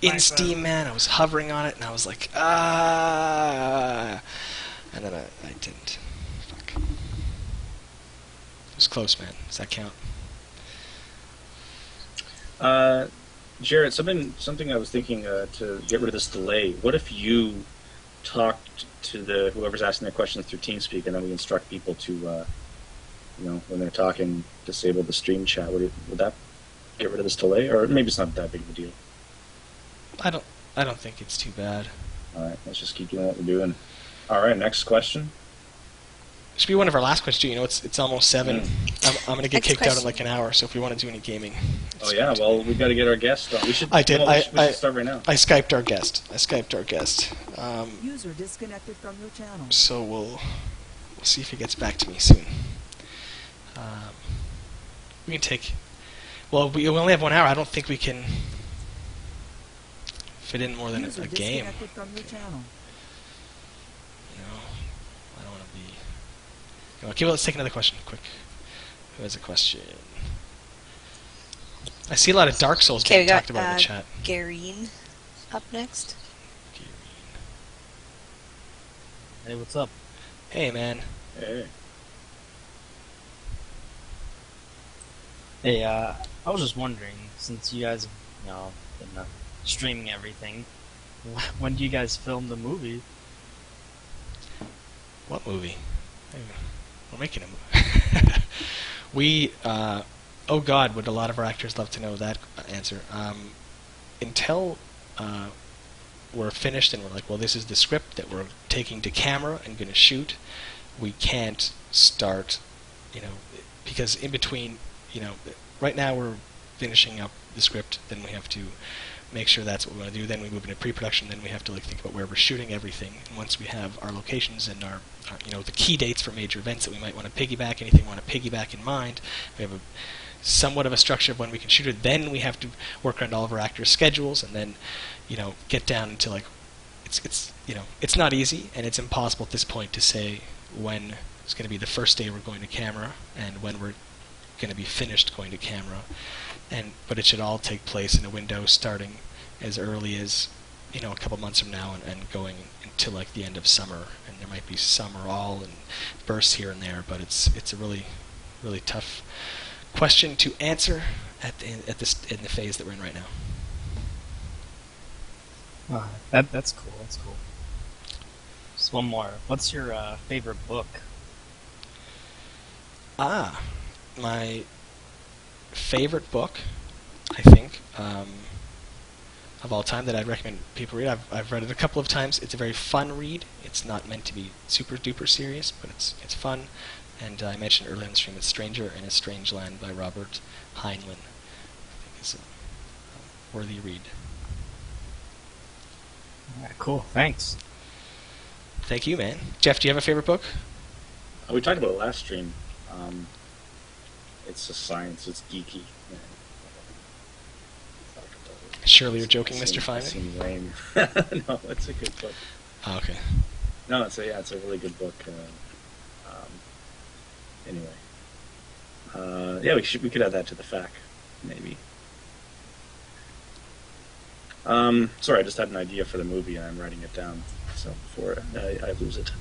[SPEAKER 1] in Steam, man. I was hovering on it, and I was like, and then I didn't. Fuck. It was close, man. Does that count?
[SPEAKER 2] Jarett, something I was thinking to get rid of this delay. What if you talked to whoever's asking their questions through TeamSpeak, and then we instruct people to, when they're talking, disable the stream chat? Would that get rid of this delay, or maybe it's not that big of a deal?
[SPEAKER 1] I don't think it's too bad.
[SPEAKER 2] All right, let's just keep doing what we're doing. All right, next question.
[SPEAKER 1] It should be one of our last questions too. You know, it's almost 7. I'm gonna get
[SPEAKER 4] Next
[SPEAKER 1] kicked out in
[SPEAKER 4] question.
[SPEAKER 1] like an hour. So if we want to do any gaming,
[SPEAKER 2] Oh yeah, well we've got to get our guest on. We should.
[SPEAKER 1] I did.
[SPEAKER 2] We should start right now.
[SPEAKER 1] I Skyped our guest.
[SPEAKER 3] User disconnected from your channel.
[SPEAKER 1] So we'll see if he gets back to me soon. We can take. Well, we only have 1 hour. I don't think we can fit in more than
[SPEAKER 3] User
[SPEAKER 1] a game.
[SPEAKER 3] disconnected from your channel.
[SPEAKER 1] I don't want to be. Okay, well, let's take another question. Quick. Who has a question? I see a lot of Dark Souls
[SPEAKER 4] Okay,
[SPEAKER 1] being
[SPEAKER 4] we got
[SPEAKER 1] talked about in the chat.
[SPEAKER 4] Gareen up next.
[SPEAKER 13] Hey, what's up?
[SPEAKER 1] Hey, man.
[SPEAKER 2] Hey.
[SPEAKER 13] Hey, I was just wondering, since you guys have, been streaming everything, when do you guys film the movie?
[SPEAKER 1] What movie? We're making a movie. Oh God, would a lot of our actors love to know that answer. Until we're finished and we're like, well, this is the script that we're taking to camera and going to shoot, we can't start, because in between, right now we're finishing up the script, then we have to make sure that's what we want to do, then we move into pre-production, then we have to think about where we're shooting everything, and once we have our locations and our the key dates for major events that we might want to piggyback, anything we want to piggyback in mind, we have somewhat of a structure of when we can shoot it, then we have to work around all of our actors' schedules, and then get down into it's not easy, and it's impossible at this point to say when it's going to be the first day we're going to camera and when we're going to be finished going to camera, but it should all take place in a window starting as early as a couple months from now and going until the end of summer, and there might be some or all and bursts here and there, but it's a really, really tough question to answer in the phase that we're in right now.
[SPEAKER 13] That's cool. That's cool. Just one more. What's your favorite book?
[SPEAKER 1] My favorite book, I think, of all time that I'd recommend people read. I've read it a couple of times. It's a very fun read. It's not meant to be super duper serious, but it's fun. And I mentioned earlier in the stream, it's Stranger in a Strange Land by Robert Heinlein. I think it's a worthy read.
[SPEAKER 13] Alright, cool. Thanks.
[SPEAKER 1] Thank you, man. Geoff, do you have a favorite book?
[SPEAKER 2] We talked about it last stream. It's a science. It's geeky.
[SPEAKER 1] Surely you're joking, Mr. Feynman?
[SPEAKER 2] Lame. No, it's a good book.
[SPEAKER 1] Oh, okay.
[SPEAKER 2] No, it's a really good book. Anyway, yeah, we could add that to the FAQ, maybe. Sorry, I just had an idea for the movie and I'm writing it down, so before I lose it.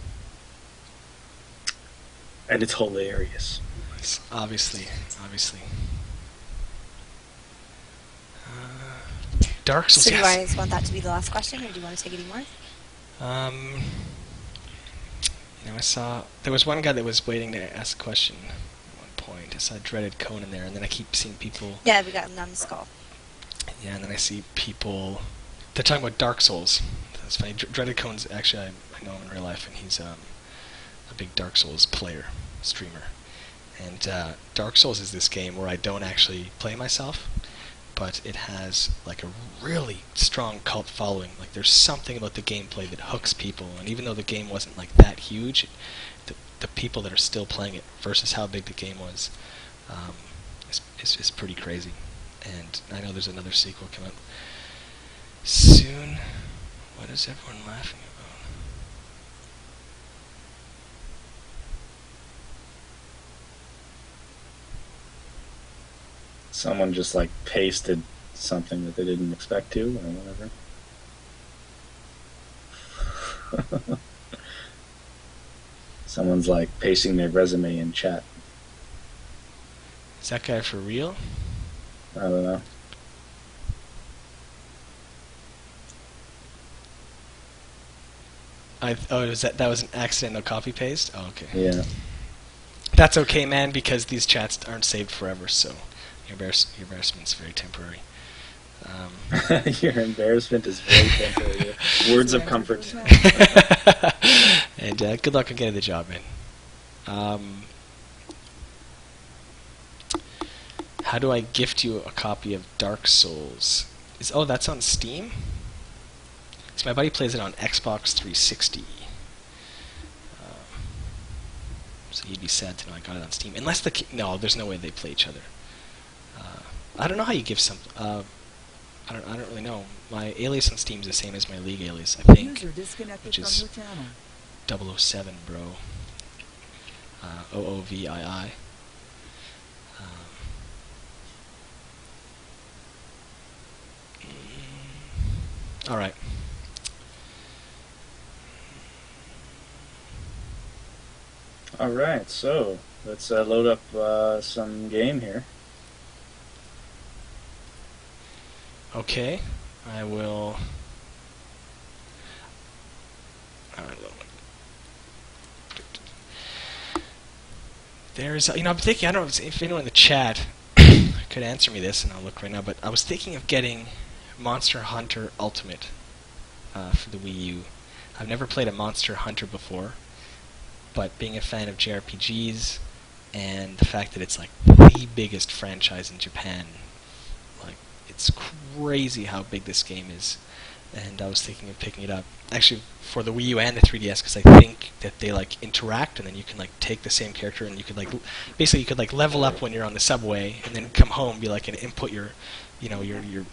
[SPEAKER 2] And it's hilarious.
[SPEAKER 1] Obviously. Dark Souls.
[SPEAKER 4] So do you guys want that to be the last question, or do you want to take any more?
[SPEAKER 1] I saw there was one guy that was waiting to ask a question at one point. I saw Dreaded Cone in there, and then I keep seeing people.
[SPEAKER 4] Yeah, we got him on the call.
[SPEAKER 1] Yeah, and then I see people. They're talking about Dark Souls. That's funny. Dreaded Cone's actually I know him in real life, and he's a big Dark Souls player, streamer. And Dark Souls is this game where I don't actually play myself, but it has a really strong cult following. There's something about the gameplay that hooks people, and even though the game wasn't that huge, the people that are still playing it versus how big the game was is pretty crazy. And I know there's another sequel coming out soon. What is everyone laughing about?
[SPEAKER 2] Someone just pasted something that they didn't expect to, or whatever. Someone's pasting their resume in chat.
[SPEAKER 1] Is that guy for real?
[SPEAKER 2] I don't know.
[SPEAKER 1] That was an accidental copy paste? Oh, okay.
[SPEAKER 2] Yeah.
[SPEAKER 1] That's okay, man, because these chats aren't saved forever, so your embarrassment's very temporary.
[SPEAKER 2] Your embarrassment is very temporary. Words of comfort.
[SPEAKER 1] And good luck on getting the job, man. How do I gift you a copy of Dark Souls? That's on Steam? So my buddy plays it on Xbox 360. So he'd be sad to know I got it on Steam. Unless no, there's no way they play each other. I don't know how you give some. I don't really know. My alias on Steam is the same as my League alias, I think, which is 007, bro. OOVII. All right.
[SPEAKER 2] All right, so let's load up some game here.
[SPEAKER 1] Okay, I will. There's, I'm thinking. I don't know if anyone in the chat could answer me this, and I'll look right now. But I was thinking of getting Monster Hunter Ultimate for the Wii U. I've never played a Monster Hunter before, but being a fan of JRPGs and the fact that it's like the biggest franchise in Japan, like it's crazy how big this game is. And I was thinking of picking it up, actually for the Wii U and the 3DS, because I think that they like interact, and then you can like take the same character and you could like basically you could like level up when you're on the subway, and then come home, be like, and input your, you know, you'd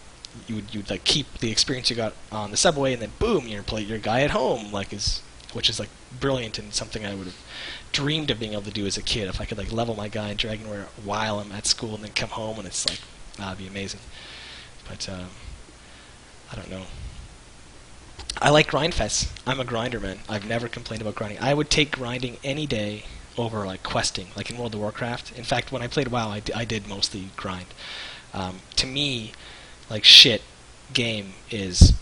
[SPEAKER 1] like keep the experience you got on the subway, and then boom, you play your guy at home, like which is like brilliant and something I would have dreamed of being able to do as a kid. If I could like level my guy in Dragonware while I'm at school and then come home, and it's like that'd be amazing. But I don't know. I like Grindfests. I'm a grinder, man. I've never complained about grinding. I would take grinding any day over like questing, like in World of Warcraft. In fact, when I played WoW, I did mostly grind. To me, like shit game is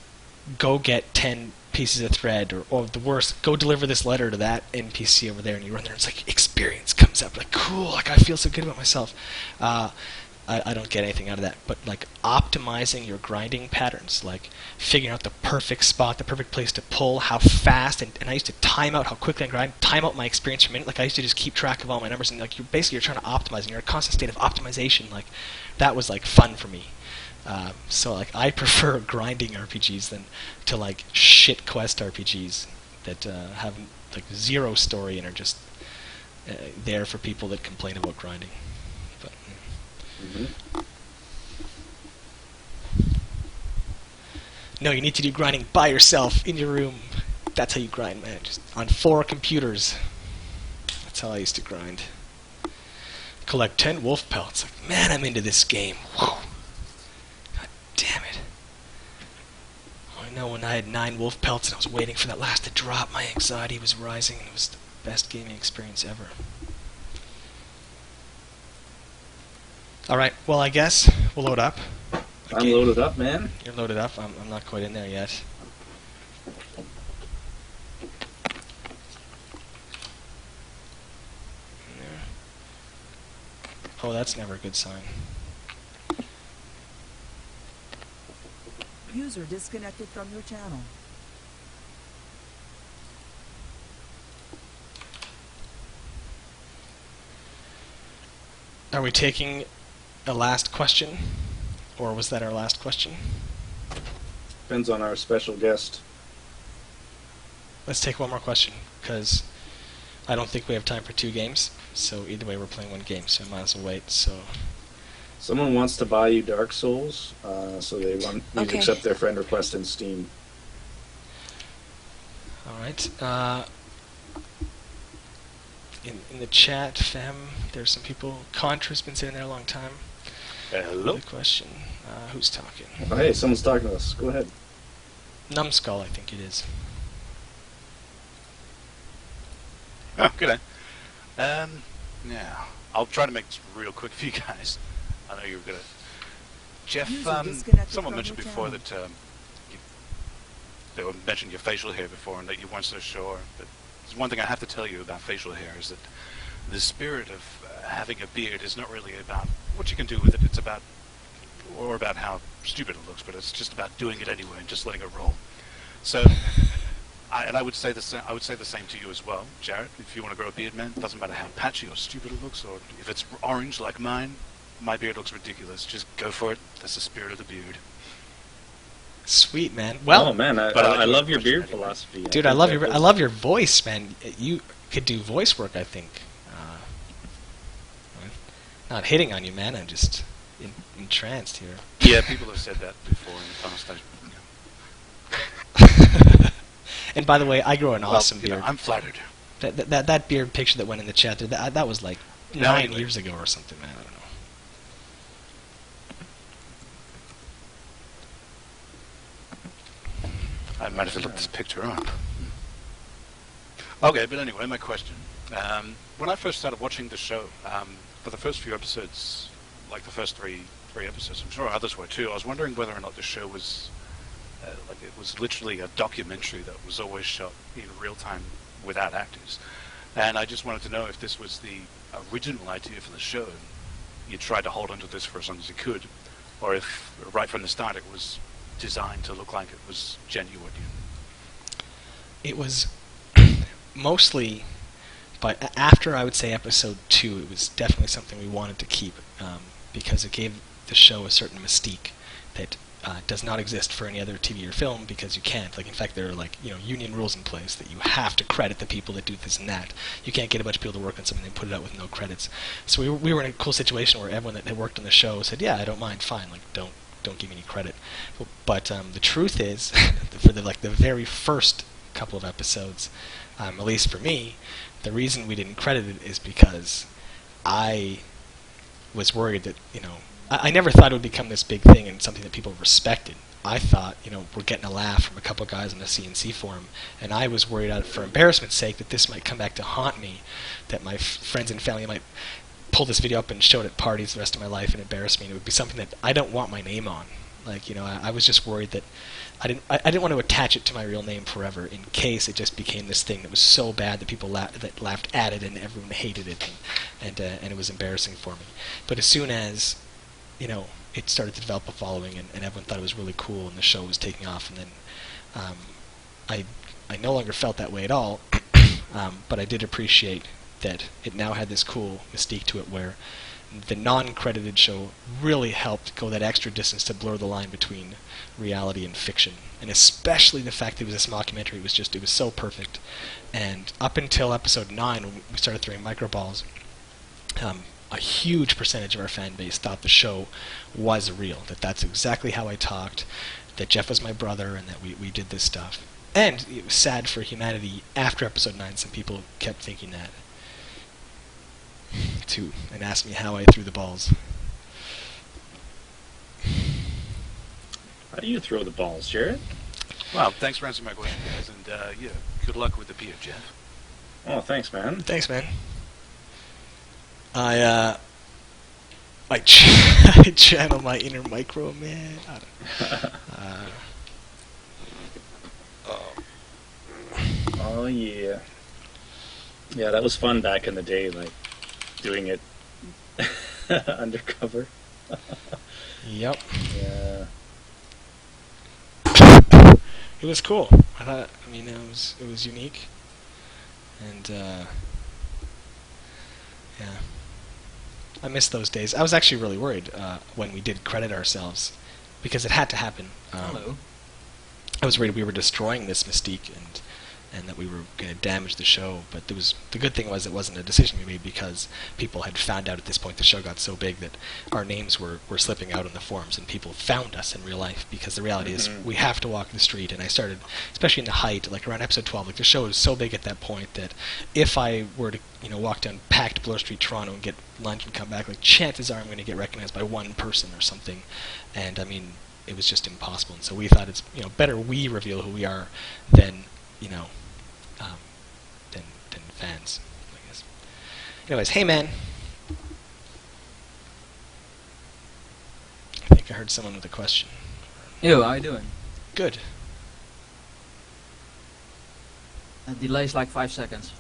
[SPEAKER 1] go get 10 pieces of thread, or the worst, go deliver this letter to that NPC over there, and you run there and it's like experience comes up, like cool, like I feel so good about myself. I don't get anything out of that, but like optimizing your grinding patterns, like figuring out the perfect spot, the perfect place to pull, how fast, and I used to time out how quickly I grind, time out my experience per minute, like I used to just keep track of all my numbers, and like you're trying to optimize, and you're in a constant state of optimization, like that was like fun for me. So like I prefer grinding RPGs than to like shit quest RPGs that have like zero story and are just there for people that complain about grinding. But, no, you need to do grinding by yourself in your room. That's how you grind, man. Just on 4 computers. That's how I used to grind. Collect 10 wolf pelts. Like, man, I'm into this game. Whoa. God damn it. I know when I had 9 wolf pelts and I was waiting for that last to drop, my anxiety was rising, and it was the best gaming experience ever. Alright, well, I guess we'll load up.
[SPEAKER 2] I'm loaded up, man.
[SPEAKER 1] You're loaded up. I'm not quite in there yet. Oh, that's never a good sign.
[SPEAKER 3] User disconnected from your channel.
[SPEAKER 1] Are we taking a last question? Or was that our last question?
[SPEAKER 2] Depends on our special guest.
[SPEAKER 1] Let's take one more question, because I don't think we have time for 2 games. So either way, we're playing 1 game, so I might as well wait. So
[SPEAKER 2] Someone wants to buy you Dark Souls, so they want you to accept their friend request in Steam.
[SPEAKER 1] all right. In the chat, fam, there's some people. Contra's been sitting there a long time.
[SPEAKER 14] Hello.
[SPEAKER 1] Good question. Who's talking?
[SPEAKER 2] Oh, hey, someone's talking to us. Go ahead.
[SPEAKER 1] Numbskull, I think it is.
[SPEAKER 14] Oh, good day. Yeah, I'll try to make this real quick for you guys. I know you're gonna. Geoff, someone mentioned before that they mentioned your facial hair before, and that you weren't so sure. But there's one thing I have to tell you about facial hair is that the spirit of having a beard is not really about what you can do with it. It's about how stupid it looks, but it's just about doing it anyway and just letting it roll. So, I would say the same. I would say the same to you as well, Jarett. If you want to grow a beard, man, it doesn't matter how patchy or stupid it looks, or if it's orange like mine. My beard looks ridiculous. Just go for it. That's the spirit of the beard.
[SPEAKER 1] Sweet, man. Well,
[SPEAKER 2] oh man, I love your beard philosophy,
[SPEAKER 1] dude. I love your voice, man. You could do voice work, I think. Not hitting on you, man. I'm just entranced here.
[SPEAKER 14] Yeah, people have said that before in the past.
[SPEAKER 1] And by the way, I grow an awesome beard.
[SPEAKER 14] I'm flattered.
[SPEAKER 1] That beard picture that went in the chat there, that was like 9 years ago or something, man. I don't know.
[SPEAKER 14] I might have to look this picture up. Okay, but anyway, my question. When I first started watching the show, for the first few episodes, like the first three episodes, I'm sure others were too, I was wondering whether or not the show was, like it was literally a documentary that was always shot in real time without actors. And I just wanted to know if this was the original idea for the show, and you tried to hold onto this for as long as you could, or if right from the start it was designed to look like it was genuine.
[SPEAKER 1] it was mostly, but after I would say episode 2, it was definitely something we wanted to keep because it gave the show a certain mystique that does not exist for any other TV or film because you can't. Like, in fact, there are union rules in place that you have to credit the people that do this and that. You can't get a bunch of people to work on something and put it out with no credits. So we were in a cool situation where everyone that had worked on the show said, "Yeah, I don't mind, fine. Like, don't give me any credit." But the truth is, for the very first couple of episodes, at least for me, the reason we didn't credit it is because I was worried that I never thought it would become this big thing and something that people respected. I thought, we're getting a laugh from a couple of guys on the CNC forum, and I was worried for embarrassment's sake that this might come back to haunt me, that my friends and family might pull this video up and show it at parties the rest of my life and embarrass me, and it would be something that I don't want my name on. I was just worried that I didn't want to attach it to my real name forever in case it just became this thing that was so bad that people laughed at it and everyone hated it, and it was embarrassing for me. But as soon as it started to develop a following, and everyone thought it was really cool, and the show was taking off, and then I no longer felt that way at all, but I did appreciate that it now had this cool mystique to it where the non-credited show really helped go that extra distance to blur the line between reality and fiction, and especially the fact that it was this mockumentary. It was so perfect. And up until episode 9, when we started throwing microballs, a huge percentage of our fan base thought the show was real, that that's exactly how I talked, that Geoff was my brother, and that we did this stuff. And it was sad for humanity. After episode 9, some people kept thinking that too, and asked me how I threw the balls.
[SPEAKER 2] How do you throw the balls, Jarett?
[SPEAKER 14] Well, thanks for answering my question, guys, and good luck with the beer, Geoff.
[SPEAKER 2] Oh, thanks, man.
[SPEAKER 1] Thanks, man. I channel my inner micro man.
[SPEAKER 2] Oh yeah. Yeah, that was fun back in the day, doing it undercover.
[SPEAKER 1] Yep.
[SPEAKER 2] Yeah.
[SPEAKER 1] It was cool. I thought. It was unique, and yeah. I miss those days. I was actually really worried when we did credit ourselves, because it had to happen.
[SPEAKER 15] Hello.
[SPEAKER 1] I was worried we were destroying this mystique and that we were going to damage the show. But the good thing was it wasn't a decision we made, because people had found out at this point the show got so big that our names were slipping out on the forums, and people found us in real life, because the reality is we have to walk the street. And I started, especially in the height, around episode 12, the show was so big at that point that if I were to walk down packed Bloor Street, Toronto, and get lunch and come back, chances are I'm going to get recognized by one person or something. And it was just impossible. And so we thought it's better we reveal who we are than than fans, I guess. Anyways, hey man. I think I heard someone with a question.
[SPEAKER 15] Yo, how you doing?
[SPEAKER 1] Good.
[SPEAKER 15] Delay's like 5 seconds.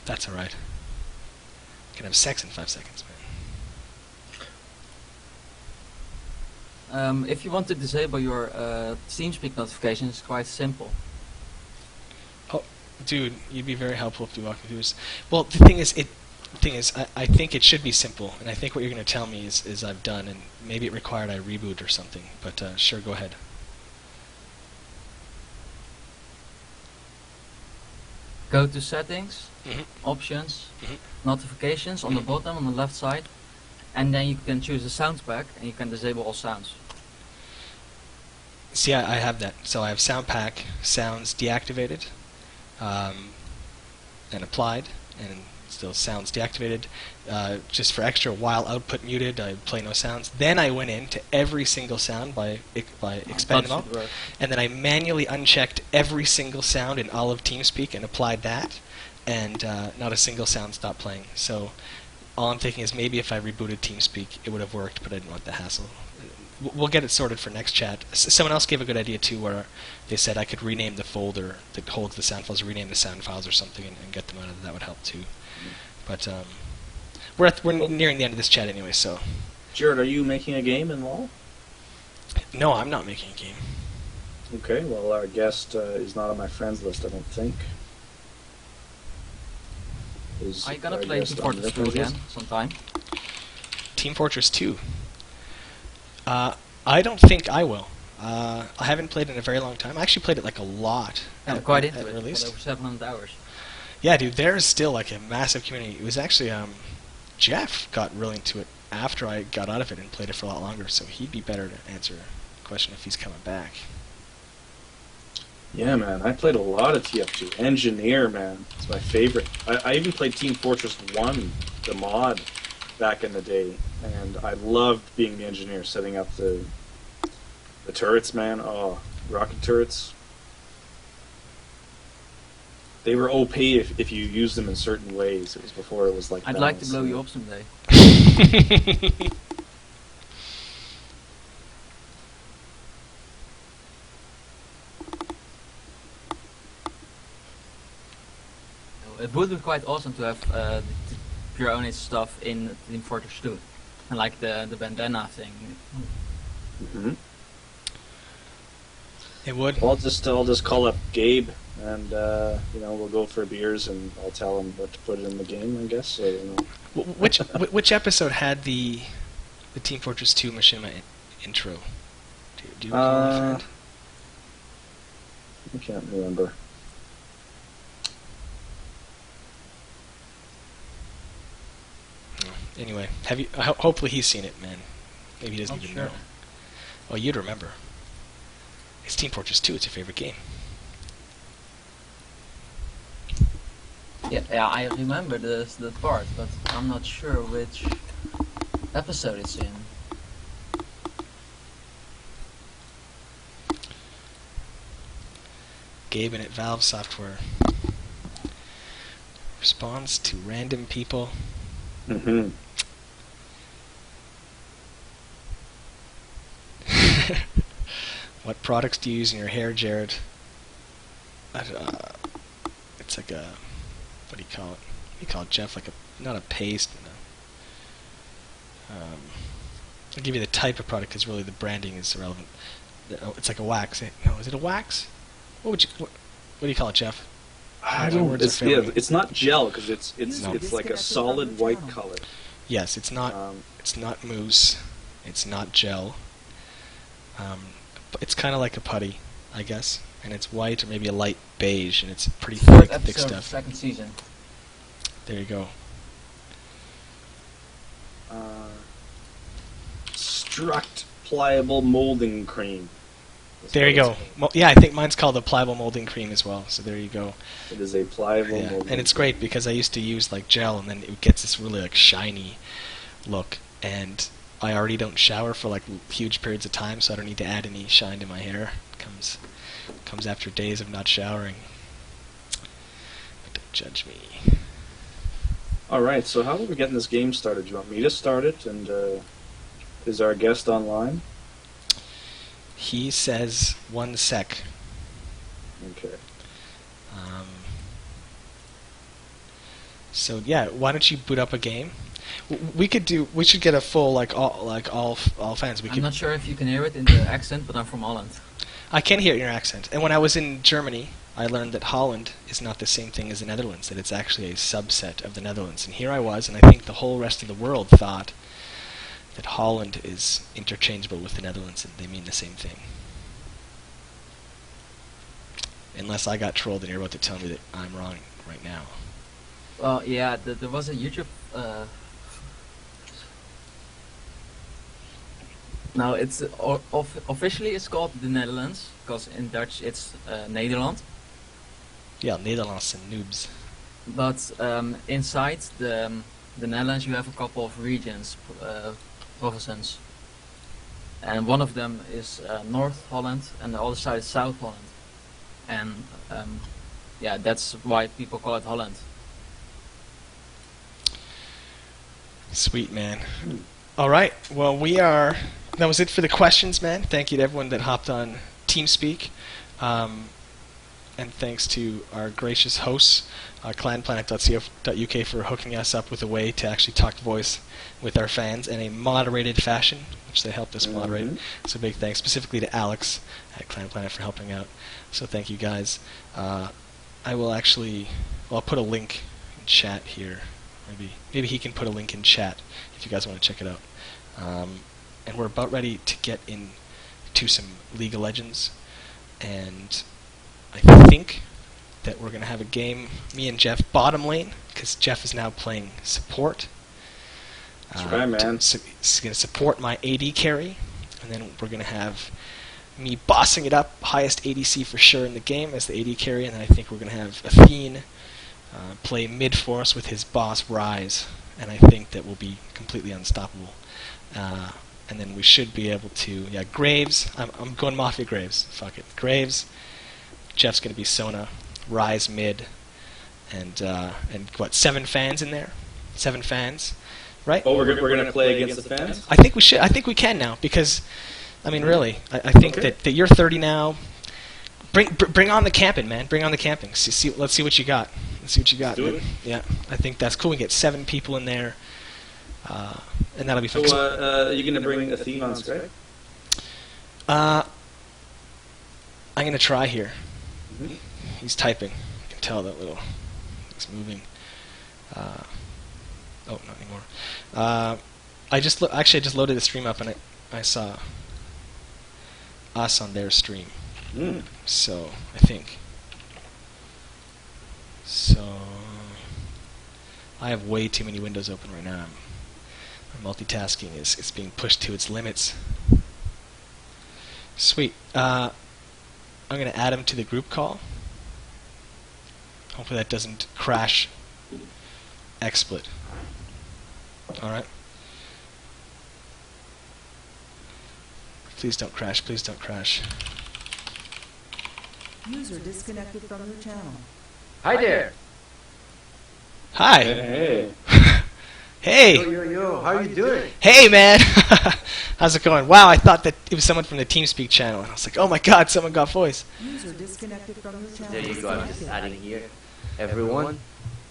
[SPEAKER 1] That's alright. Can have sex in 5 seconds, man.
[SPEAKER 15] If you want to disable your TeamSpeak notifications, it's quite simple.
[SPEAKER 1] Oh, dude, you'd be very helpful if you walk me through this. Well, the thing is, I think it should be simple, and I think what you're going to tell me is I've done, and maybe it required I reboot or something. But sure, go ahead.
[SPEAKER 15] Go to settings, options, notifications on the bottom on the left side, and then you can choose a sound pack, and you can disable all sounds.
[SPEAKER 1] See, I have that. So I have sound pack, sounds deactivated, and applied, and still sounds deactivated. Just for extra, while output muted, I play no sounds. Then I went into every single sound by expanding them all, and then I manually unchecked every single sound in all of TeamSpeak and applied that, and not a single sound stopped playing. So all I'm thinking is maybe if I rebooted TeamSpeak, it would have worked, but I didn't want the hassle. We'll get it sorted for next chat. Someone else gave a good idea too, where they said I could rename the folder that holds the sound files, rename the sound files or something, and get them out of it. That would help too. But we're nearing the end of this chat anyway, so.
[SPEAKER 2] Jarett, are you making a game in LoL?
[SPEAKER 1] No, I'm not making a game.
[SPEAKER 2] Okay, well, our guest is not on my friends list, I don't think. Is
[SPEAKER 15] Are you gonna
[SPEAKER 2] our
[SPEAKER 15] play
[SPEAKER 2] guest
[SPEAKER 15] Team
[SPEAKER 2] on
[SPEAKER 15] Fortress
[SPEAKER 2] your
[SPEAKER 15] 2
[SPEAKER 2] friends
[SPEAKER 15] again
[SPEAKER 2] list?
[SPEAKER 15] sometime?
[SPEAKER 1] Team Fortress 2. I don't think I will. I haven't played it in a very long time. I actually played it like a lot.
[SPEAKER 15] I'm
[SPEAKER 1] at-
[SPEAKER 15] quite
[SPEAKER 1] at
[SPEAKER 15] into it.
[SPEAKER 1] release.
[SPEAKER 15] Got over 700 hours.
[SPEAKER 1] Yeah, dude, there's still like a massive community. It was actually Geoff got really into it after I got out of it and played it for a lot longer, so he'd be better to answer a question if he's coming back.
[SPEAKER 2] Yeah, man, I played a lot of TF2. Engineer, man, it's my favorite. I even played Team Fortress 1, the mod, back in the day, and I loved being the engineer, setting up the turrets, man. Oh, rocket turrets. They were OP if you used them in certain ways. It was before it was like
[SPEAKER 15] I'd
[SPEAKER 2] that.
[SPEAKER 15] like to blow you up someday. It would be quite awesome to have the Pure Pwnage stuff in Team Fortress 2. And like the bandana thing.
[SPEAKER 2] Hmm.
[SPEAKER 1] It would.
[SPEAKER 2] I'll just call up Gabe, and we'll go for beers, and I'll tell him what to put in the game. I guess. So,
[SPEAKER 1] Which episode had the Team Fortress 2 Machinima intro? Do you recall, my friend?
[SPEAKER 2] I can't remember.
[SPEAKER 1] Anyway, have you? Hopefully he's seen it, man. Maybe he doesn't
[SPEAKER 15] Not
[SPEAKER 1] even
[SPEAKER 15] sure.
[SPEAKER 1] know. Oh, you'd remember. It's Team Fortress 2. It's your favorite game.
[SPEAKER 15] Yeah, I remember the part, but I'm not sure which episode it's in.
[SPEAKER 1] Gabe and at Valve Software responds to random people.
[SPEAKER 2] Mm-hmm.
[SPEAKER 1] What products do you use in your hair, Jarett? It's like a, what do you call it? What do you call it, Geoff? Like a, not a paste. I'll give you the type of product because really the branding is irrelevant. It's like a wax. No, is it a wax? What do you call it, Geoff?
[SPEAKER 2] I
[SPEAKER 1] My
[SPEAKER 2] don't.
[SPEAKER 1] words are
[SPEAKER 2] It's,
[SPEAKER 1] failing
[SPEAKER 2] yeah,
[SPEAKER 1] me.
[SPEAKER 2] it's not gel because it's
[SPEAKER 1] No.
[SPEAKER 2] like a solid white color.
[SPEAKER 1] Yes, it's not. It's not mousse. It's not gel. It's kind of like a putty, I guess, and it's white or maybe a light beige, and it's pretty
[SPEAKER 15] Fourth
[SPEAKER 1] thick
[SPEAKER 15] episode,
[SPEAKER 1] stuff.
[SPEAKER 15] second season.
[SPEAKER 1] There you go.
[SPEAKER 2] Struct pliable molding cream. That's
[SPEAKER 1] There you
[SPEAKER 2] what
[SPEAKER 1] go.
[SPEAKER 2] it's
[SPEAKER 1] Well, yeah, I think mine's called the pliable molding cream as well. So there you go.
[SPEAKER 2] called. It is a pliable
[SPEAKER 1] Yeah.
[SPEAKER 2] molding.
[SPEAKER 1] And it's great because I used to use like gel, and then it gets this really like shiny look, and I already don't shower for like huge periods of time, so I don't need to add any shine to my hair. Comes after days of not showering. But don't judge me.
[SPEAKER 2] All right. So how are we getting this game started? Do you want me to start it? And is our guest online?
[SPEAKER 1] He says 1 sec.
[SPEAKER 2] Okay.
[SPEAKER 1] So yeah, why don't you boot up a game? We should get a full all fans.
[SPEAKER 15] I'm not sure if you can hear it in the accent, but I'm from Holland.
[SPEAKER 1] I can hear your accent. And when I was in Germany, I learned that Holland is not the same thing as the Netherlands, that it's actually a subset of the Netherlands. And here I was, and I think the whole rest of the world thought that Holland is interchangeable with the Netherlands, and they mean the same thing. Unless I got trolled and you're about to tell me that I'm wrong right now.
[SPEAKER 15] Well, yeah, there was a YouTube. Now it's officially it's called the Netherlands because in Dutch it's Nederland.
[SPEAKER 1] Yeah, Nederlands and noobs.
[SPEAKER 15] But inside the Netherlands you have a couple of regions, provinces, and one of them is North Holland, and the other side is South Holland. And yeah, that's why people call it Holland.
[SPEAKER 1] Sweet, man. All right. Well, that was it for the questions, man. Thank you to everyone that hopped on TeamSpeak. and thanks to our gracious hosts, clanplanet.co.uk, for hooking us up with a way to actually talk voice with our fans in a moderated fashion, which they helped us moderate. So big thanks specifically to Alex at Clan Planet for helping out. So thank you guys. I will actually, well, I'll put a link in chat here. Maybe he can put a link in chat if you guys want to check it out. And we're about ready to get into some League of Legends, and I think that we're going to have a game, me and Geoff, bottom lane, because Geoff is now playing support.
[SPEAKER 2] That's right, man.
[SPEAKER 1] He's going to support my AD carry, and then we're going to have me bossing it up, highest ADC for sure in the game as the AD carry, and then I think we're going to have Athene play mid for us with his boss Rise, and I think that will be completely unstoppable. And then we should be able to, Graves, I'm going Mafia Graves, fuck it. Graves, Geoff's going to be Sona, Rise mid, and what, 7 fans in there? 7 fans, right?
[SPEAKER 2] Oh, we're going to play against the fans?
[SPEAKER 1] I think we should. I think we can now, because, I mean, really, I think that you're 30 now. Bring on the camping, man. Bring on the camping. Let's see what you got. Let's see what you got. Yeah, I think that's cool. We get 7 people in there, and that'll be fun.
[SPEAKER 2] So, are you going to bring Athene on Skype?
[SPEAKER 1] I'm going to try here. He's typing. You can tell that little. He's moving. Oh, not anymore. I just actually I just loaded the stream up, and I saw us on their stream. So I think. So I have way too many windows open right now. My multitasking is being pushed to its limits. Sweet. I'm going to add him to the group call. Hopefully that doesn't crash XSplit. Alright. Please don't crash, please don't crash.
[SPEAKER 3] User disconnected from your channel.
[SPEAKER 16] Hi there.
[SPEAKER 1] Hi.
[SPEAKER 2] Hey.
[SPEAKER 1] Hey.
[SPEAKER 16] Yo, how are you doing?
[SPEAKER 1] Hey, man. How's it going? Wow, I thought that it was someone from the TeamSpeak channel, and I was like, oh my god, someone got voice.
[SPEAKER 3] User disconnected from your channel.
[SPEAKER 16] There you go, I'm just adding here. Everyone.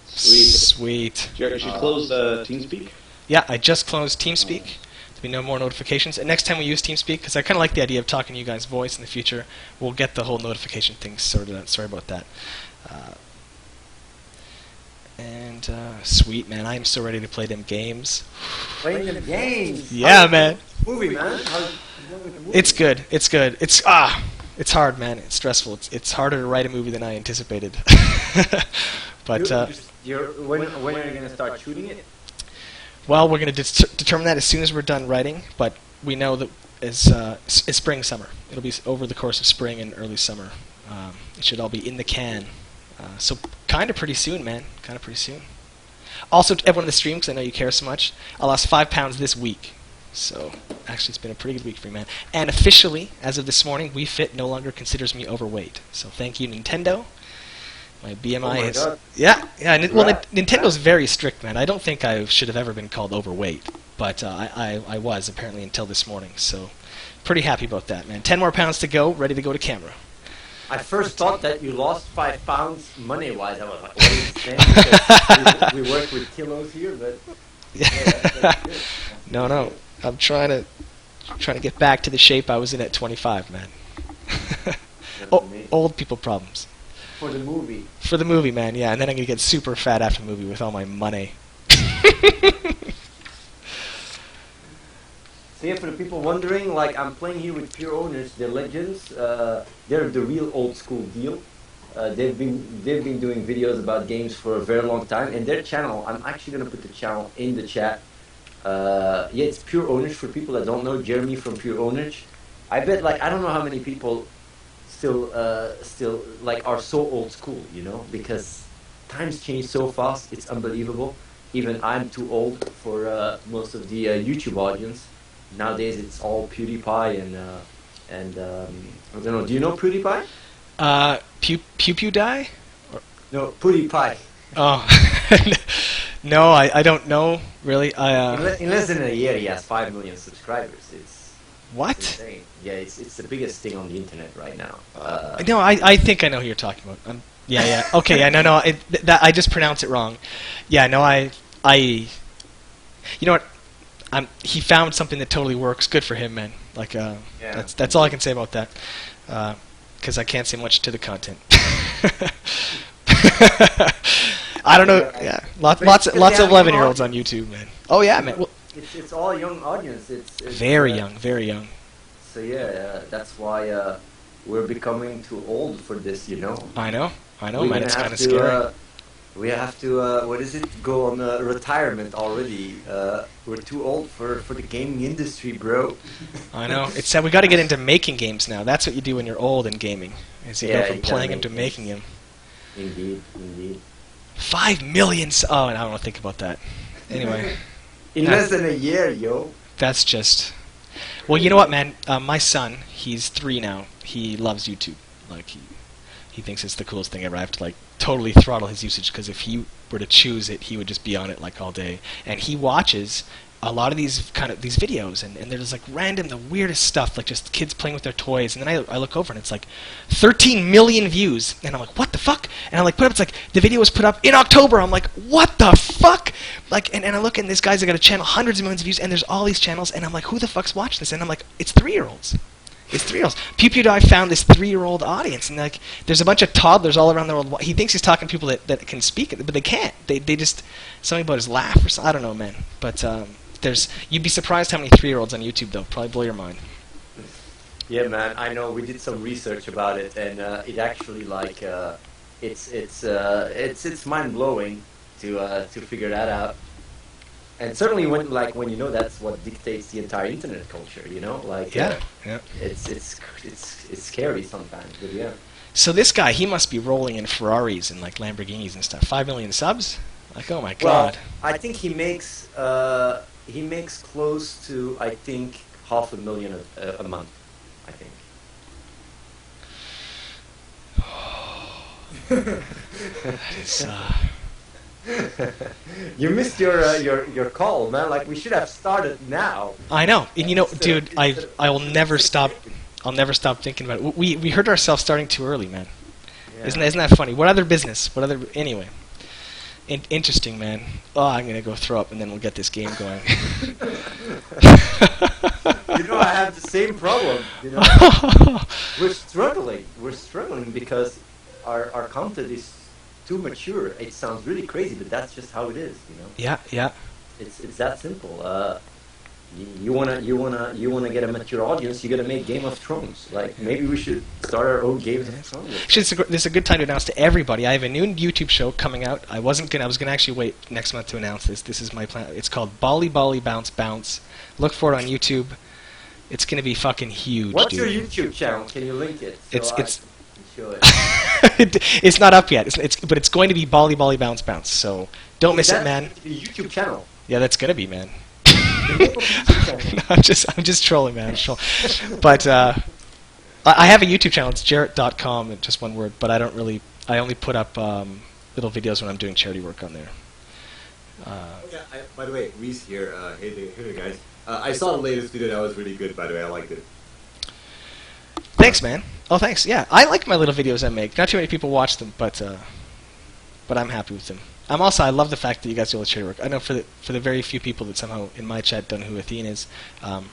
[SPEAKER 1] Sweet.
[SPEAKER 2] Jarett, you close TeamSpeak?
[SPEAKER 1] Yeah, I just closed TeamSpeak. There'll be no more notifications. And next time we use TeamSpeak, because I kind of like the idea of talking to you guys' voice in the future, we'll get the whole notification thing sorted out. Sorry about that. Sweet, man. I am so ready to play them games.
[SPEAKER 16] Playing them games?
[SPEAKER 1] Yeah, man.
[SPEAKER 16] Movie, man.
[SPEAKER 1] It's good. It's good. It's hard, man. It's stressful. It's harder to write a movie than I anticipated. But
[SPEAKER 16] when are you gonna start shooting it?
[SPEAKER 1] Well, we're gonna determine that as soon as we're done writing. But we know that it's spring, summer. It'll be over the course of spring and early summer. It should all be in the can. So kind of pretty soon, man. Kind of pretty soon. Also, to everyone in the stream, because I know you care so much, I lost 5 pounds this week. So, actually, it's been a pretty good week for me, man. And officially, as of this morning, Wii Fit no longer considers me overweight. So, thank you, Nintendo. My BMI is... God. Yeah. Well, Nintendo's very strict, man. I don't think I should have ever been called overweight. But I was, apparently, until this morning. So, pretty happy about that, man. 10 more pounds to go, ready to go to camera.
[SPEAKER 16] I first thought that you lost 5 pounds money-wise. I was like, what are you saying? Because we work with kilos here, but... Yeah, that's good.
[SPEAKER 1] No. I'm trying to get back to the shape I was in at 25, man. Old people problems.
[SPEAKER 16] For the movie.
[SPEAKER 1] For the movie, man, yeah. And then I'm going to get super fat after the movie with all my money.
[SPEAKER 16] So yeah, for the people wondering, like, I'm playing here with Pure Ownage, they're legends. They're the real old school deal. They've been doing videos about games for a very long time. And their channel, I'm actually going to put the channel in the chat. Yeah, it's Pure Ownage for people that don't know. Jeremy from Pure Ownage. I bet, like, I don't know how many people still like are so old school, you know, because times change so fast. It's unbelievable. Even I'm too old for most of the YouTube audience. Nowadays, it's all PewDiePie and I don't know. Do you know PewDiePie?
[SPEAKER 1] PewDie?
[SPEAKER 16] No, PewDiePie.
[SPEAKER 1] Oh. No, I don't know, really.
[SPEAKER 16] In less than a year, he has 5 million subscribers.
[SPEAKER 1] What?
[SPEAKER 16] It's insane. Yeah, it's the biggest thing on the internet right now.
[SPEAKER 1] No, I think I know who you're talking about. Yeah. Okay, yeah, no, that I just pronounced it wrong. Yeah, no, you know what? He found something that totally works. Good for him, man. Like, that's all I can say about that. Because I can't say much to the content. I don't know. Yeah, lots of 11-year-olds on YouTube, man. Oh yeah, man. Well,
[SPEAKER 16] it's all a young audience. It's
[SPEAKER 1] very young.
[SPEAKER 16] So yeah, that's why we're becoming too old for this. You know.
[SPEAKER 1] I know, man. It's kind of scary.
[SPEAKER 16] We have to, what is it, go on retirement already. We're too old for the gaming industry, bro.
[SPEAKER 1] I know. It's sad. We got to get into making games now. That's what you do when you're old in gaming. Is you go from playing them to making them.
[SPEAKER 16] Indeed.
[SPEAKER 1] 5 million... Oh, and I don't want to think about that. Anyway.
[SPEAKER 16] In less than a year, yo.
[SPEAKER 1] That's just... Well, you know what, man? My son, he's 3 now. He loves YouTube. Like, he thinks it's the coolest thing ever. I have to, like, totally throttle his usage, because if he were to choose it, he would just be on it, like, all day. And he watches a lot of these videos, and there's, like, random, the weirdest stuff, like just kids playing with their toys. And then I look over, and it's, like, 13 million views. And I'm like, what the fuck? And I, like, put up, it's like, the video was put up in October. I'm like, what the fuck? Like, and I look, and this guy's got a channel, hundreds of millions of views, and there's all these channels, and I'm like, who the fuck's watching this? And I'm like, it's 3-year-olds. It's 3-year-olds. PewDiePie found this 3-year-old audience, and like, there's a bunch of toddlers all around the world. He thinks he's talking to people that can speak it, but they can't. They just something about his laugh or something. I don't know, man. But you'd be surprised how many 3-year-olds on YouTube though. Probably blow your mind.
[SPEAKER 16] Yeah, man. I know. We did some research about it, and it actually like it's mind blowing to figure that out. And certainly when you know that's what dictates the entire internet culture, you know, like
[SPEAKER 1] yeah.
[SPEAKER 16] It's scary sometimes, but yeah.
[SPEAKER 1] So this guy, he must be rolling in Ferraris and like Lamborghinis and stuff. 5 million subs, like, oh my god.
[SPEAKER 16] Well, I think he makes close to, I think, $500,000 a month, I think.
[SPEAKER 1] That is.
[SPEAKER 16] You missed your call, man. Like, we should have started now.
[SPEAKER 1] I know, and you know, dude, I will never stop. I'll never stop thinking about it. We heard ourselves starting too early, man. Yeah. Isn't that funny? What other business? Anyway? Interesting, man. Oh, I'm gonna go throw up, and then we'll get this game going.
[SPEAKER 16] You know, I have the same problem. You know, we're struggling because our content is too mature. It sounds really crazy, but that's just how it is, you know.
[SPEAKER 1] Yeah.
[SPEAKER 16] It's that simple. You wanna get a mature audience. You gotta make Game of Thrones. Like, maybe we should start our own Game of Thrones.
[SPEAKER 1] This is a good time to announce to everybody. I have a new YouTube show coming out. I was gonna actually wait next month to announce this. This is my plan. It's called Bolly Bounce Bounce. Look for it on YouTube. It's gonna be fucking huge.
[SPEAKER 16] What's
[SPEAKER 1] dude.
[SPEAKER 16] your YouTube channel? Can you link it?
[SPEAKER 1] It's not up yet. But it's going to be Bolly Bounce Bounce. So don't miss it, man.
[SPEAKER 16] YouTube channel.
[SPEAKER 1] Yeah, that's gonna be, man. No, I'm just trolling, man. But I have a YouTube channel. It's Jarett.com, and just one word. But I only put up little videos when I'm doing charity work on there.
[SPEAKER 17] By the way, Reese here. Hey there, guys. I saw the latest video. That was really good. By the way, I liked it.
[SPEAKER 1] Thanks, man. Oh, thanks. Yeah, I like my little videos I make. Not too many people watch them, but I'm happy with them. I love the fact that you guys do all the charity work. I know for the very few people that somehow in my chat don't know who Athene is,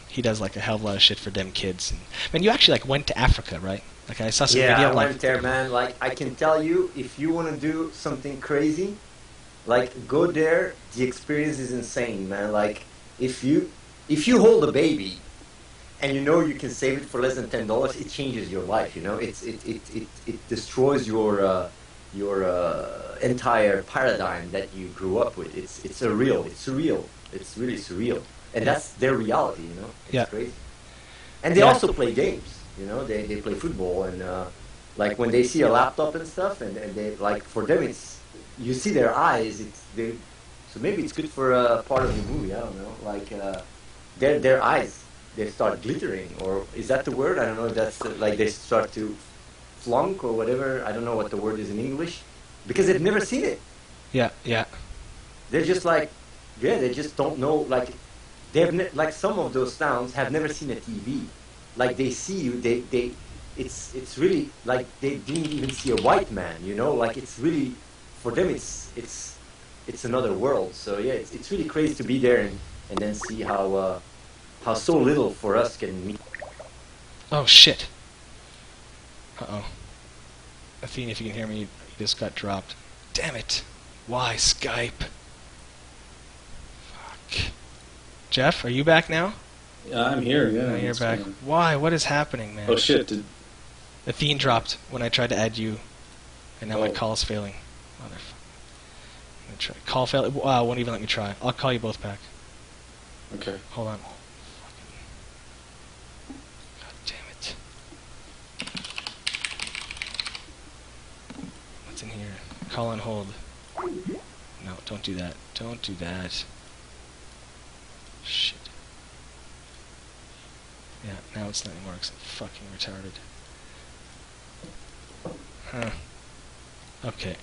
[SPEAKER 1] he does like a hell of a lot of shit for them kids. And, man, you actually like went to Africa, right? Like I saw some video.
[SPEAKER 16] Yeah, I went there, man. Like, I can tell you, if you want to do something crazy, like, go there. The experience is insane, man. Like, if you hold a baby and you know you can save it for less than $10, it changes your life. You know, it destroys your entire paradigm that you grew up with. It's surreal. It's really surreal, and that's their reality. You know, it's crazy. And they also play games. You know, they play football, and like when they see a laptop and stuff, and they, like, for them, it's, you see their eyes. So maybe it's good for part of the movie. I don't know. Like their eyes, they start glittering, or is that the word? I don't know if that's like they start to flunk or whatever. I don't know what the word is in English, because they've never seen it.
[SPEAKER 1] Yeah.
[SPEAKER 16] They're just like, they just don't know. Like, like some of those towns have never seen a TV. Like they see you, it's really like they didn't even see a white man. You know, like it's really for them it's another world. So yeah, it's really crazy to be there and then see how so little for us can mean.
[SPEAKER 1] Oh shit. Uh-oh. Athene, if you can hear me, you just got dropped. Damn it. Why Skype? Fuck. Geoff, are you back now?
[SPEAKER 2] Yeah, I'm here. Yeah,
[SPEAKER 1] Oh, you're
[SPEAKER 2] what's
[SPEAKER 1] back.
[SPEAKER 2] going on?
[SPEAKER 1] Why? What is happening, man?
[SPEAKER 2] Oh shit! Did...
[SPEAKER 1] Athene dropped when I tried to add you, and now my
[SPEAKER 2] Oh.
[SPEAKER 1] call's failing. Motherfucker. I'm gonna try. Call fail. Won't even let me try. I'll call you both back.
[SPEAKER 2] Okay.
[SPEAKER 1] Hold on. God damn it. What's in here? Call on hold. No, don't do that. Don't do that. Shit. Yeah, now it's not anymore because I'm fucking retarded. Huh. Okay.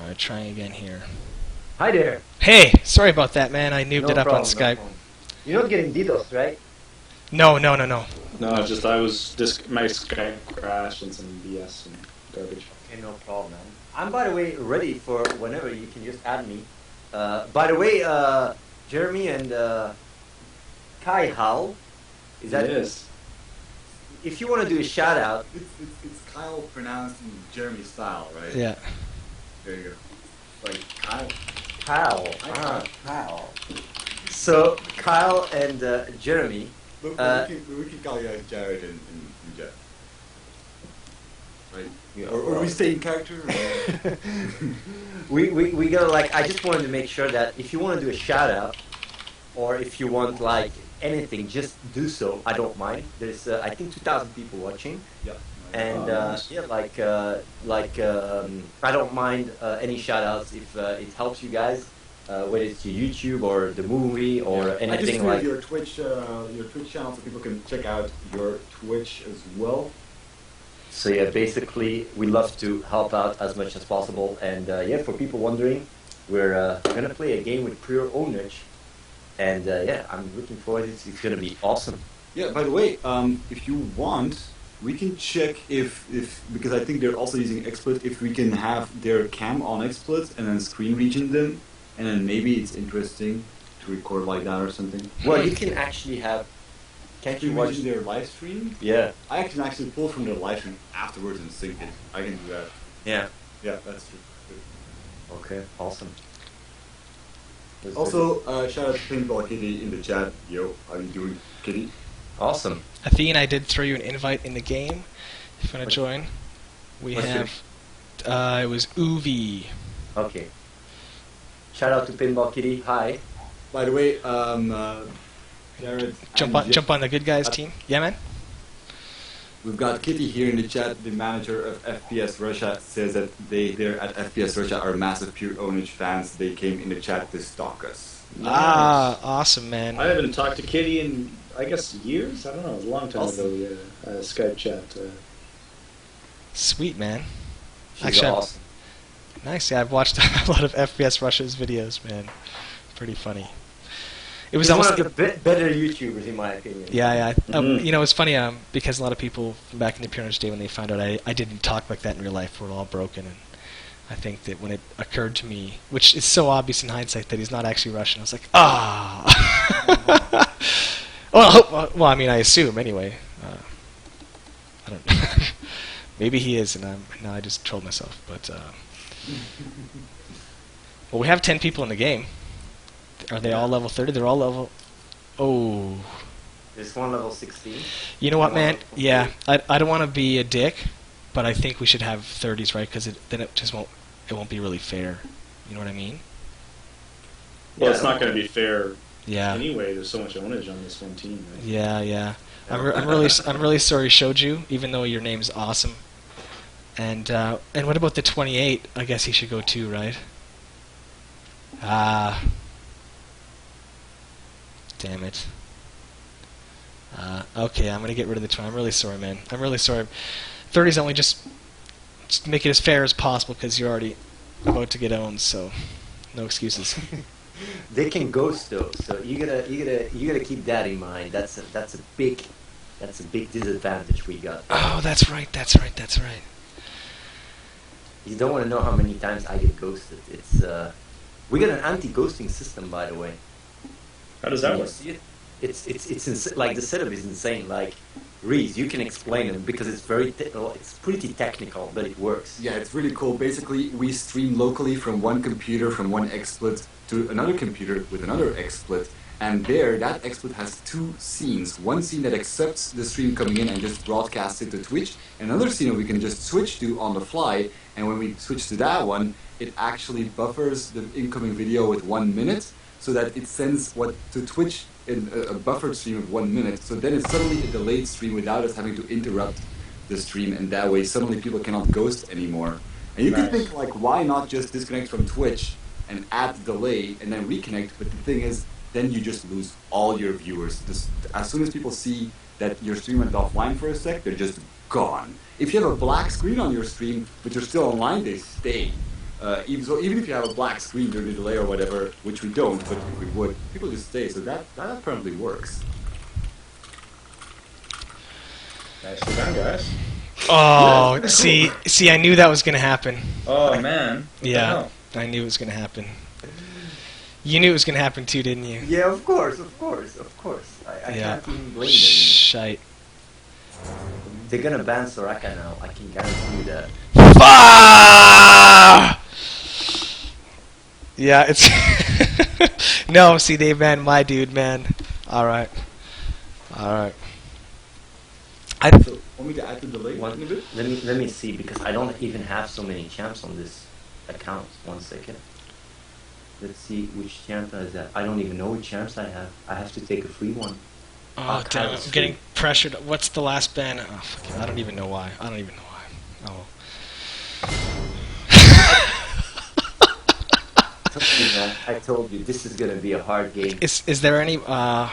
[SPEAKER 1] Alright, trying again here.
[SPEAKER 16] Hi there.
[SPEAKER 1] Hey! Sorry about that, man. I noobed
[SPEAKER 16] No
[SPEAKER 1] it up
[SPEAKER 16] problem,
[SPEAKER 1] on
[SPEAKER 16] no
[SPEAKER 1] Skype.
[SPEAKER 16] problem. You're not getting DDoS, right?
[SPEAKER 1] No.
[SPEAKER 2] No, just my Skype crashed and some BS and garbage.
[SPEAKER 16] Okay, no problem, man. I'm, by the way, ready for whenever you can just add me. By the way, Jeremy and Kai Hal, is that?
[SPEAKER 17] Yes.
[SPEAKER 16] If you want to do a shout out,
[SPEAKER 17] It's Kyle pronounced in Jeremy style, right?
[SPEAKER 1] Yeah.
[SPEAKER 17] There you go. Like Kyle.
[SPEAKER 16] Kyle. So Kyle and Jeremy.
[SPEAKER 17] Look, we can call you guys Jarett and Geoff. Right?
[SPEAKER 16] Yeah.
[SPEAKER 17] Or we stay in character?
[SPEAKER 16] we gotta like. I just wanted to make sure that if you want to do a shout out, or if you want like anything, just do so. I don't mind. There's I think 2,000 people watching.
[SPEAKER 17] Yeah.
[SPEAKER 16] And yeah, I don't mind any shout outs if it helps you guys, whether it's your YouTube or the movie or anything
[SPEAKER 17] I just
[SPEAKER 16] like.
[SPEAKER 17] your Twitch channel so people can check out your Twitch as well.
[SPEAKER 16] So yeah, basically we love to help out as much as possible. And yeah, for people wondering, we're gonna play a game with Pure Pwnage, and yeah, I'm looking forward. It's gonna be awesome.
[SPEAKER 17] Yeah. By the way, if you want, we can check if because I think they're also using XSplit. If we can have their cam on XSplit and then screen region them, and then maybe it's interesting to record like that or something.
[SPEAKER 16] Well, you can actually have. Can't you watch
[SPEAKER 17] their live stream?
[SPEAKER 16] Yeah.
[SPEAKER 17] I can actually pull from their live stream afterwards and sync it. I can do that.
[SPEAKER 16] Yeah.
[SPEAKER 17] Yeah, that's true.
[SPEAKER 16] Okay. Awesome.
[SPEAKER 17] Also, shout out to Paintball Kitty in the chat. Yo, how you doing, Kitty?
[SPEAKER 16] Awesome.
[SPEAKER 1] Athene, I did throw you an invite in the game. If you want to join, we
[SPEAKER 16] What's
[SPEAKER 1] have. It was Uvi.
[SPEAKER 16] Okay. Shout out to Pinball Kitty. Hi.
[SPEAKER 17] By the way, Jarett.
[SPEAKER 1] Jump on the good guys team. Yeah, man.
[SPEAKER 17] We've got Kitty here in the chat. The manager of FPS Russia says that they there at FPS Russia are massive Pure Pwnage fans. They came in the chat to stalk us.
[SPEAKER 1] Ah, awesome, man.
[SPEAKER 2] I haven't talked to Kitty in, I guess, years? I don't know, it was a long time ago, yeah. Skype chat.
[SPEAKER 1] Sweet, man.
[SPEAKER 16] She's
[SPEAKER 1] Actually,
[SPEAKER 16] awesome.
[SPEAKER 1] Nice. Yeah, I've watched a lot of FPS Russia's videos, man. Pretty funny. It was
[SPEAKER 16] He's
[SPEAKER 1] almost
[SPEAKER 16] one of the better YouTubers, in my opinion.
[SPEAKER 1] Yeah. You know, it's funny because a lot of people from back in the Pure Pwnage day, when they found out I didn't talk like that in real life, were all broken. And I think that when it occurred to me, which is so obvious in hindsight that he's not actually Russian, I was like, ah. well, I mean, I assume anyway. I don't. Maybe he is, and now I just trolled myself. But well, we have 10 people in the game. Are they all level 30? They're all level. Oh.
[SPEAKER 16] There's one level 16.
[SPEAKER 1] You know what, man? Yeah, I don't want to be a dick, but I think we should have 30s, right? Because then it just won't be really fair. You know what I mean?
[SPEAKER 2] Well, it's not going to be fair.
[SPEAKER 1] Yeah.
[SPEAKER 2] Anyway, there's so much ownage on this one team. Right?
[SPEAKER 1] Yeah. I'm really sorry, Shoju. Even though your name's awesome. And what about the 28? I guess he should go too, right? Ah. Damn it. Okay, I'm gonna get rid of the 20. I'm really sorry, man. I'm really sorry. 30's only just make it as fair as possible because you're already about to get owned, so no excuses.
[SPEAKER 16] They can ghost though, so you gotta keep that in mind. That's a big disadvantage we got.
[SPEAKER 1] Oh, that's right. That's right. That's right.
[SPEAKER 16] You don't want to know how many times I get ghosted. It's we got an anti-ghosting system, by the way.
[SPEAKER 2] How does that work?
[SPEAKER 16] It's like the setup is insane. Like, Reese, you can explain it because it's it's pretty technical, but it works.
[SPEAKER 17] Yeah, it's really cool. Basically, we stream locally from one computer, from one XSplit to another computer with another XSplit. And there, that XSplit has two scenes. One scene that accepts the stream coming in and just broadcasts it to Twitch. And another scene that we can just switch to on the fly. And when we switch to that one, it actually buffers the incoming video with 1 minute so that it sends what to Twitch in a buffered stream of 1 minute. So then it's suddenly a delayed stream without us having to interrupt the stream. And that way, suddenly people cannot ghost anymore. And you can think, like, why not just disconnect from Twitch and add the delay and then reconnect? But the thing is, then you just lose all your viewers. As soon as people see that your stream went offline for a sec, they're just gone. If you have a black screen on your stream, but you're still online, they stay. Even if you have a black screen during the delay or whatever, which we don't, but if we would, people just stay. So that apparently works.
[SPEAKER 2] Nice down, guys.
[SPEAKER 1] Oh, see, I knew that was gonna happen.
[SPEAKER 2] Oh man.
[SPEAKER 1] Yeah, I knew it was gonna happen. You knew it was going to happen too, didn't you?
[SPEAKER 16] Yeah, of course. I can't even blame them.
[SPEAKER 1] Shite.
[SPEAKER 16] They're going to ban Soraka now, I can guarantee you that.
[SPEAKER 1] Yeah, it's... No, see, they banned my dude, man. Alright.
[SPEAKER 17] Want me to add the delay in a bit?
[SPEAKER 16] Let me see, because I don't even have so many champs on this account. 1 second. Let's see which champ is that. I don't even know which champs I have. I have to take a free one.
[SPEAKER 1] Oh, damn it. I'm getting pressured. What's the last ban? Oh, fuck it. I don't even know why. Oh.
[SPEAKER 16] I told you, this is going to be a hard game.
[SPEAKER 1] Is there any...
[SPEAKER 16] I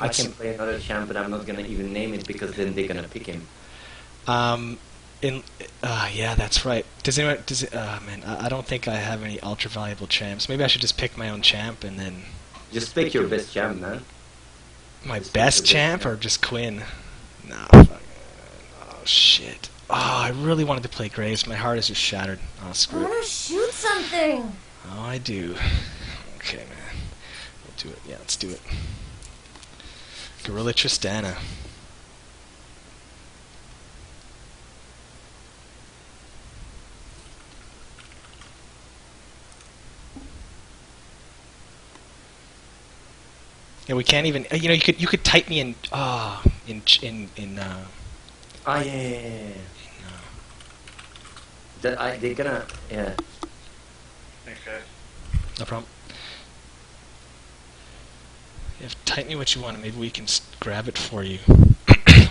[SPEAKER 16] can play another champ, but I'm not going to even name it because then they're going to pick him.
[SPEAKER 1] Yeah, that's right. Man, I don't think I have any ultra valuable champs. Maybe I should just pick my own champ and then...
[SPEAKER 16] Just pick your best champ, man.
[SPEAKER 1] My best champ or just Quinn? No, fuck. Oh, shit. Oh, I really wanted to play Graves. My heart is just shattered. Oh, screw it.
[SPEAKER 18] I want to shoot something.
[SPEAKER 1] Oh, I do. Okay, man. We'll do it. Yeah, let's do it. Gorilla Tristana. Yeah, we can't even. You know, you could type me in. Ah, in.
[SPEAKER 16] Ah, yeah. They're gonna. Yeah.
[SPEAKER 2] Thanks, guys.
[SPEAKER 1] No problem. Yeah, type me what you want, and maybe we can grab it for you.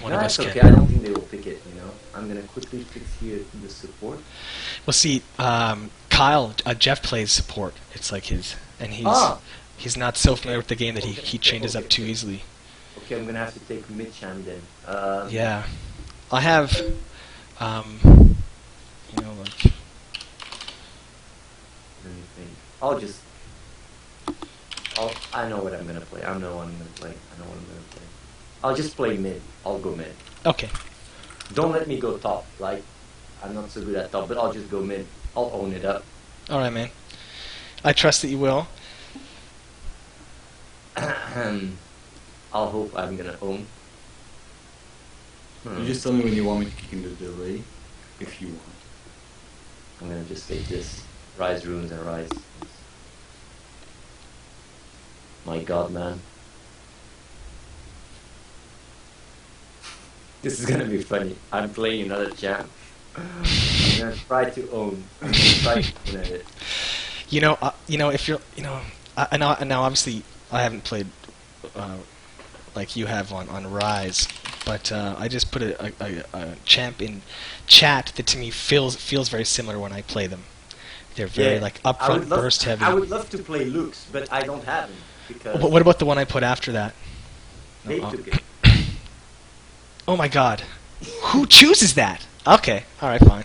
[SPEAKER 1] One of us
[SPEAKER 16] okay.
[SPEAKER 1] can.
[SPEAKER 16] I don't think they will pick it. You know, I'm gonna quickly fix here the support.
[SPEAKER 1] Well, see, Kyle, Geoff plays support. It's like his, and he's not so familiar with the game that he changes up too easily.
[SPEAKER 16] Okay, I'm gonna have to take mid champ then.
[SPEAKER 1] Yeah, I have, you know, like.
[SPEAKER 16] Let me think. I know what I'm gonna play. I know what I'm gonna play. I'll just play mid. I'll go mid.
[SPEAKER 1] Okay.
[SPEAKER 16] Don't let me go top. Like, I'm not so good at top, but I'll just go mid. I'll own it up.
[SPEAKER 1] All right, man. I trust that you will.
[SPEAKER 16] I'll hope I'm gonna own.
[SPEAKER 17] You just tell me when you want me to kick in the delay, if you want.
[SPEAKER 16] I'm gonna just take this. Rise runes and rise. My god, man. This is gonna be funny. I'm playing another champ. I'm gonna try to own. I'm gonna try to own at it.
[SPEAKER 1] You know, if you're, and now obviously I haven't played like you have on Rise, but I just put a champ in chat that to me feels very similar when I play them. They're very like upfront, burst heavy.
[SPEAKER 16] I would love to play Lux, but I don't have him because.
[SPEAKER 1] What about the one I put after that?
[SPEAKER 16] They took it.
[SPEAKER 1] Oh my god. Who chooses that? Okay, alright, fine.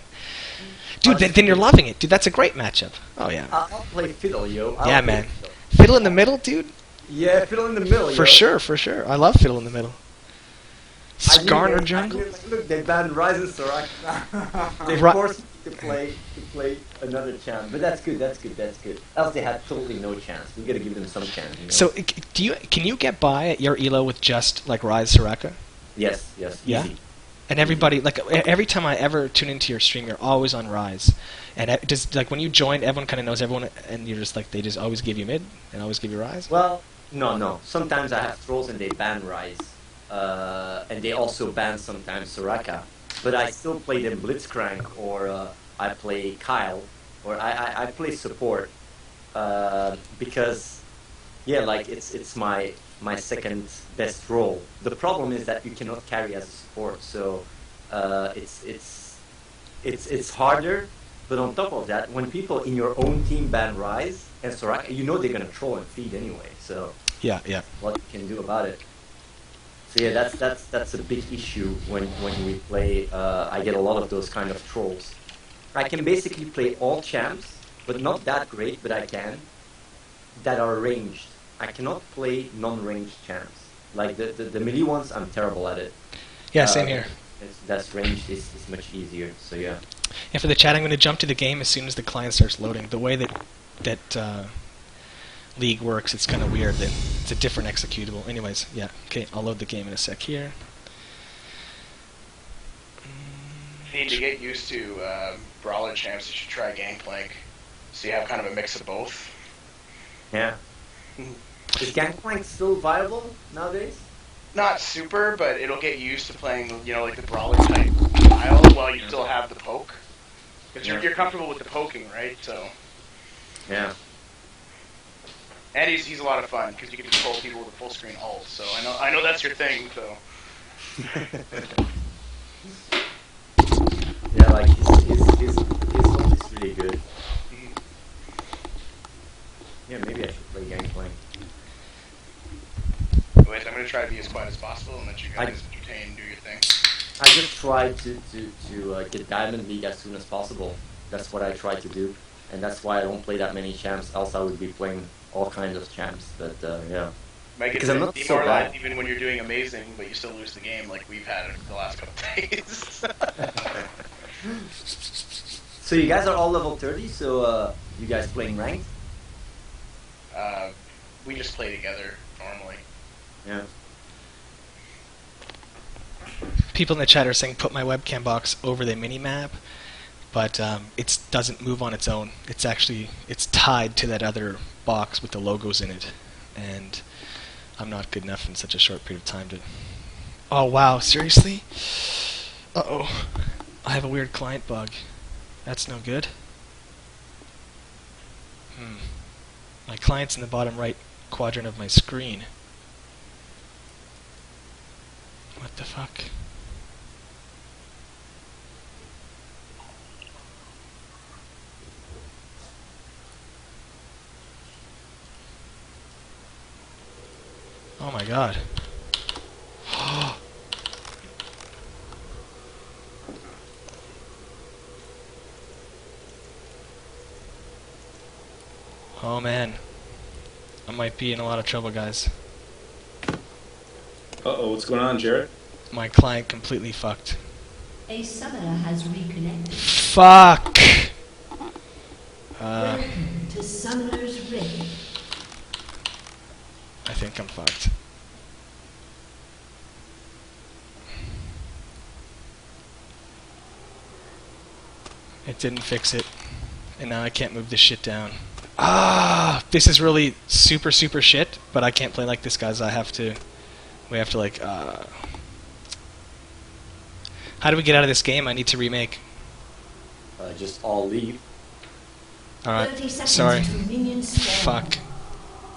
[SPEAKER 1] Dude, then you're loving it. Dude, that's a great matchup. Oh, yeah.
[SPEAKER 16] I'll play fiddle, yo.
[SPEAKER 1] Yeah, man. Fiddle in the middle, dude?
[SPEAKER 16] Yeah, fiddle in the middle,
[SPEAKER 1] For
[SPEAKER 16] yo.
[SPEAKER 1] sure. I love fiddle in the middle. Skarner jungle?
[SPEAKER 16] Look, they banned Ryzen Soraka. They forced me to play another champ. But that's good. Else they had totally no chance. We gotta give them some chance. You know?
[SPEAKER 1] So, can you get by at your elo with just, like, Ryze Soraka?
[SPEAKER 16] Yes,
[SPEAKER 1] Yeah?
[SPEAKER 16] easy.
[SPEAKER 1] And everybody, like, every time I ever tune into your stream, you're always on Ryze. And just, like, when you join, everyone kind of knows everyone, and you're just, like, they just always give you mid, and always give you Ryze?
[SPEAKER 16] Well, no. Sometimes I have trolls and they ban Ryze. And they also ban sometimes Soraka. But I still play them Blitzcrank, or I play Cale, or I play support. Because, yeah, like, it's my second best role. The problem is that you cannot carry as a support, so it's harder. But on top of that, when people in your own team ban Ryze and Soraka, you know they're gonna troll and feed anyway. So
[SPEAKER 1] yeah,
[SPEAKER 16] what you can do about it? So yeah, that's a big issue when we play. I get a lot of those kind of trolls. I can basically play all champs, but not that great, but I can. That are ranged. I cannot play non-ranged champs. Like the melee ones, I'm terrible at it.
[SPEAKER 1] Yeah, same here.
[SPEAKER 16] That's ranged is much easier. So yeah.
[SPEAKER 1] And for the chat, I'm going to jump to the game as soon as the client starts loading. The way that League works, it's kind of weird. It's a different executable. Anyways, yeah. Okay, I'll load the game in a sec here.
[SPEAKER 18] If you need to get used to brawler champs, you should try Gangplank. So you have kind of a mix of both.
[SPEAKER 16] Yeah. Is Gangplank still viable nowadays?
[SPEAKER 18] Not super, but it'll get you used to playing, like the brawler type style while you still have the poke. Because you're comfortable with the poking, right? So.
[SPEAKER 16] Yeah.
[SPEAKER 18] And he's a lot of fun because you can just pull people with a full screen ult. So I know that's your thing. So.
[SPEAKER 16] Yeah, like his ult is really good. Yeah, maybe I should play Gangplank.
[SPEAKER 18] Wait, I'm going to try to be as quiet as possible and let you guys entertain and do your thing.
[SPEAKER 16] I just try to get Diamond League as soon as possible. That's what I try to do. And that's why I don't play that many champs, else I would be playing all kinds of champs. But, yeah.
[SPEAKER 18] Because I'm not so bad. Even when you're doing amazing, but you still lose the game like we've had the last couple days.
[SPEAKER 16] So you guys are all level 30, so you guys playing ranked?
[SPEAKER 18] We just play together normally.
[SPEAKER 16] Yeah.
[SPEAKER 1] People in the chat are saying put my webcam box over the mini-map, but it doesn't move on its own. It's tied to that other box with the logos in it, and I'm not good enough in such a short period of time to... Oh wow, seriously? Uh-oh. I have a weird client bug. That's no good. My client's in the bottom right quadrant of my screen. What the fuck? Oh my god. Oh man. I might be in a lot of trouble, guys.
[SPEAKER 2] Uh-oh, what's going on, Jarett?
[SPEAKER 1] My client completely fucked.
[SPEAKER 19] A summoner has reconnected.
[SPEAKER 1] Fuck!
[SPEAKER 19] Welcome to Summoner's Rift.
[SPEAKER 1] I think I'm fucked. It didn't fix it. And now I can't move this shit down. Ah! This is really super, super shit, but I can't play like this, guys. We have to like, how do we get out of this game? I need to remake.
[SPEAKER 16] Just all leave.
[SPEAKER 1] Alright, sorry. Fuck.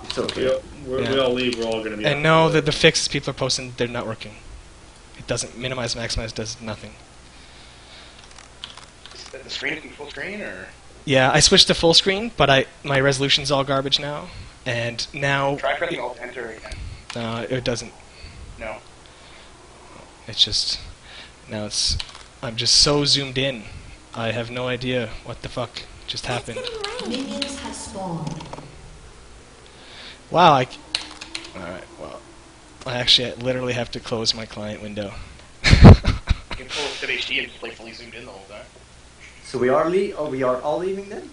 [SPEAKER 16] It's okay.
[SPEAKER 2] We all leave, we're all going to be...
[SPEAKER 1] And no, the fixes people are posting, they're not working. It doesn't minimize, maximize, does nothing.
[SPEAKER 18] The screen can full screen, or...?
[SPEAKER 1] Yeah, I switched to full screen, but my resolution's all garbage now, and now...
[SPEAKER 18] Try pressing Alt-Enter again.
[SPEAKER 1] No, it doesn't.
[SPEAKER 18] No.
[SPEAKER 1] It's just now I'm just so zoomed in. I have no idea what the fuck just happened.
[SPEAKER 19] Minions have spawned.
[SPEAKER 1] Wow, alright, well, I literally have to close my client window.
[SPEAKER 18] You can pull up HD and just play fully zoomed in the whole time.
[SPEAKER 16] So we are all leaving then?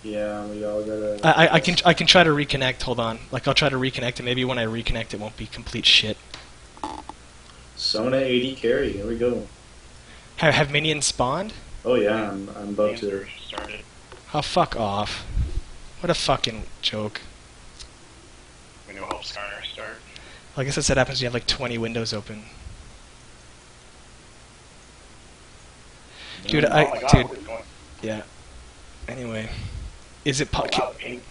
[SPEAKER 2] Yeah, we all gotta...
[SPEAKER 1] I can try to reconnect, hold on. Like, I'll try to reconnect, and maybe when I reconnect it won't be complete shit.
[SPEAKER 2] Sona AD carry, here we go.
[SPEAKER 1] Have minions spawned?
[SPEAKER 2] Oh yeah, I'm about to...
[SPEAKER 18] Started.
[SPEAKER 1] Oh, fuck off. What a fucking joke.
[SPEAKER 18] We know help Skarner start.
[SPEAKER 1] Well, I guess that's what happens when you have like 20 windows open. Dude,
[SPEAKER 18] Oh my God,
[SPEAKER 1] dude,
[SPEAKER 18] where's it going?
[SPEAKER 1] yeah. Anyway, is it
[SPEAKER 18] Oh, wow, pink.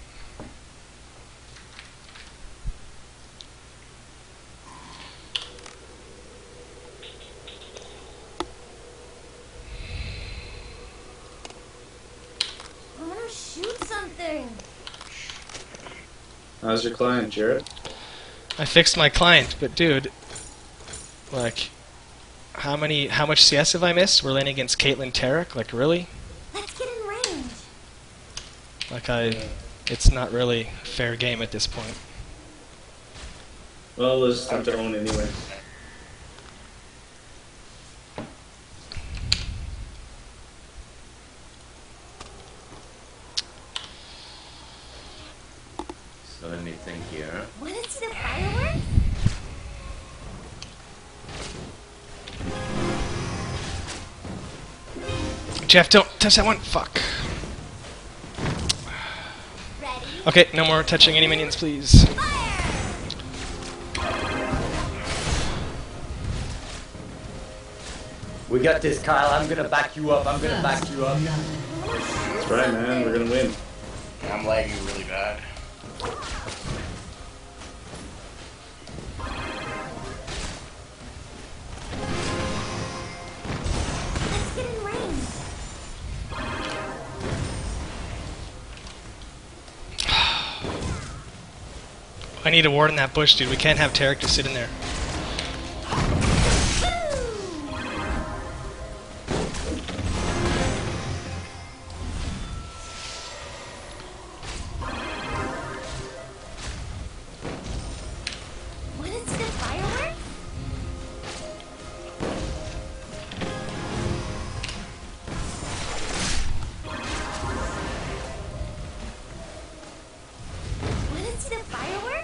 [SPEAKER 19] I want to shoot something.
[SPEAKER 2] How's your client, Jarett?
[SPEAKER 1] I fixed my client, but dude, like, how much CS have I missed? We're landing against Caitlyn Tarek, like, really?
[SPEAKER 19] Let's get in range.
[SPEAKER 1] Like, it's not really a fair game at this point.
[SPEAKER 2] Well, it's time to own anyway.
[SPEAKER 16] So let me think here.
[SPEAKER 19] Want to see the fireworks?
[SPEAKER 1] Geoff, don't touch that one. Fuck.
[SPEAKER 19] Ready?
[SPEAKER 1] Okay, no more touching any minions, please.
[SPEAKER 16] We got this, Kyle. I'm gonna back you up. I'm gonna back you up.
[SPEAKER 2] That's right, man. We're gonna win.
[SPEAKER 18] I'm lagging really bad.
[SPEAKER 19] Let's get in range.
[SPEAKER 1] I need a ward in that bush, dude. We can't have Tarek just sit in there.
[SPEAKER 19] Want to see the fireworks? Want to see the fireworks?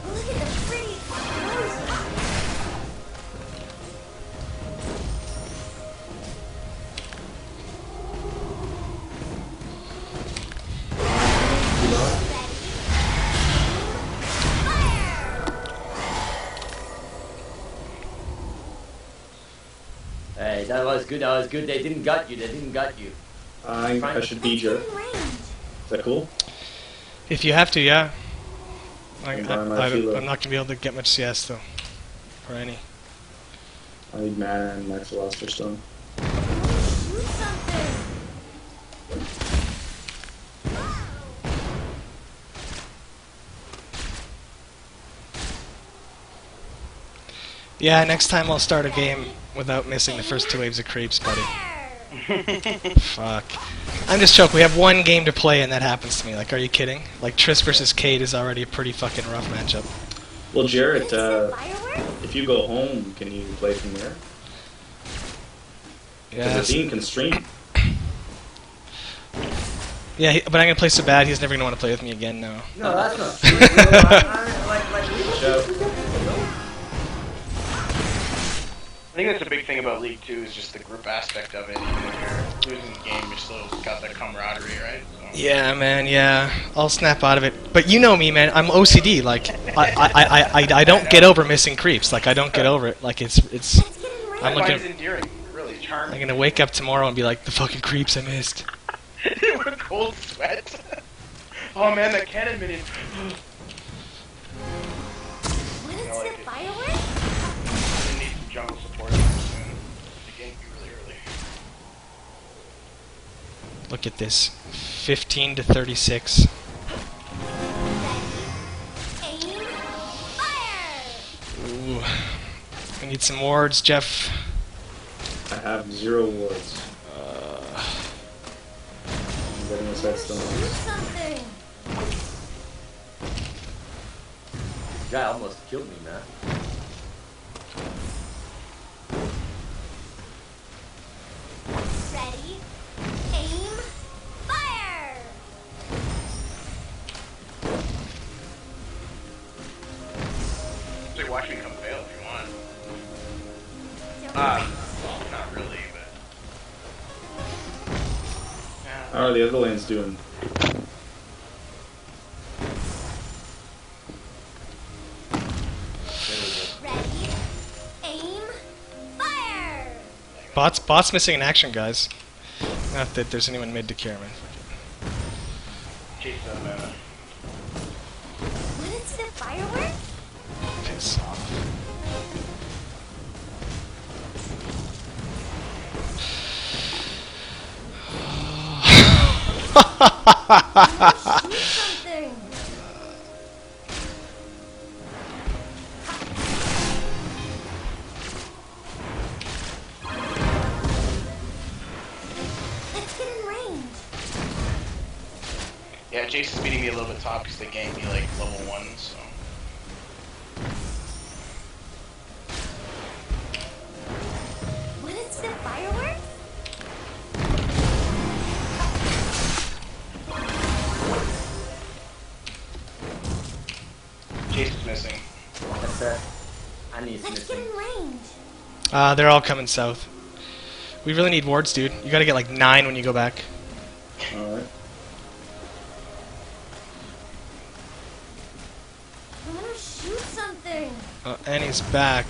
[SPEAKER 19] Look at the pretty clothes.
[SPEAKER 16] Hey, that was good. That was good. They didn't gut you. They didn't gut you.
[SPEAKER 2] I should be Jarett. Is that cool?
[SPEAKER 1] If you have to, yeah.
[SPEAKER 2] I'm not
[SPEAKER 1] not gonna be able to get much CS though, or any.
[SPEAKER 2] I need mana and my Philosopher's Stone.
[SPEAKER 19] Shoot something.
[SPEAKER 1] Yeah, next time I'll start a game without missing the first 2 waves of creeps, buddy. Fuck. I'm just joking. We have one game to play and that happens to me. Like, are you kidding? Like, Triss versus Cade is already a pretty fucking rough matchup.
[SPEAKER 2] Well, Jarett, if you go home, can you play from there?
[SPEAKER 1] Yeah.
[SPEAKER 2] Because the Dean can stream.
[SPEAKER 1] Yeah, but I'm gonna play so bad, he's never gonna want to play with me again now.
[SPEAKER 16] No, that's not true.
[SPEAKER 18] I think that's a big thing about League 2 is just the group aspect of it. Even if you're losing the game, you're still got that camaraderie, right? So.
[SPEAKER 1] Yeah, man, yeah. I'll snap out of it. But you know me, man. I'm OCD. Like, I don't get over missing creeps. Like, I don't get over it. Like, it's. I'm
[SPEAKER 18] I find
[SPEAKER 1] looking.
[SPEAKER 18] it endearing, really charming.
[SPEAKER 1] I'm gonna wake up tomorrow and be like, the fucking creeps I missed.
[SPEAKER 18] With a cold sweat. Oh man, that cannon minion.
[SPEAKER 19] What is
[SPEAKER 18] No, I
[SPEAKER 19] the
[SPEAKER 18] did.
[SPEAKER 19] fireworks?
[SPEAKER 18] I need some jungle support soon. The game can be really early.
[SPEAKER 1] Look at this. 15 to 36.
[SPEAKER 19] Aim, fire!
[SPEAKER 1] Ooh. We need some wards, Geoff.
[SPEAKER 2] I have 0 wards. I'm getting a set stone.
[SPEAKER 19] Shoot something!
[SPEAKER 16] This guy almost killed me, man.
[SPEAKER 19] Ready, aim, fire!
[SPEAKER 18] So watch me come fail if you want. Not really, but.
[SPEAKER 2] How are the other lanes doing?
[SPEAKER 19] Ready, aim, fire!
[SPEAKER 1] Bot's missing in action, guys. Not that there's anyone mid to care, man.
[SPEAKER 18] Chase that mana.
[SPEAKER 19] What is the fireworks?
[SPEAKER 1] Piss off.
[SPEAKER 19] Shoot something! Let's get in range.
[SPEAKER 18] Yeah, Jason's beating me a little bit top because they ganked me like level 1, so.
[SPEAKER 19] What is the fireworks?
[SPEAKER 18] Jason's missing.
[SPEAKER 16] That's it. Annie's
[SPEAKER 19] Let's get
[SPEAKER 16] missing.
[SPEAKER 19] in range.
[SPEAKER 1] They're all coming south. We really need wards, dude. You gotta get like 9 when you go back.
[SPEAKER 2] Alright.
[SPEAKER 19] I wanna shoot something.
[SPEAKER 1] Annie's back.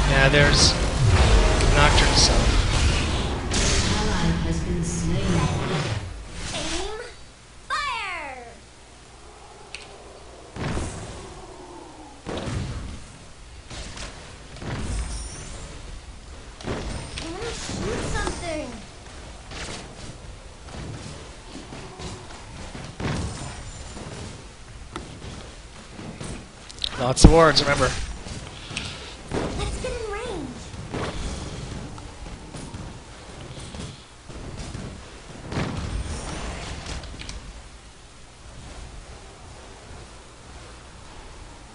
[SPEAKER 1] Yeah, there's Nocturne south.
[SPEAKER 19] Ally has been slain. Aim, fire! I wanna shoot something.
[SPEAKER 1] Lots of wards, remember.
[SPEAKER 19] Let's get in range.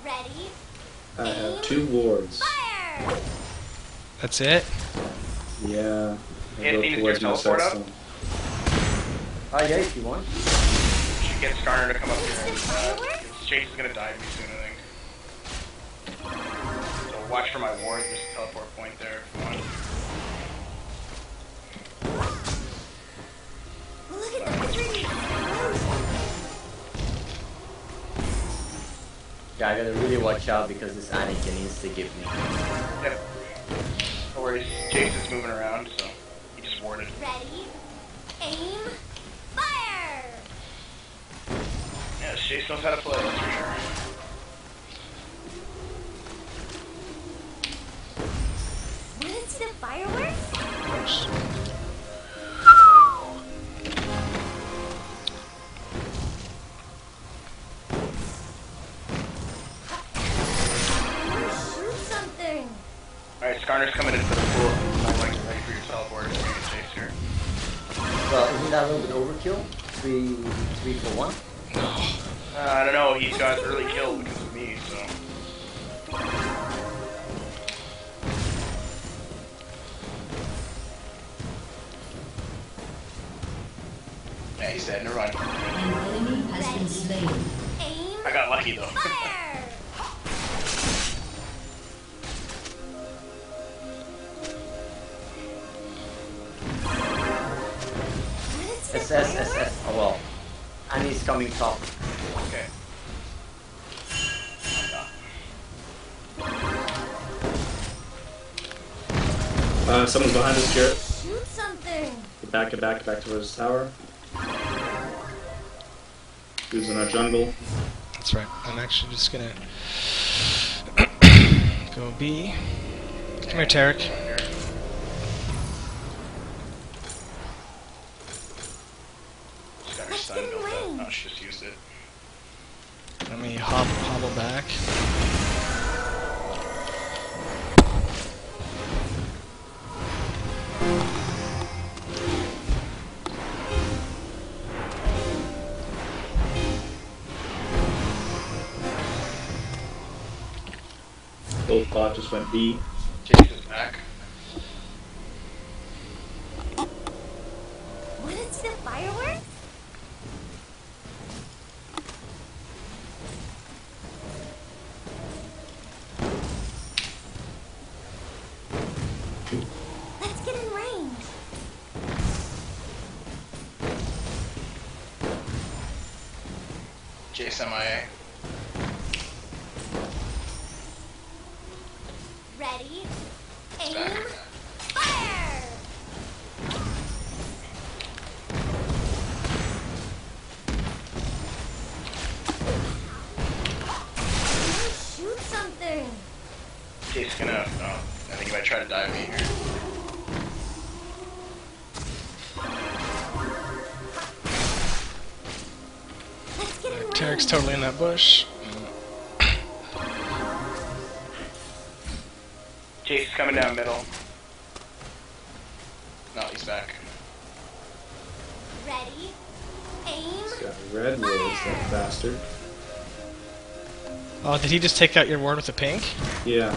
[SPEAKER 19] Ready,
[SPEAKER 2] I have 2 wards.
[SPEAKER 19] fire!
[SPEAKER 1] That's it?
[SPEAKER 2] Yeah. I
[SPEAKER 18] Yeah,
[SPEAKER 2] go
[SPEAKER 18] Dean, is
[SPEAKER 2] towards
[SPEAKER 18] your
[SPEAKER 2] my
[SPEAKER 18] teleport
[SPEAKER 2] set
[SPEAKER 18] up?
[SPEAKER 2] stone.
[SPEAKER 16] Yeah, if you want.
[SPEAKER 18] You should get Skarner to come up here and Jason's gonna die to me soon, I think. So watch for my ward, there's a teleport point there if you want.
[SPEAKER 19] Look at the pretty explosion.
[SPEAKER 16] Yeah, I gotta really watch out because this Annie can insta-give me.
[SPEAKER 18] Yep. No worries, Jason's moving around, so he just warded.
[SPEAKER 19] Ready, aim, fire!
[SPEAKER 18] Yeah, Jason knows how to play, that's for sure.
[SPEAKER 19] What is the fireworks? I wanna shoot something.
[SPEAKER 18] Alright, Skarner's coming in for the pool. I'm like ready for your teleport. You're gonna chase here.
[SPEAKER 16] Well, isn't that a little bit overkill? Three for 1?
[SPEAKER 18] I don't know, he's got early kill because of me, so. Yeah, he's dead, never mind.
[SPEAKER 19] An enemy has been slain. Aim,
[SPEAKER 18] I got lucky though.
[SPEAKER 19] fire!
[SPEAKER 16] SS. Oh well. Annie's coming top.
[SPEAKER 18] Okay.
[SPEAKER 2] Someone's behind us, Jarett.
[SPEAKER 19] Shoot something.
[SPEAKER 2] With back towards the tower. Who's in our jungle?
[SPEAKER 1] That's right. I'm actually just gonna go B. Come here, Tarek.
[SPEAKER 18] Just got her stun built up. Oh, she just used it.
[SPEAKER 1] Let me hobble back.
[SPEAKER 2] Both bot just went B.
[SPEAKER 18] Chase is back.
[SPEAKER 19] Wanna see the fireworks? Let's get in range.
[SPEAKER 18] Chase MIA.
[SPEAKER 19] Ready,
[SPEAKER 18] It's
[SPEAKER 19] aim,
[SPEAKER 18] back.
[SPEAKER 19] fire! Shoot something!
[SPEAKER 18] Chase gonna. Oh, I think he might try to dive me here.
[SPEAKER 19] Let's get in range.
[SPEAKER 1] Tarek's totally in that bush.
[SPEAKER 18] Chase is coming down middle. No, he's back.
[SPEAKER 19] Ready, aim,
[SPEAKER 2] He's got red wolves, that bastard.
[SPEAKER 1] Oh, did he just take out your ward with a pink?
[SPEAKER 2] Yeah.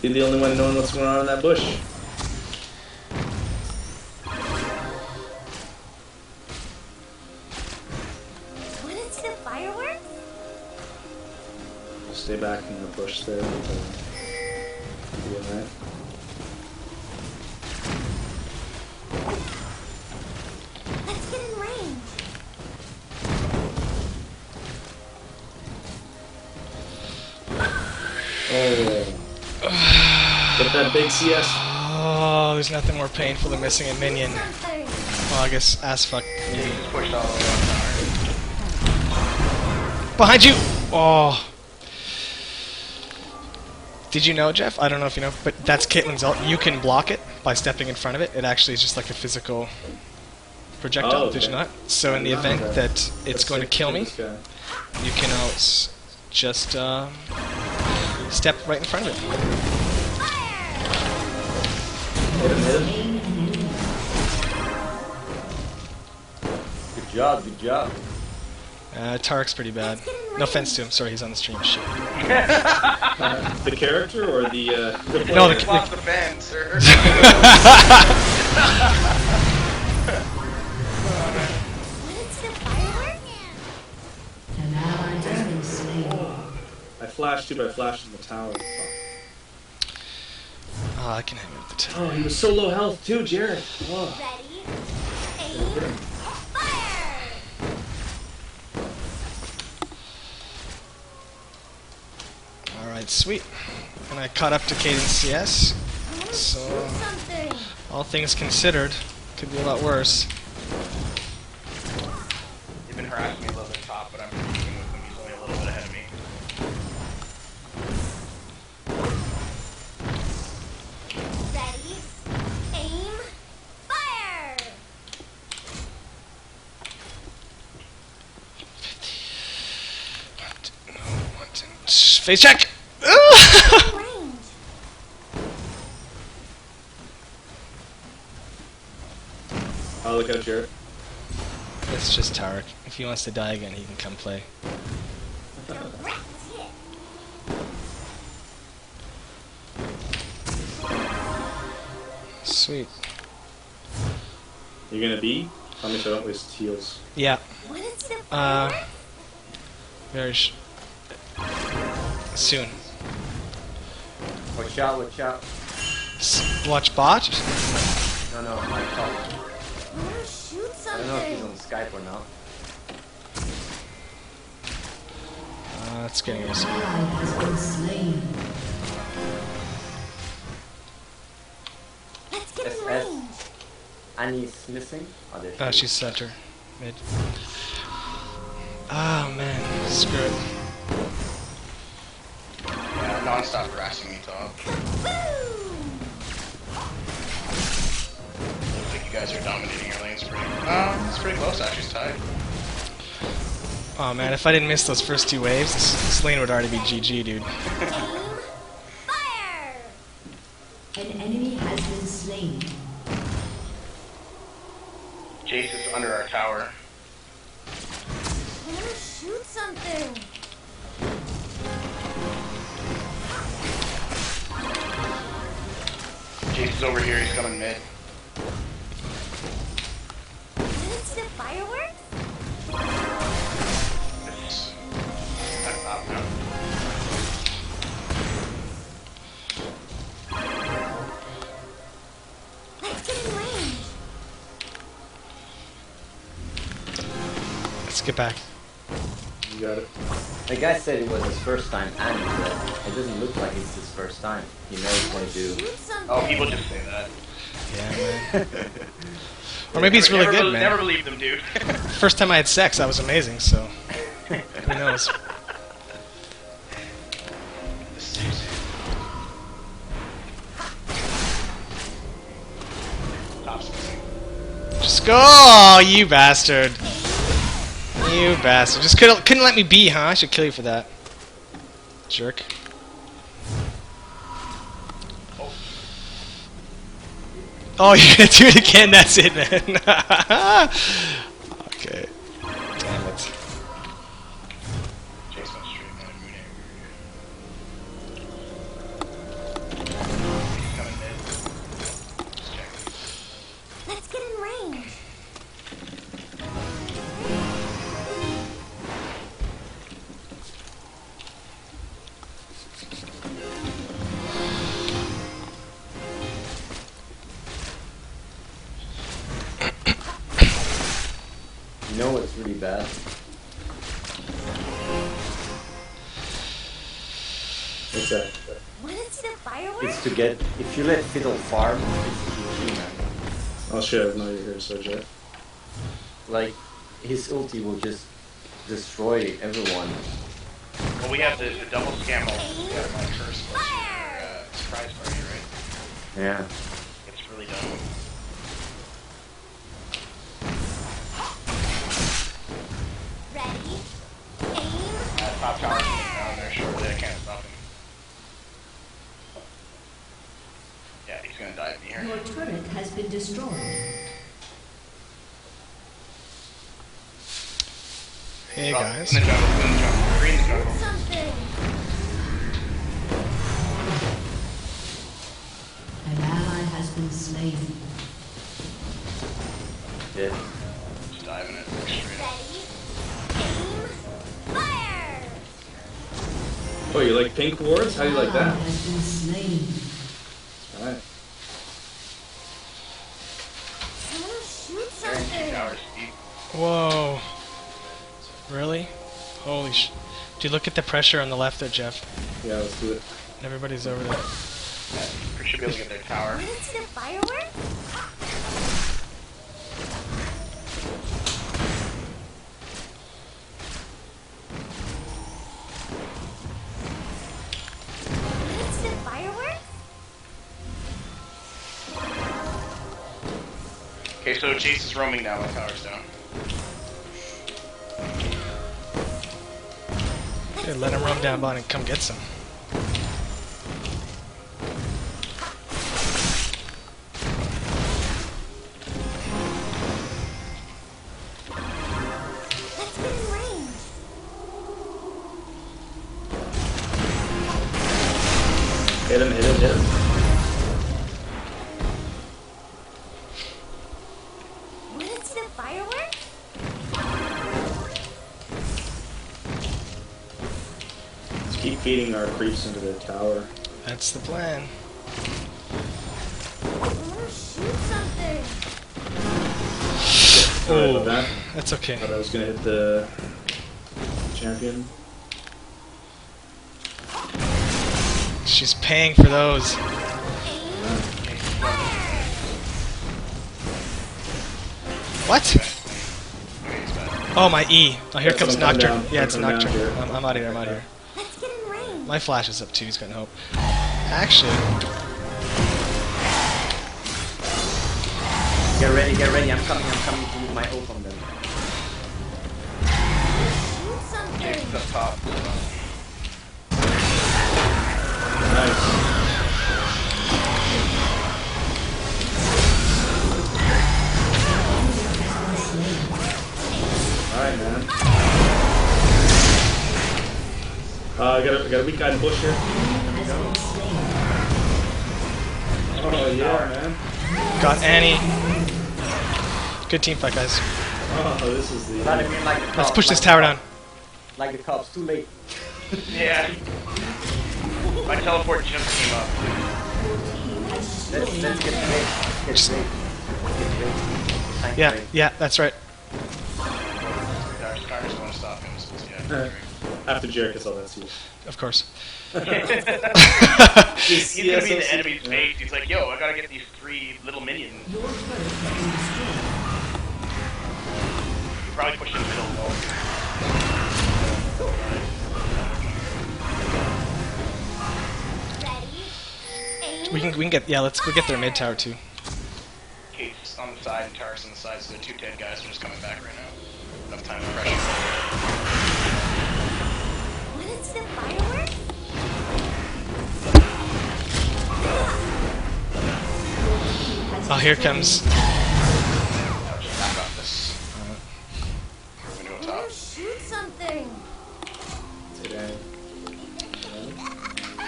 [SPEAKER 2] You're the only one knowing what's going on in that bush.
[SPEAKER 19] wanna see the fireworks?
[SPEAKER 2] Stay back in the bush there. Be alright.
[SPEAKER 19] Let's get in range.
[SPEAKER 2] Oh. Get that big CS.
[SPEAKER 1] Oh, there's nothing more painful than missing a minion.
[SPEAKER 19] Something.
[SPEAKER 1] Well, I guess ass fuck.
[SPEAKER 18] Chase is pushed all the way on tower.
[SPEAKER 1] Behind you! Oh. Did you know, Geoff? I don't know if you know, but that's Caitlyn's ult. You can block it by stepping in front of it. It actually is just like a physical projectile,
[SPEAKER 2] Oh, okay.
[SPEAKER 1] did you not? So in the event that it's going to kill me, you can always just step right in front of it.
[SPEAKER 16] Good job, good job.
[SPEAKER 1] Tarek's pretty bad. No offense to him. Sorry, he's on the stream. Shit.
[SPEAKER 2] The character or the
[SPEAKER 1] No,
[SPEAKER 2] player?
[SPEAKER 1] the
[SPEAKER 18] Off the fan, sir.
[SPEAKER 2] I flashed too, but I flashed in the tower.
[SPEAKER 1] Oh, I can hang with the tower.
[SPEAKER 2] Oh, he was so low health too, Jarett. Oh.
[SPEAKER 19] Ready, aim, fire!
[SPEAKER 1] Alright, sweet. And I caught up to Cadence CS. So,
[SPEAKER 19] Something.
[SPEAKER 1] all things considered, could be a lot worse.
[SPEAKER 18] He's been harassing me a little bit top, but I'm keeping with him. He's only a little bit ahead of me.
[SPEAKER 19] Ready, aim, fire!
[SPEAKER 1] Face check!
[SPEAKER 19] Range.
[SPEAKER 2] Oh, look out, Jarett.
[SPEAKER 1] It's just Tarek. If he wants to die again, he can come play.
[SPEAKER 19] Direct hit.
[SPEAKER 1] Sweet.
[SPEAKER 2] You're gonna be? Tell me so I don't waste heals.
[SPEAKER 1] Yeah.
[SPEAKER 19] What is the
[SPEAKER 1] Very soon.
[SPEAKER 16] Watch out, watch out.
[SPEAKER 1] Watch bot?
[SPEAKER 16] No, my call.
[SPEAKER 19] wanna shoot
[SPEAKER 16] I don't know if he's
[SPEAKER 19] something?
[SPEAKER 16] on Skype or not.
[SPEAKER 1] That's getting us.
[SPEAKER 19] Has been slain. Let's get in
[SPEAKER 16] SS.
[SPEAKER 19] range.
[SPEAKER 16] Annie's missing. Oh, there
[SPEAKER 1] Oh,
[SPEAKER 16] she
[SPEAKER 1] she's
[SPEAKER 16] is.
[SPEAKER 1] center. Mid. Oh man, screw it.
[SPEAKER 18] Yeah, non-stop harassing me, Tom. Looks like you guys are dominating your lanes pretty. It's pretty close. Actually, it's tied.
[SPEAKER 1] Oh man, if I didn't miss those first 2 waves, this lane would already be GG, dude.
[SPEAKER 19] Fire! An enemy has been slain.
[SPEAKER 18] Jace is under our tower.
[SPEAKER 19] I'm gonna shoot something.
[SPEAKER 18] Jace is over here. He's coming mid.
[SPEAKER 19] Minutes to fireworks?
[SPEAKER 18] I'm up now.
[SPEAKER 19] Let's get in range.
[SPEAKER 1] Let's get back.
[SPEAKER 2] You got it.
[SPEAKER 16] The guy said it was his first time, and it doesn't look like it's his first time. He knows what to do.
[SPEAKER 19] Shoot something.
[SPEAKER 18] Oh, people just say that.
[SPEAKER 1] Yeah, man. Or maybe he's really good, man.
[SPEAKER 18] Never believe them, dude.
[SPEAKER 1] First time I had sex, I was amazing, so who knows? Just go, oh, you bastard! You bastard! Just couldn't let me be, huh? I should kill you for that, jerk. Oh, you're gonna do it again? That's it, man. Okay. Damn it.
[SPEAKER 19] Let's get in range.
[SPEAKER 16] You know what's really bad?
[SPEAKER 2] What's that?
[SPEAKER 19] Wanna see the fireworks?
[SPEAKER 16] It's to get, if you let Fiddle farm, it's GG, man.
[SPEAKER 2] Oh shit, I didn't know you were here, so Jeff.
[SPEAKER 16] Like, his ulti will just destroy everyone.
[SPEAKER 18] Well, we have the double scam ult. We have my first surprise party, right?
[SPEAKER 16] Yeah.
[SPEAKER 18] It's really dumb.
[SPEAKER 19] Ready? Aim.
[SPEAKER 18] Top tower's down there shortly. I can't stop him. Yeah, he's gonna dive me here.
[SPEAKER 19] Your turret has been destroyed.
[SPEAKER 1] Hey guys.
[SPEAKER 18] In the jungle. Green the jungle.
[SPEAKER 19] Something. An ally has been slain.
[SPEAKER 16] Yeah.
[SPEAKER 18] Just diving it straight up.
[SPEAKER 19] Fire!
[SPEAKER 2] Oh, you like pink wards? How do you like that?
[SPEAKER 19] Has been slain.
[SPEAKER 2] Alright.
[SPEAKER 19] I'm gonna shoot
[SPEAKER 18] They're in two
[SPEAKER 19] something.
[SPEAKER 18] towers deep.
[SPEAKER 1] Whoa. Really? Holy sh... Dude, look at the pressure on the left there, Jeff.
[SPEAKER 2] Yeah, let's do it.
[SPEAKER 1] Everybody's over there.
[SPEAKER 18] Yeah, we should be able to get their tower.
[SPEAKER 19] Wanna see the fireworks? Wanna see the fireworks?
[SPEAKER 18] Okay, so Jace is roaming now. My tower's down.
[SPEAKER 1] Dude, let him roam down bot and come get some.
[SPEAKER 19] Let's get in range.
[SPEAKER 2] Hit him, hit him, hit him.
[SPEAKER 19] Wanna see the fireworks?
[SPEAKER 2] Let's keep feeding our creeps into their tower.
[SPEAKER 1] That's the plan.
[SPEAKER 19] I wanna shoot something.
[SPEAKER 2] Sorry about that.
[SPEAKER 1] That's okay.
[SPEAKER 2] Thought I was gonna hit the champion.
[SPEAKER 1] She's paying for those. What? Oh, my E. Oh, here comes Nocturne. Yeah, it's Nocturne. I'm out of here, I'm out of here.
[SPEAKER 19] Let's get in range.
[SPEAKER 1] My flash is up too, he's got no hope. Actually...
[SPEAKER 16] Get ready, I'm coming to use my ult on them.
[SPEAKER 19] Shoot something.
[SPEAKER 18] Jake's up top.
[SPEAKER 2] Nice. Alright, man. Got a weak guy in the bush here. Oh, yeah, man.
[SPEAKER 1] Got Annie. Good team fight, guys.
[SPEAKER 2] Oh, this is the...
[SPEAKER 1] Let's push this tower down.
[SPEAKER 16] Like the cops, too late.
[SPEAKER 18] Yeah. My teleport just came up.
[SPEAKER 16] Let's get ready.
[SPEAKER 1] Yeah, yeah, that's right.
[SPEAKER 18] Scar's going to stop him.
[SPEAKER 2] After Jarett gets all that too.
[SPEAKER 1] Of course.
[SPEAKER 18] He's gonna be in the enemy's base. He's like, yo, I gotta get these 3 little minions. Probably push in the middle though.
[SPEAKER 1] We can get, yeah, let's go get their mid tower too.
[SPEAKER 18] Kate's on the side and Taurus on the side, so the 2 dead guys are just coming back right now. Enough time to pressure.
[SPEAKER 19] What is the fireworks?
[SPEAKER 1] Oh, here comes.
[SPEAKER 18] I got this. We're gonna go top.
[SPEAKER 19] Shoot something.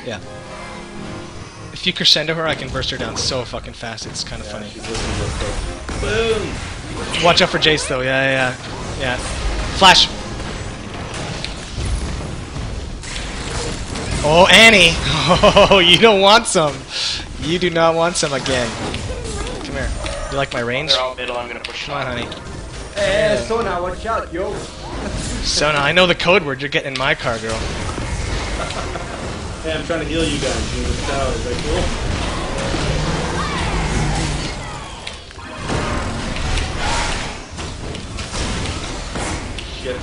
[SPEAKER 1] Yeah. If you crescendo her, I can burst her down so fucking fast. It's kind of funny.
[SPEAKER 2] Boom!
[SPEAKER 1] Watch out for Jace though. Yeah. Flash. Oh, Annie. Oh, you don't want some. You do not want some again. Come here. You like my range?
[SPEAKER 18] They're all middle. I'm gonna push.
[SPEAKER 1] Come on, honey.
[SPEAKER 16] Hey, Sona, watch out, yo.
[SPEAKER 1] Sona, I know the code word. You're getting in my car, girl.
[SPEAKER 2] Hey, I'm trying to heal you guys. You this tower. Is that cool? Shit.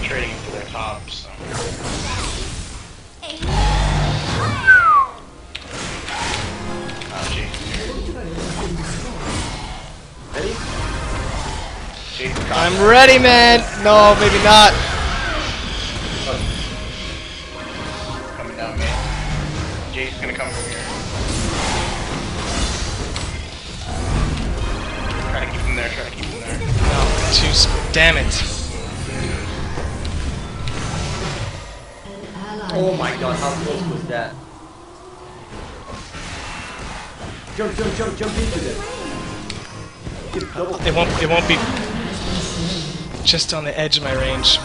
[SPEAKER 18] Trading into their top, so.
[SPEAKER 16] Ready?
[SPEAKER 1] I'm ready, man. No, maybe not.
[SPEAKER 18] Coming down mid. Jake's gonna come from here. Try to keep him there,
[SPEAKER 1] No, damn it.
[SPEAKER 16] Oh my god, how close was that? Jump into them.
[SPEAKER 1] It won't be just on the edge of my range.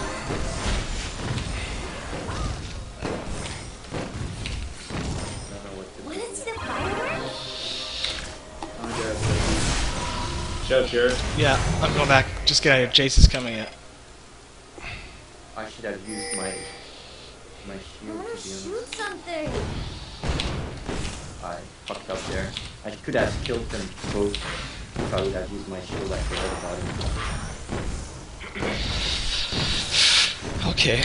[SPEAKER 19] What is the fireworks?
[SPEAKER 2] Shout Jarett.
[SPEAKER 1] Yeah, I'm going back. Just get out of here. Jace is coming yet.
[SPEAKER 16] I should have used my shield
[SPEAKER 19] I want to
[SPEAKER 16] to be
[SPEAKER 19] shoot
[SPEAKER 16] honest.
[SPEAKER 19] something.
[SPEAKER 16] I fucked up there. I could have killed them both if I would have used my shield. I forgot about it.
[SPEAKER 1] Okay.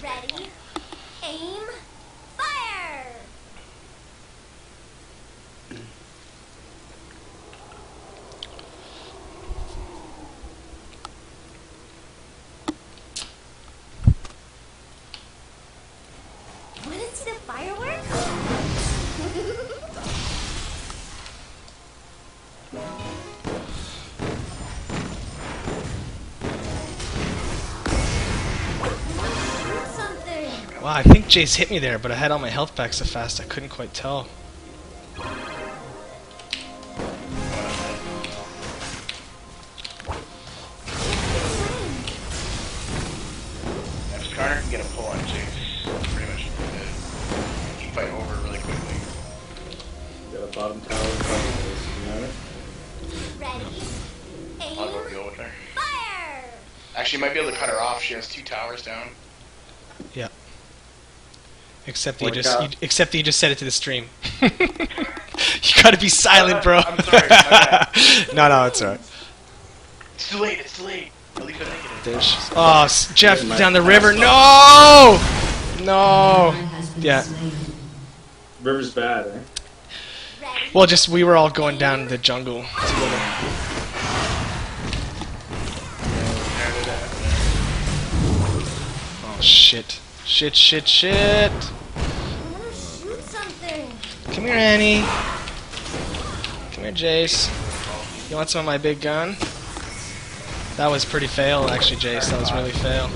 [SPEAKER 19] Ready, aim, fire! What is the fireworks?
[SPEAKER 1] Wow, I think Jace hit me there, but I had all my health back so fast I couldn't quite tell.
[SPEAKER 18] can get a pull on Jace. Pretty much good. He can fight over really quickly.
[SPEAKER 2] Got a bottom tower in front of us, you know it?
[SPEAKER 19] Ready?
[SPEAKER 18] I'll go
[SPEAKER 19] Aim.
[SPEAKER 18] deal with her.
[SPEAKER 19] Fire!
[SPEAKER 18] Actually, you might be able to cut her off. She has 2 towers down.
[SPEAKER 1] Yeah. Except
[SPEAKER 2] Like,
[SPEAKER 1] you just said it to the stream. You gotta be silent, bro.
[SPEAKER 18] I'm sorry. My bad.
[SPEAKER 1] No, it's alright.
[SPEAKER 18] It's too late. It's too late. At least I'm making it.
[SPEAKER 1] There's, oh, Geoff down the river. No! No. Yeah.
[SPEAKER 2] River's bad, eh?
[SPEAKER 1] Well, just we were all going down the jungle together. Oh shit! Shit!
[SPEAKER 19] I want to shoot something.
[SPEAKER 1] Come here, Annie. Come here, Jace. You want some of my big gun? That was pretty fail, actually, Jace. That was really fail.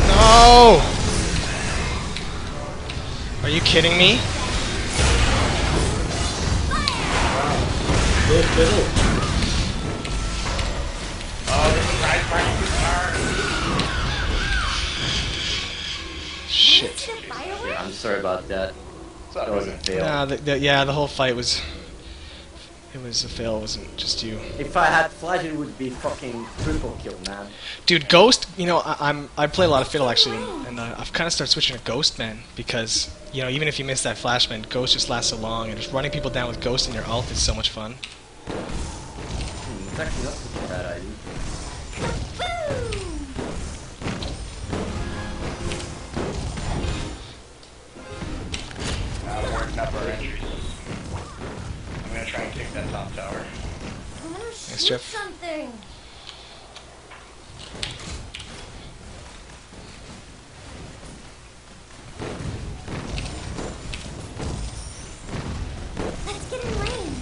[SPEAKER 1] No! Are you kidding me?
[SPEAKER 2] Little fiddle.
[SPEAKER 18] Oh, there's a guy fighting his car.
[SPEAKER 1] Shit.
[SPEAKER 16] Yeah, I'm sorry about that. That was a fail.
[SPEAKER 1] Nah, the whole fight was... It was a fail, it wasn't just you.
[SPEAKER 16] If I had flash, it would be fucking triple kill, man.
[SPEAKER 1] Dude, Ghost, you know, I play a lot of Fiddle, actually, and I've kind of started switching to Ghost, man, because, you know, even if you miss that flash, man, Ghost just lasts so long, and just running people down with Ghost in your ult is so much fun.
[SPEAKER 16] It's actually not such a bad idea.
[SPEAKER 18] I'm working up our entries. I'm gonna try and take that top tower.
[SPEAKER 19] I want to
[SPEAKER 1] Thanks,
[SPEAKER 19] shoot
[SPEAKER 1] Geoff.
[SPEAKER 19] something. Let's get in range.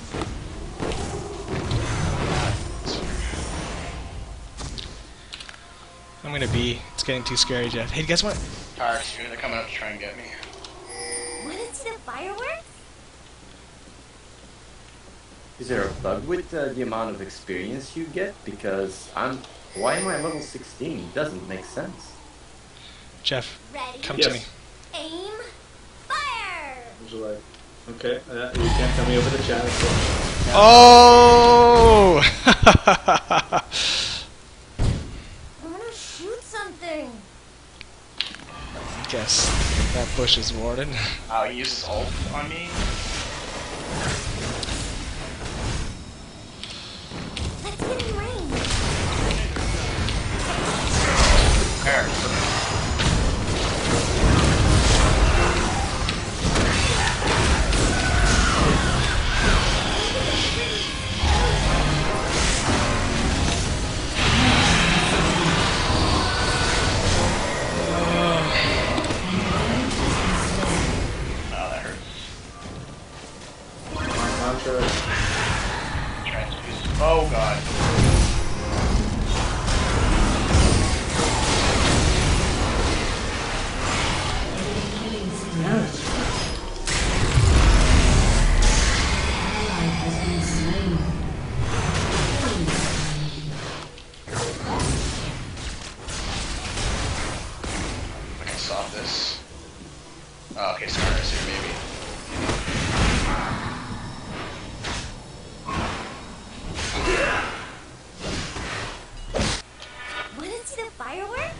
[SPEAKER 1] I'm gonna be. It's getting too scary, Geoff. Hey, guess what?
[SPEAKER 18] Towers, they're coming up to try and get me.
[SPEAKER 19] Want to see the fireworks?
[SPEAKER 16] Is there a bug with the amount of experience you get? Because why am I level 16? It doesn't make sense.
[SPEAKER 1] Geoff,
[SPEAKER 19] Ready?
[SPEAKER 1] come to me.
[SPEAKER 19] Aim. Fire!
[SPEAKER 2] Would you like? Okay, you can't tell me over the chat. So.
[SPEAKER 1] Oh!
[SPEAKER 19] I want to shoot something.
[SPEAKER 1] Guess that bush is warded.
[SPEAKER 18] Oh, he uses ult on me?
[SPEAKER 19] Let's get in range.
[SPEAKER 18] There. Oh god. I can stop this. Oh, okay, Scar's here maybe.
[SPEAKER 19] Want to see the fireworks?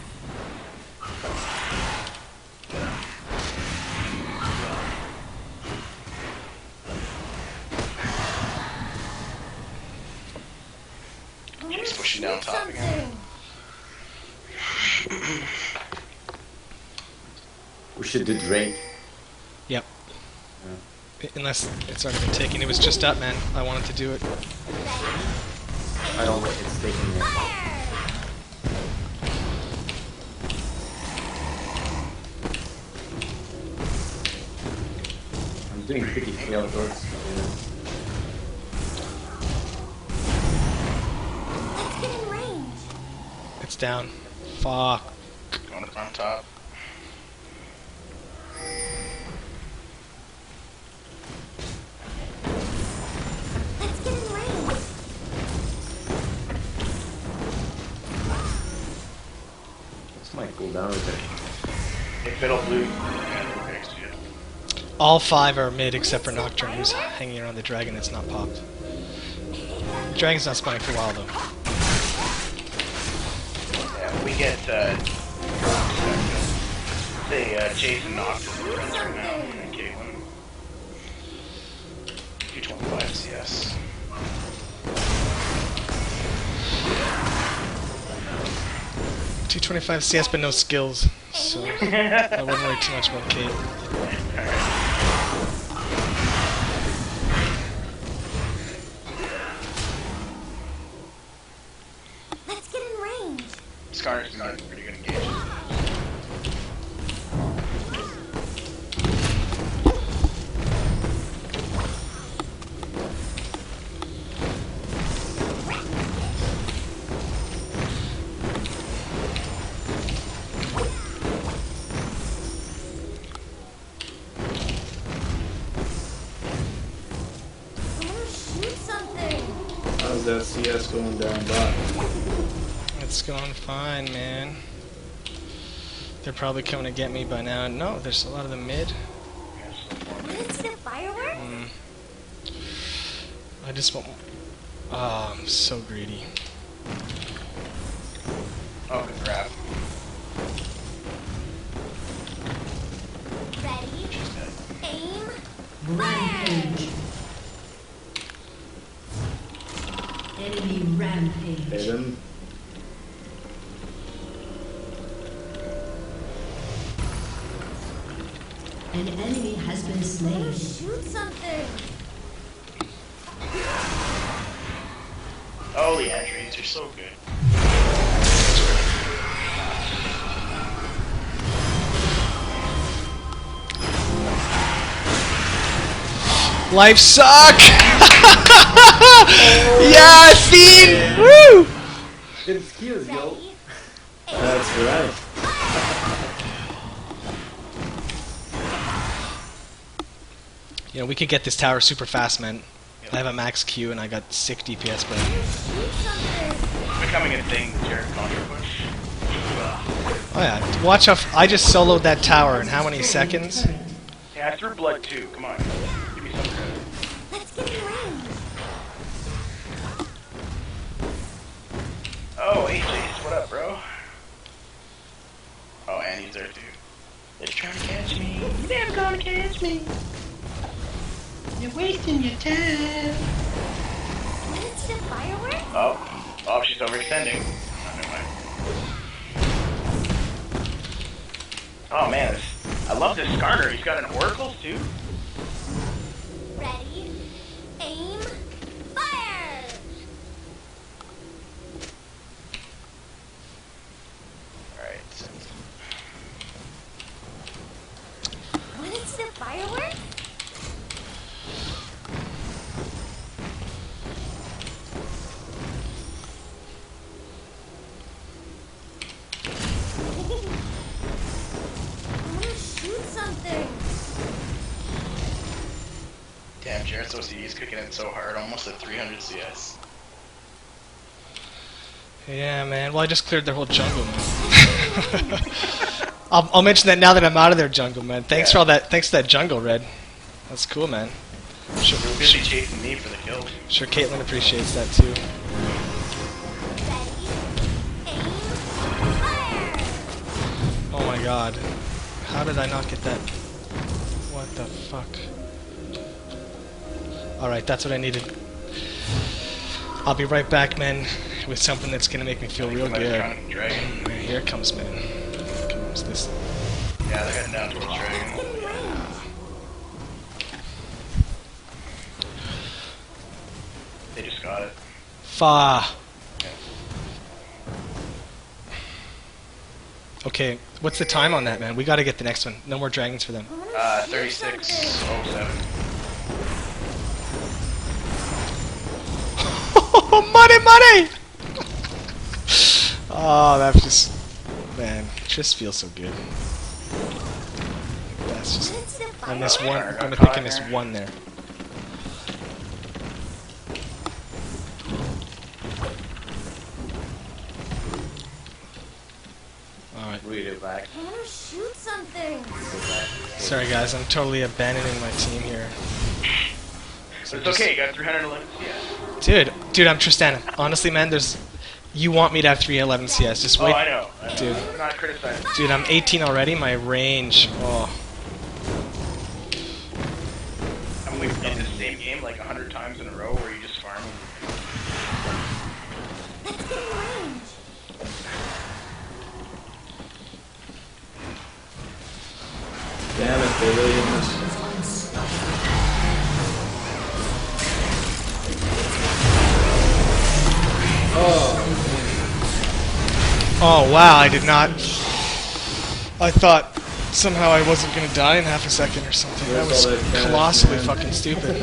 [SPEAKER 18] He's pushing down top again.
[SPEAKER 16] We should do Drake.
[SPEAKER 1] Yep. Unless it's already been taken. It was just up, man. I wanted to do it.
[SPEAKER 16] I don't think it's taking it. I'm doing pretty fail towards.
[SPEAKER 19] Let's get in range.
[SPEAKER 1] It's down. Fuck.
[SPEAKER 18] Going on top.
[SPEAKER 16] cooldown return.
[SPEAKER 18] Hey, Fiddle Blue. Yeah, okay, so yeah.
[SPEAKER 1] All 5 are mid except for Nocturne, who's hanging around the dragon that's not popped. Dragon's not spawning for a while, though.
[SPEAKER 18] Yeah, we get, say, Jason Noctis right now, and Caitlin. 225 CS.
[SPEAKER 1] $225 CS, but no skills, so I wouldn't worry too much about Kate.
[SPEAKER 19] Let's get in range.
[SPEAKER 18] Scar's been getting pretty good engagement.
[SPEAKER 19] Shoot something.
[SPEAKER 2] How's that CS going down bot?
[SPEAKER 1] It's going fine, man. They're probably coming to get me by now. No, there's a lot of them mid.
[SPEAKER 19] Let's see the fireworks.
[SPEAKER 1] I just want... Oh, I'm so greedy.
[SPEAKER 18] Oh, good grab.
[SPEAKER 19] Ready, aim,
[SPEAKER 20] Rampage. Enemy rampage.
[SPEAKER 2] Hit him.
[SPEAKER 20] An enemy has been slain.
[SPEAKER 19] shoot something.
[SPEAKER 18] Oh, the entries are so good.
[SPEAKER 1] Life suck! Yeah, Fiend! Woo!
[SPEAKER 16] Good skills, yo.
[SPEAKER 2] That's right.
[SPEAKER 1] You know, we could get this tower super fast, man. I have a max Q and I got 6 DPS, but...
[SPEAKER 18] It's becoming a thing, the Jarett contra push.
[SPEAKER 1] Oh yeah, watch how... I just soloed that tower in how many seconds?
[SPEAKER 18] Yeah, I threw blood too, come on. Give me some credit.
[SPEAKER 19] Let's get in range.
[SPEAKER 18] Oh, AJ's, what up, bro? Oh, Annie's there too. They're trying to catch me. You're never gonna catch me. You're wasting your time.
[SPEAKER 19] Let's see the fireworks.
[SPEAKER 18] Oh, she's overextending. Oh, never mind. Oh man, I love this Skarner. He's got an Oracles too.
[SPEAKER 19] Ready, aim, fire.
[SPEAKER 18] Alright.
[SPEAKER 19] Want to see the fireworks? Shoot something.
[SPEAKER 18] Damn, Jarett's OCD is kicking in so hard, almost at 300 CS.
[SPEAKER 1] Yeah, man. Well, I just cleared their whole jungle, man. I'll mention that now that I'm out of their jungle, man. Thanks for all that. Thanks for that jungle, Red. That's cool, man.
[SPEAKER 18] Sure, you were busy chasing me for the kill.
[SPEAKER 1] Sure, Caitlin appreciates that too. Oh my god. How did I not get that? What the fuck? Alright, that's what I needed. I'll be right back, man, with something that's gonna make me feel real good. Here it comes, man. Here comes this.
[SPEAKER 18] Yeah, they're heading down towards Dragon. They just got it.
[SPEAKER 1] Fa. Okay, what's the time on that, man? We gotta get the next one. No more dragons for them.
[SPEAKER 18] 36:07.
[SPEAKER 1] Money! Oh, that just... Man, it just feels so good. That's just... I missed one. I'm gonna think I missed one there. Alright.
[SPEAKER 16] Read it back.
[SPEAKER 19] I wanna shoot something.
[SPEAKER 1] Sorry guys, I'm totally abandoning my team here.
[SPEAKER 18] But it's okay, you got 311 CS.
[SPEAKER 1] Dude, I'm Tristan. Honestly, man, you want me to have 311 CS? Just wait.
[SPEAKER 18] Oh, I know.
[SPEAKER 1] Dude.
[SPEAKER 18] I'm not criticizing.
[SPEAKER 1] Dude, I'm 18 already. My range. Oh.
[SPEAKER 18] And we've done the same game like 100 times in a row where you just farm them.
[SPEAKER 19] Let's get in range.
[SPEAKER 17] Damn it, they really didn't miss.
[SPEAKER 1] Oh wow, I did not. I thought somehow I wasn't gonna die in half a second or something. That was colossally fucking stupid.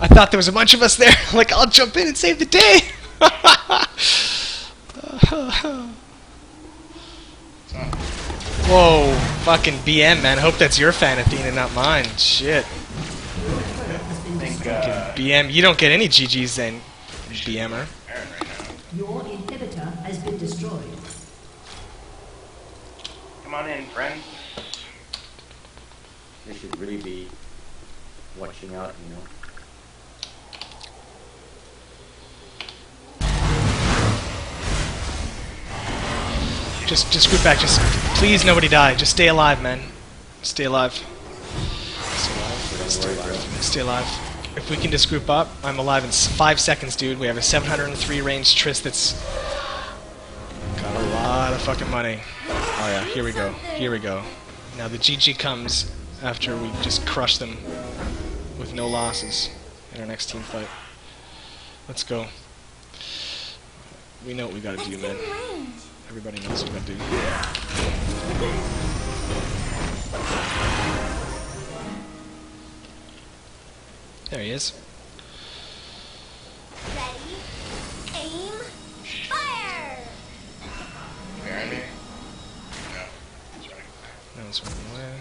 [SPEAKER 1] I thought there was a bunch of us there. Like, I'll jump in and save the day. Whoa, fucking BM, man. Hope that's your fan, Athena, not mine. Shit. BM, you don't get any GGs then, BMer.
[SPEAKER 20] Your inhibitor has been destroyed.
[SPEAKER 18] Come on in, friend.
[SPEAKER 16] They should really be watching out, you know.
[SPEAKER 1] Just group back. Just please, nobody die. Just stay alive, man. Stay alive. Stay alive. Stay alive. If we can just group up, I'm alive in 5 seconds, dude. We have a 703 range Triss that's got a lot of fucking money. Oh yeah, here we go. Here we go. Now the GG comes after we just crush them with no losses in our next team fight. Let's go. We know what we gotta do, man. Everybody knows what we gotta do. There he is.
[SPEAKER 19] Ready, aim, fire!
[SPEAKER 18] Behind me?
[SPEAKER 1] No, it's running away.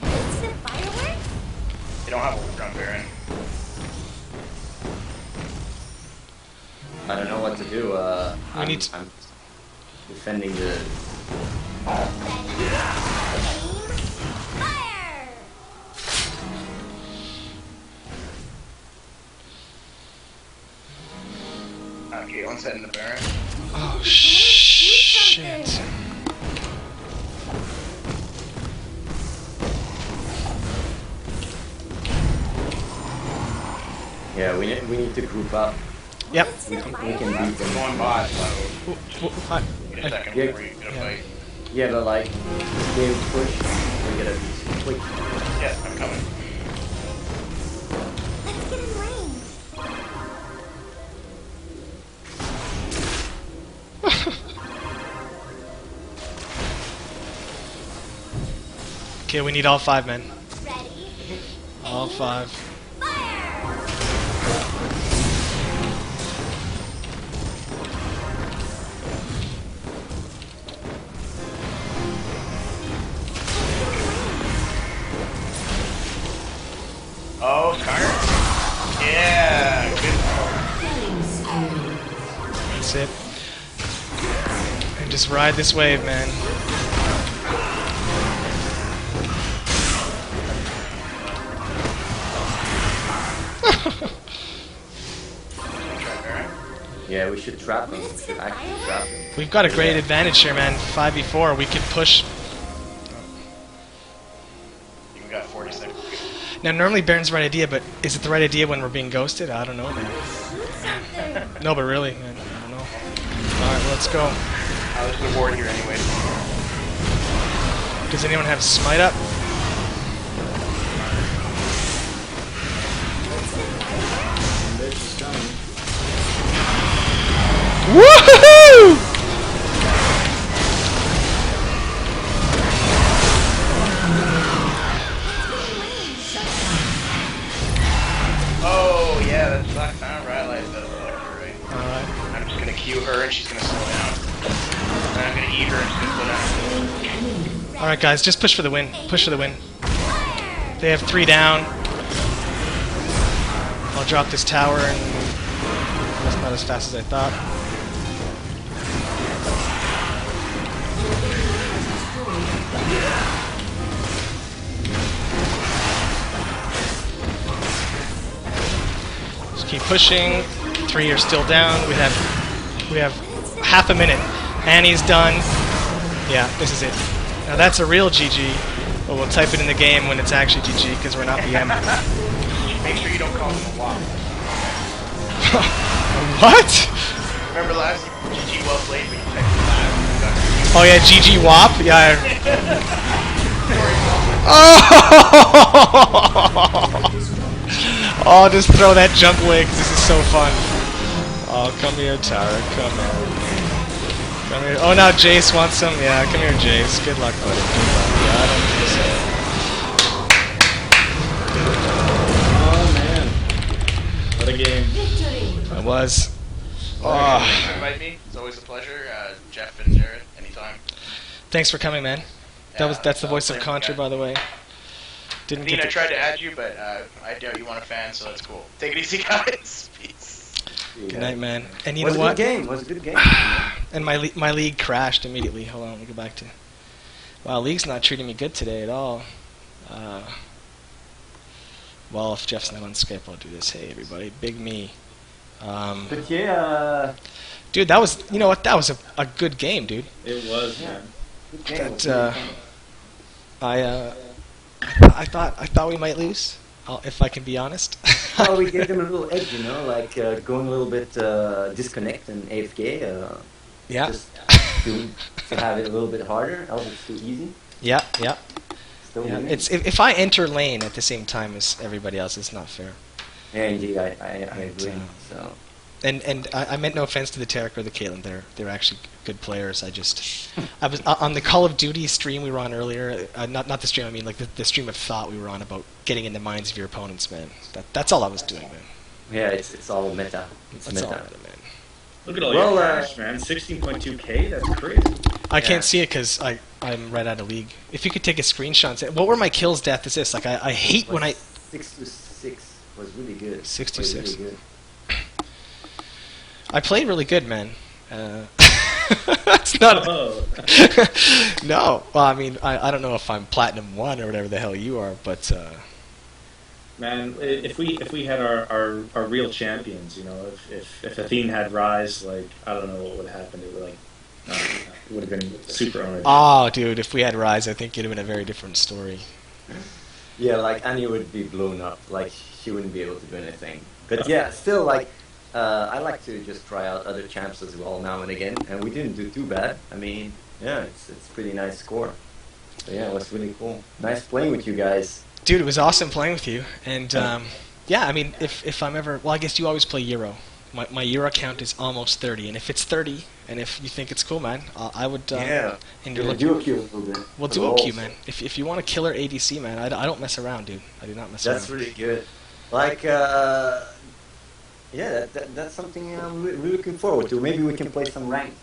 [SPEAKER 19] Instant fireworks?
[SPEAKER 18] They don't have a gun, Baron.
[SPEAKER 16] I don't know what to do. I'm defending the.
[SPEAKER 18] Okay, one's heading to Baron.
[SPEAKER 1] Oh shit!
[SPEAKER 16] Yeah, we need to group up.
[SPEAKER 1] Yep.
[SPEAKER 16] We can beat them.
[SPEAKER 18] Going bot, so. Get a second
[SPEAKER 16] Yeah.
[SPEAKER 18] before you get a fight.
[SPEAKER 16] Yeah, but like, they push, we get a quick.
[SPEAKER 18] Yes, I'm coming.
[SPEAKER 19] Let's get in range.
[SPEAKER 1] Okay, we need all 5 men.
[SPEAKER 19] Ready,
[SPEAKER 1] All 5.
[SPEAKER 18] Oh, Scar? Yeah, good.
[SPEAKER 1] That's it. And just ride this wave, man.
[SPEAKER 16] Yeah, we should trap them. We should actually trap them.
[SPEAKER 1] We've got a great advantage here, man. 5v4, we can push.
[SPEAKER 18] We got 40 seconds.
[SPEAKER 1] Now, normally Baron's the right idea, but is it the right idea when we're being ghosted? I don't know, man. No, but really, man, I don't know. Alright, let's go.
[SPEAKER 18] I was the board here anyway.
[SPEAKER 1] Does anyone have smite up? Woohoo!
[SPEAKER 18] Oh, yeah, that sucks. I don't realize that. Right.
[SPEAKER 1] Alright.
[SPEAKER 18] I'm just gonna Q her and she's gonna slow down. And I'm gonna eat her and she's gonna slow down.
[SPEAKER 1] Alright, guys, just push for the win. Push for the win. They have 3 down. I'll drop this tower and That's not as fast as I thought. Just keep pushing. 3 are still down. We have half a minute. Annie's done. Yeah, this is it. Now that's a real GG, but we'll type it in the game when it's actually GG because we're not BM.
[SPEAKER 18] Make sure you don't call them a WAP.
[SPEAKER 1] What?
[SPEAKER 18] Remember last GG well played when you typed it live?
[SPEAKER 1] Oh yeah, GG WAP? Yeah. Oh, just throw that junk away because this is so fun. Oh, come here, Tara. Come here. Come here. Oh, now Jace wants some. Yeah, come here, Jace. Good luck, buddy. Good luck. Yeah, I don't think so.
[SPEAKER 2] Oh man, what a game!
[SPEAKER 1] It was.
[SPEAKER 18] Oh. Invite me. It's always a pleasure. Geoff and Jarett, anytime.
[SPEAKER 1] Thanks for coming, man. That's the voice of Contra, by the way. Didn't get
[SPEAKER 18] I tried to add you, but I doubt you want a fan, so that's cool. Take it easy, guys. Peace.
[SPEAKER 1] Good night, man. And you
[SPEAKER 16] was
[SPEAKER 1] know what?
[SPEAKER 16] It was a good game.
[SPEAKER 1] And my league crashed immediately. Hold on, let me go back to. Wow, league's not treating me good today at all. Well, if Jeff's not on Skype, I'll do this. Hey, everybody, big me.
[SPEAKER 16] But yeah,
[SPEAKER 1] dude, that was, you know what? That was a good game, dude.
[SPEAKER 2] It was, man.
[SPEAKER 16] Good game.
[SPEAKER 1] I thought we might lose, if I can be honest.
[SPEAKER 16] Well, we gave them a little edge, you know, like going a little bit disconnect and AFK.
[SPEAKER 1] Yeah.
[SPEAKER 16] Just to have it a little bit harder, else it's too easy.
[SPEAKER 1] Yeah, yeah.
[SPEAKER 16] Still
[SPEAKER 1] Yeah.
[SPEAKER 16] winning.
[SPEAKER 1] It's if I enter lane at the same time as everybody else, it's not fair.
[SPEAKER 16] Yeah, indeed, I agree. So.
[SPEAKER 1] And I meant no offense to the Tarek or the Caitlyn. They're actually good players. I was on the Call of Duty stream we were on earlier. Not the stream. I mean like the stream of thought we were on about getting in the minds of your opponents, man. That's all I was doing, man.
[SPEAKER 16] Yeah, it's all meta. It's
[SPEAKER 1] That's
[SPEAKER 16] meta.
[SPEAKER 1] all meta, man.
[SPEAKER 2] Look at all your cash, man. 16.2k. That's crazy.
[SPEAKER 1] I can't see it because I'm right out of league. If you could take a screenshot and say, what were my kills, death, assist? Like I hate when I
[SPEAKER 16] 6-6 was really good.
[SPEAKER 1] 6-6.
[SPEAKER 16] Really good.
[SPEAKER 1] I played really good, man. That's not. No. Well, I mean, I don't know if I'm Platinum 1 or whatever the hell you are, but.
[SPEAKER 2] Man, if we had our real champions, you know, if Athene had Rise, like I don't know what would have happened. It would have been super ownership.
[SPEAKER 1] Oh, dude, if we had Rise, I think it'd have been a very different story.
[SPEAKER 16] Yeah, like Annie would be blown up. Like she wouldn't be able to do anything. But yeah, still like. I like to just try out other champs as well now and again, and we didn't do too bad. I mean, yeah, it's a pretty nice score. So yeah, it was really cool. Nice playing with you guys.
[SPEAKER 1] Dude, it was awesome playing with you, and yeah, I mean, if I'm ever, well, I guess you always play Euro. My Euro count is almost 30, and if it's 30, and if you think it's cool, man, I would.
[SPEAKER 16] Yeah.
[SPEAKER 1] And you're
[SPEAKER 16] looking. Duo queue a little bit.
[SPEAKER 1] Well, duo queue, man. If you want a killer ADC, man, I don't mess around, dude. I do not mess around.
[SPEAKER 16] That's really good. Like. Yeah, that's something I'm really looking forward to. Maybe we can play some ranked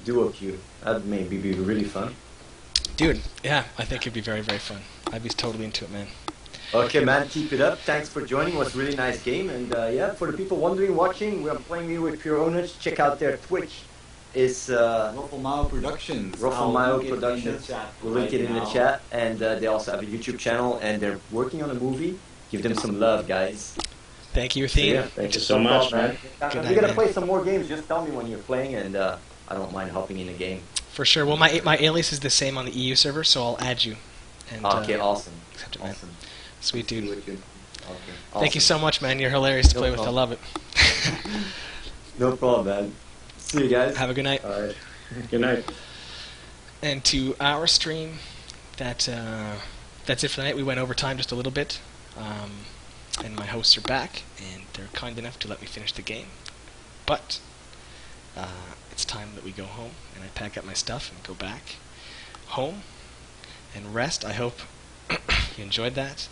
[SPEAKER 16] duo queue. That'd maybe be really fun.
[SPEAKER 1] Dude, yeah, I think it'd be very, very fun. I'd be totally into it, man.
[SPEAKER 16] Okay, man, keep it up. Thanks for joining. It was a really nice game. And yeah, for the people wondering, watching, we're playing here with Pure Pwnage. Check out their Twitch. It's
[SPEAKER 17] ROFLMAO Productions.
[SPEAKER 16] ROFLMAO Productions. We'll link it in the chat. And they also have a YouTube channel, and they're working on a movie. Give them some love, guys.
[SPEAKER 1] Thank you, Athene.
[SPEAKER 16] Yeah, thank you so much, man.
[SPEAKER 1] Good
[SPEAKER 16] We're
[SPEAKER 1] night,
[SPEAKER 16] gonna
[SPEAKER 1] man.
[SPEAKER 16] play some more games. Just tell me when you're playing, and I don't mind hopping in a game.
[SPEAKER 1] For sure. Well, my alias is the same on the EU server, so I'll add you. And,
[SPEAKER 16] Okay, awesome.
[SPEAKER 1] Accept it, man.
[SPEAKER 16] Awesome.
[SPEAKER 1] Sweet dude.
[SPEAKER 16] Okay.
[SPEAKER 1] Thank you so much, man. You're hilarious to
[SPEAKER 16] No
[SPEAKER 1] play with. I
[SPEAKER 16] problem.
[SPEAKER 1] love it.
[SPEAKER 16] No problem, man. See you guys.
[SPEAKER 1] Have a good night.
[SPEAKER 2] All right. Good night.
[SPEAKER 1] And to our stream, that's it for the night. We went over time just a little bit. And my hosts are back, and they're kind enough to let me finish the game. But it's time that we go home, and I pack up my stuff and go back home and rest. I hope you enjoyed that.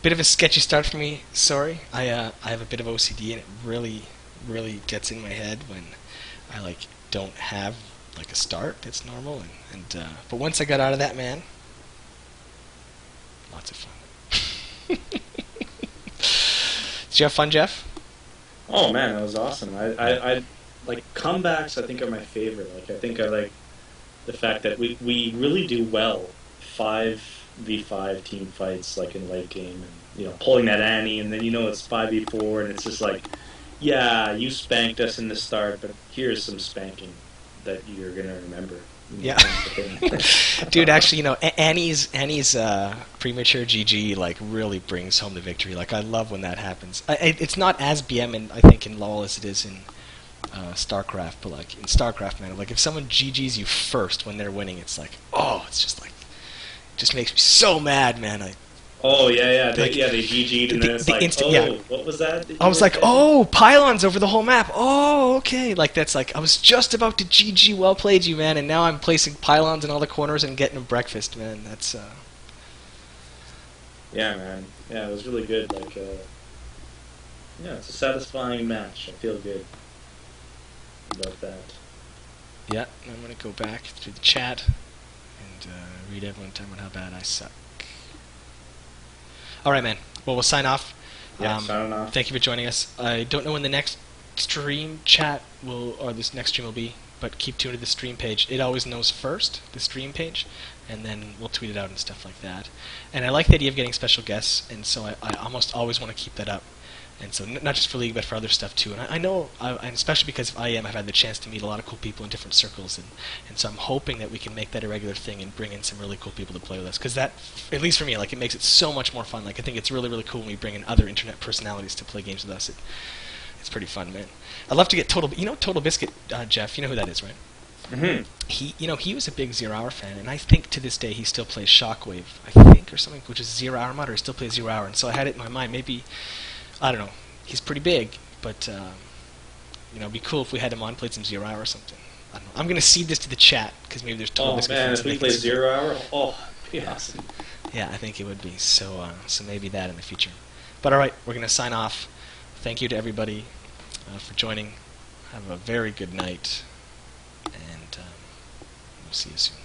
[SPEAKER 1] Bit of a sketchy start for me. Sorry, I have a bit of OCD, and it really, really gets in my head when I don't have a start that's normal. But once I got out of that, man, lots of fun. Did you have fun, Geoff?
[SPEAKER 2] Oh man, that was awesome. I like comebacks. I think are my favorite. Like I think I like the fact that we really do well 5v5 team fights like in late game, and pulling that Annie, and then it's 5v4, and it's just like, yeah, you spanked us in the start, but here's some spanking that you're gonna remember.
[SPEAKER 1] Yeah, dude. Actually, Annie's premature GG like really brings home the victory. Like I love when that happens. It's not as BM I think in LoL as it is in StarCraft, but like in StarCraft, man, like if someone GGs you first when they're winning, it's like, oh, it's just like, it just makes me so mad, man.
[SPEAKER 2] Oh yeah,
[SPEAKER 1] Like,
[SPEAKER 2] they GG'd, and then it's like,
[SPEAKER 1] instant,
[SPEAKER 2] oh,
[SPEAKER 1] yeah.
[SPEAKER 2] what was that?
[SPEAKER 1] I was like, oh, pylons over the whole map. Oh, okay. Like that's like I was just about to GG, well played you, man, and now I'm placing pylons in all the corners and getting a breakfast, man. That's
[SPEAKER 2] Yeah, man. Yeah, it was really good. Like, yeah, it's a satisfying match. I feel good about that.
[SPEAKER 1] Yeah, I'm gonna go back through the chat and read everyone talking about how bad I suck. All right, man. Well, we'll sign off.
[SPEAKER 2] Yeah, signing off.
[SPEAKER 1] Thank you for joining us. I don't know when the next stream chat or this next stream will be, but keep tuned to the stream page. It always knows first, the stream page, and then we'll tweet it out and stuff like that. And I like the idea of getting special guests, and so I almost always want to keep that up. And so not just for League, but for other stuff too. And I know, and especially because of IEM, I've had the chance to meet a lot of cool people in different circles, and so I'm hoping that we can make that a regular thing and bring in some really cool people to play with us. Because that, at least for me, like it makes it so much more fun. Like I think it's really, really cool when we bring in other internet personalities to play games with us. It's pretty fun, man. I'd love to get Total Biscuit, Geoff. You know who that is, right?
[SPEAKER 2] Mm-hmm.
[SPEAKER 1] He was a big Zero Hour fan, and I think to this day he still plays Shockwave, I think, or something, which is Zero Hour mod, or he still plays Zero Hour. And so I had it in my mind, maybe, I don't know, he's pretty big, but it'd be cool if we had him on, played some Zero Hour or something. I don't know. I'm gonna seed this to the chat because maybe there's Total Biscuit
[SPEAKER 2] man,
[SPEAKER 1] fans
[SPEAKER 2] if we
[SPEAKER 1] that
[SPEAKER 2] play
[SPEAKER 1] think it's-
[SPEAKER 2] 0 Hour, it'd be awesome.
[SPEAKER 1] Yeah, I think it would be. So maybe that in the future. But all right, we're gonna sign off. Thank you to everybody for joining. Have a very good night, and we'll see you soon.